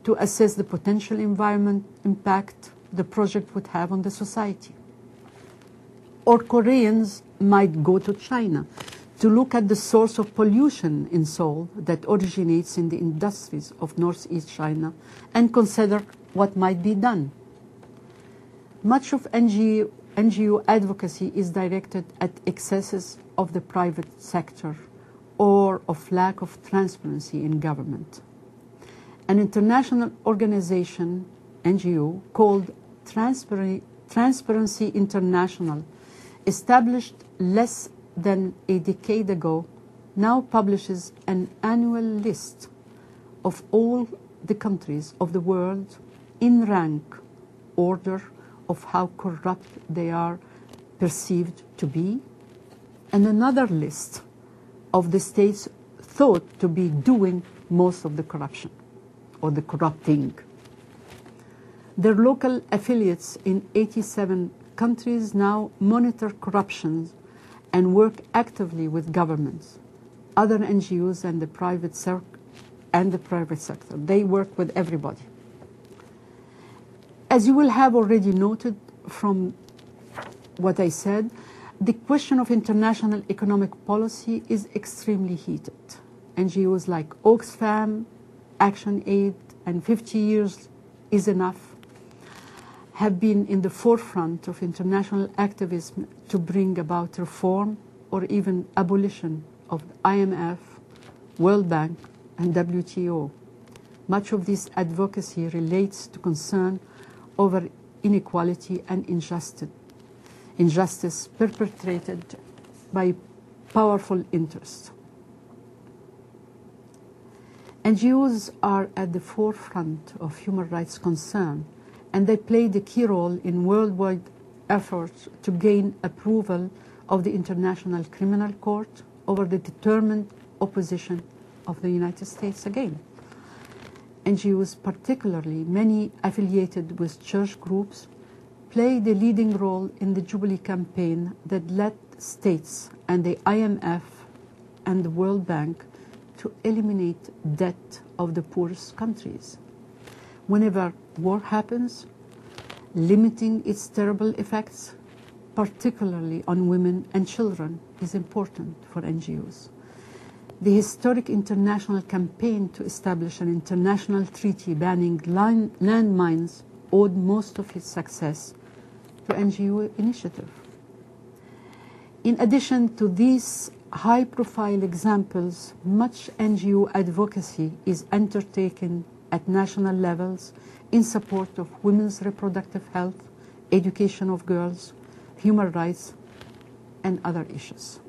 to assess the potential environment impact the project would have on the society. Or Koreans might go to China to look at the source of pollution in Seoul that originates in the industries of Northeast China and consider what might be done. Much of NGO advocacy is directed at excesses of the private sector or of lack of transparency in government. An international organization, NGO, called Transparency International, established less than a decade ago, now publishes an annual list of all the countries of the world in rank order of how corrupt they are perceived to be, and another list of the states thought to be doing most of the corruption or the corrupting. Their local affiliates in 87 countries now monitor corruption and work actively with governments, other NGOs, and the private sector. They work with everybody. As you will have already noted from what I said, the question of international economic policy is extremely heated. NGOs like Oxfam, ActionAid, and 50 Years is Enough have been in the forefront of international activism to bring about reform or even abolition of the IMF, World Bank, and WTO. Much of this advocacy relates to concern over inequality and injustice perpetrated by powerful interests. NGOs are at the forefront of human rights concern, and they played a key role in worldwide efforts to gain approval of the International Criminal Court over the determined opposition of the United States again. NGOs, particularly many affiliated with church groups, played a leading role in the Jubilee campaign that led states and the IMF and the World Bank to eliminate debt of the poorest countries. Whenever war happens, limiting its terrible effects, particularly on women and children, is important for NGOs. The historic international campaign to establish an international treaty banning landmines owed most of its success to NGO initiative. In addition to these high-profile examples, much NGO advocacy is undertaken at national levels in support of women's reproductive health, education of girls, human rights, and other issues.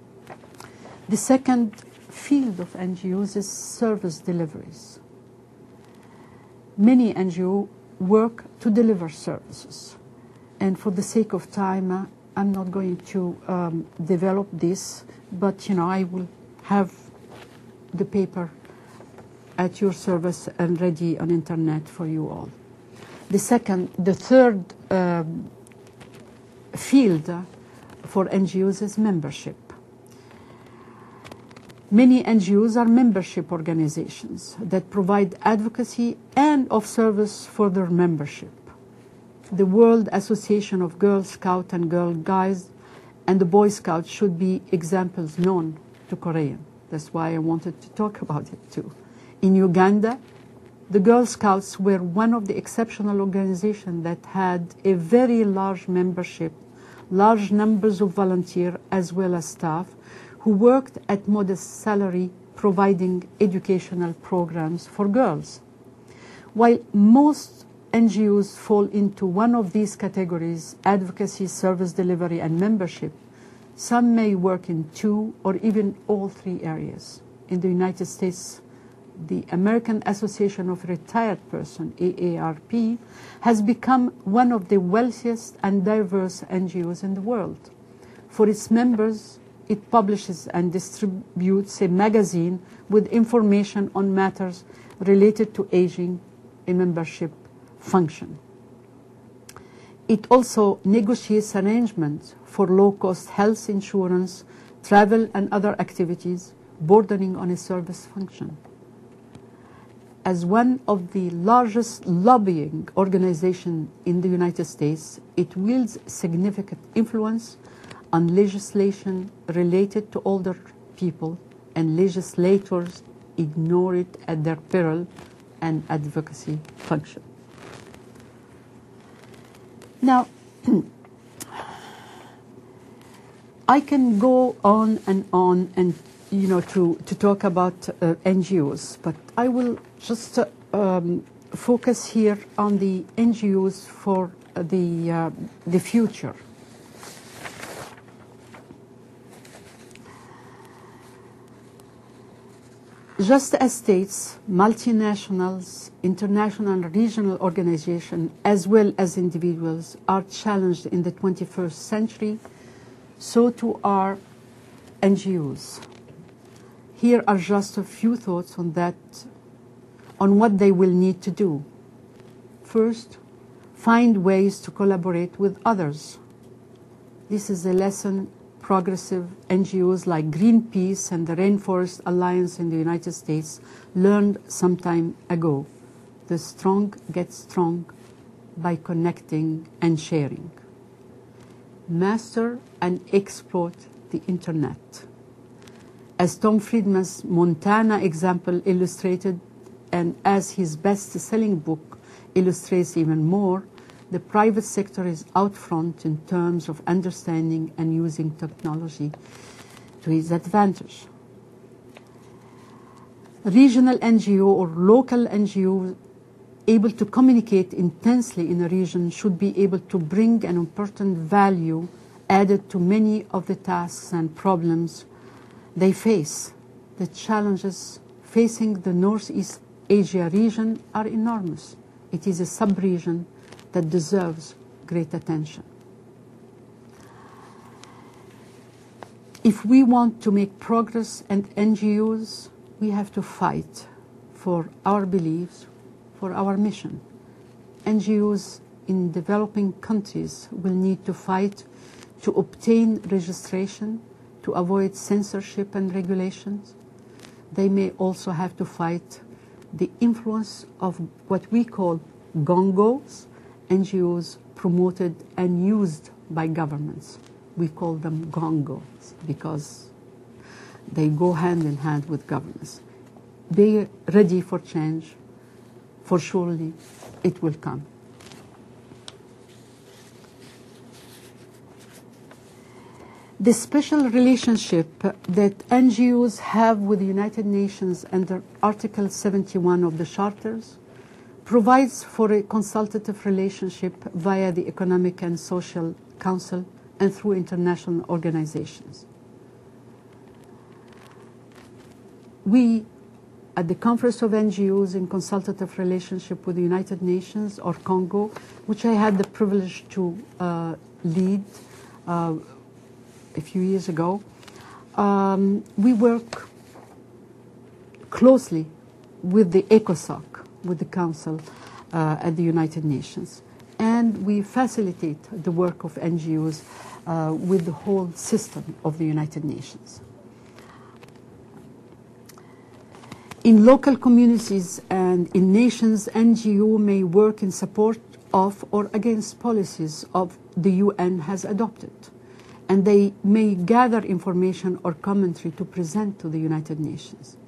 The second field of NGOs is service deliveries. Many NGOs work to deliver services. And for the sake of time, I'm not going to develop this, but I will have the paper at your service and ready on internet for you all. The third field for NGOs is membership. Many NGOs are membership organizations that provide advocacy and of service for their membership. The World Association of Girl Scouts and Girl Guides and the Boy Scouts should be examples known to Koreans. That's why I wanted to talk about it too. In Uganda, the Girl Scouts were one of the exceptional organizations that had a very large membership, large numbers of volunteers as well as staff, who worked at modest salary providing educational programs for girls. While most NGOs fall into one of these categories, advocacy, service delivery, and membership, some may work in two or even all three areas. In the United States, the American Association of Retired Persons, AARP, has become one of the wealthiest and diverse NGOs in the world. For its members, it publishes and distributes a magazine with information on matters related to aging, a membership function. It also negotiates arrangements for low-cost health insurance, travel, and other activities bordering on a service function. As one of the largest lobbying organizations in the United States, it wields significant influence on legislation related to older people, and legislators ignore it at their peril and advocacy function. Now, I can go on and to talk about NGOs, but I will just focus here on the NGOs for the future. Just as states, multinationals, international and regional organizations, as well as individuals, are challenged in the 21st century, so too are NGOs. Here are just a few thoughts on that, on what they will need to do. First, find ways to collaborate with others. This is a lesson progressive NGOs like Greenpeace and the Rainforest Alliance in the United States learned some time ago. The strong get strong by connecting and sharing. Master and exploit the internet. As Tom Friedman's Montana example illustrated, and as his best-selling book illustrates even more, the private sector is out front in terms of understanding and using technology to its advantage. Regional NGO or local NGO able to communicate intensely in a region should be able to bring an important value added to many of the tasks and problems they face. The challenges facing the Northeast Asia region are enormous. It is a sub-region that deserves great attention. If we want to make progress and NGOs, we have to fight for our beliefs, for our mission. NGOs in developing countries will need to fight to obtain registration, to avoid censorship and regulations. They may also have to fight the influence of what we call gongos, NGOs promoted and used by governments. We call them gongos because they go hand in hand with governments. Be ready for change, for surely it will come. The special relationship that NGOs have with the United Nations under Article 71 of the Charters provides for a consultative relationship via the Economic and Social Council and through international organizations. We, at the Conference of NGOs in Consultative Relationship with the United Nations, or Congo, which I had the privilege to lead a few years ago, we work closely with the ECOSOC, with the Council at the United Nations. And we facilitate the work of NGOs with the whole system of the United Nations. In local communities and in nations, NGO may work in support of or against policies of the UN has adopted, and they may gather information or commentary to present to the United Nations.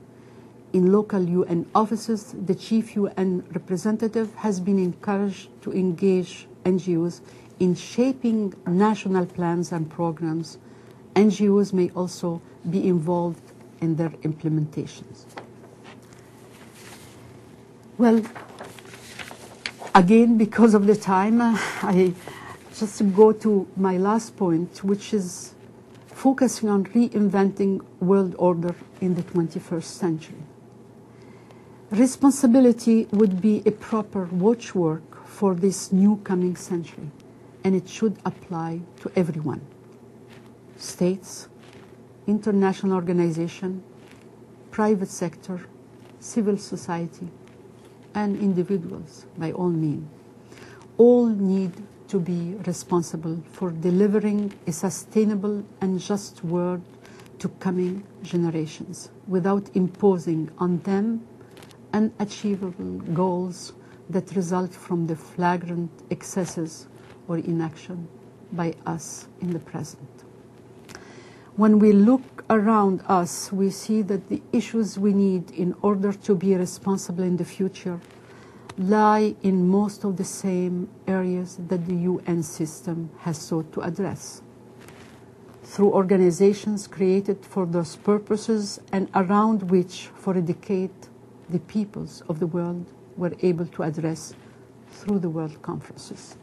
In local UN offices, the chief UN representative has been encouraged to engage NGOs in shaping national plans and programs. NGOs may also be involved in their implementations. Well, again, because of the time, I just go to my last point, which is focusing on reinventing world order in the 21st century. Responsibility would be a proper watchword for this new coming century, and it should apply to everyone. States, international organizations, private sector, civil society, and individuals, by all means. All need to be responsible for delivering a sustainable and just world to coming generations without imposing on them unachievable goals that result from the flagrant excesses or inaction by us in the present. When we look around us, we see that the issues we need in order to be responsible in the future lie in most of the same areas that the UN system has sought to address. Through organizations created for those purposes and around which, for a decade, the peoples of the world were able to address through the world conferences.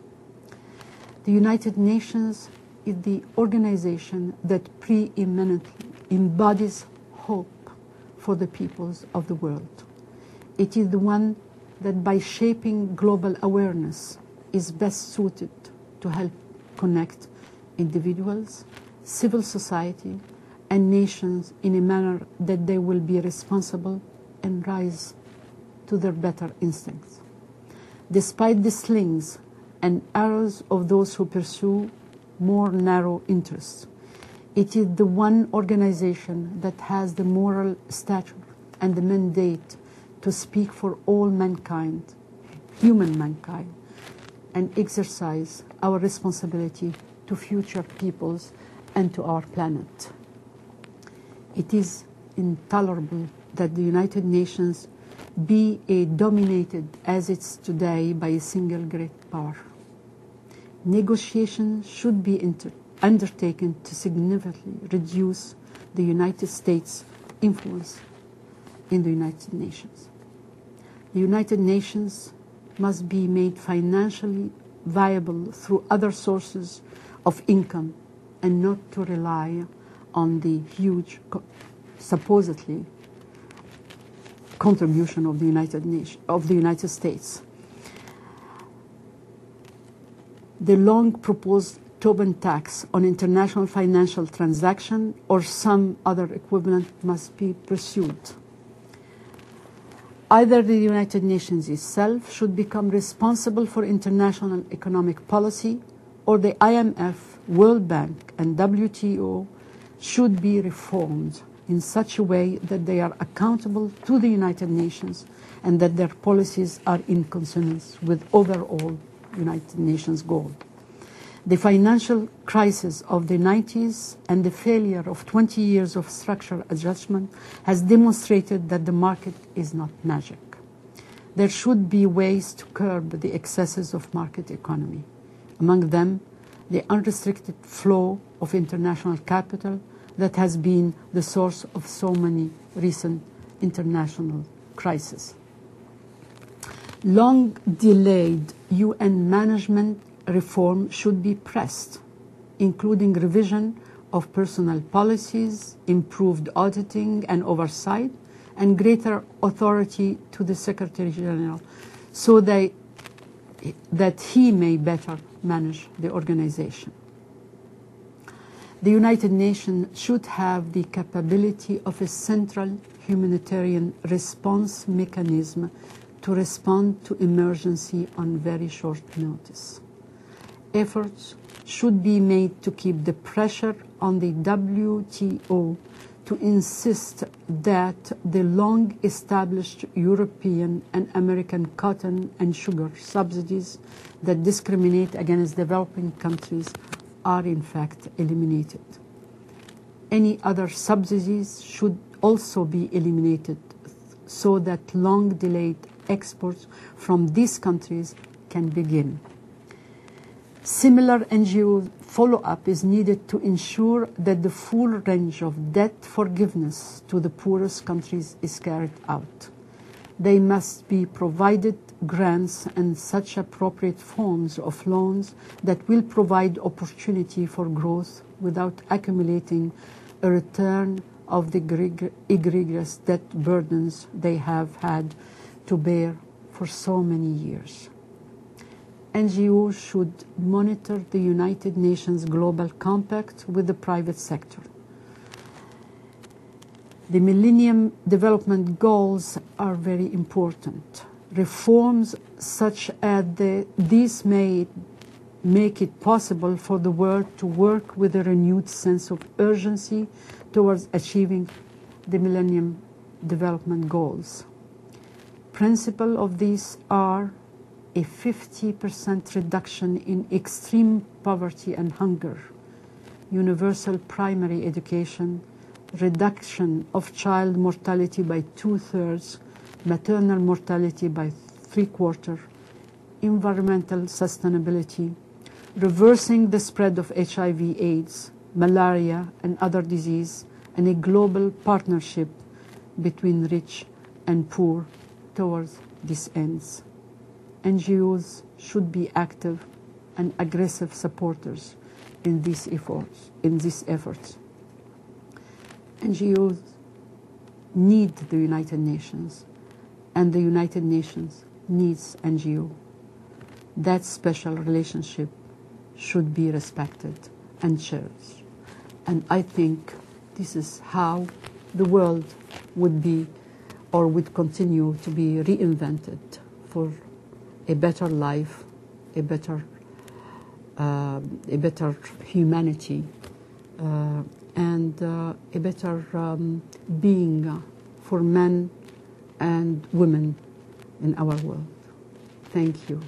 The United Nations is the organization that preeminently embodies hope for the peoples of the world. It is the one that by shaping global awareness is best suited to help connect individuals, civil society, and nations in a manner that they will be responsible and rise to their better instincts. Despite the slings and arrows of those who pursue more narrow interests, it is the one organization that has the moral stature and the mandate to speak for all mankind, human mankind, and exercise our responsibility to future peoples and to our planet. It is intolerable that the United Nations be dominated as it's today by a single great power. Negotiations should be undertaken to significantly reduce the United States' influence in the United Nations. The United Nations must be made financially viable through other sources of income and not to rely on the huge, supposedly, contribution of the United States. The long proposed Tobin tax on international financial transaction or some other equivalent must be pursued. Either the United Nations itself should become responsible for international economic policy, or the IMF, World Bank, and WTO should be reformed in such a way that they are accountable to the United Nations and that their policies are in consonance with overall United Nations goal. The financial crisis of the 90s and the failure of 20 years of structural adjustment has demonstrated that the market is not magic. There should be ways to curb the excesses of market economy. Among them, the unrestricted flow of international capital that has been the source of so many recent international crises. Long-delayed UN management reform should be pressed, including revision of personnel policies, improved auditing and oversight, and greater authority to the Secretary General so that he may better manage the organization. The United Nations should have the capability of a central humanitarian response mechanism to respond to emergency on very short notice. Efforts should be made to keep the pressure on the WTO to insist that the long-established European and American cotton and sugar subsidies that discriminate against developing countries are in fact eliminated. Any other subsidies should also be eliminated so that long-delayed exports from these countries can begin. Similar NGO follow-up is needed to ensure that the full range of debt forgiveness to the poorest countries is carried out. They must be provided grants and such appropriate forms of loans that will provide opportunity for growth without accumulating a return of the egregious debt burdens they have had to bear for so many years. NGOs should monitor the United Nations Global Compact with the private sector. The Millennium Development Goals are very important. Reforms such as these may make it possible for the world to work with a renewed sense of urgency towards achieving the Millennium Development Goals. Principles of these are a 50% reduction in extreme poverty and hunger, universal primary education, reduction of child mortality by 2/3, maternal mortality by 3/4, environmental sustainability, reversing the spread of HIV/AIDS, malaria and other disease, and a global partnership between rich and poor towards these ends. NGOs should be active and aggressive supporters in these efforts. NGOs need the United Nations, and the United Nations needs NGO. That special relationship should be respected and cherished. And I think this is how the world would be or would continue to be reinvented for a better life, a better humanity, and a better being for men and women in our world. Thank you.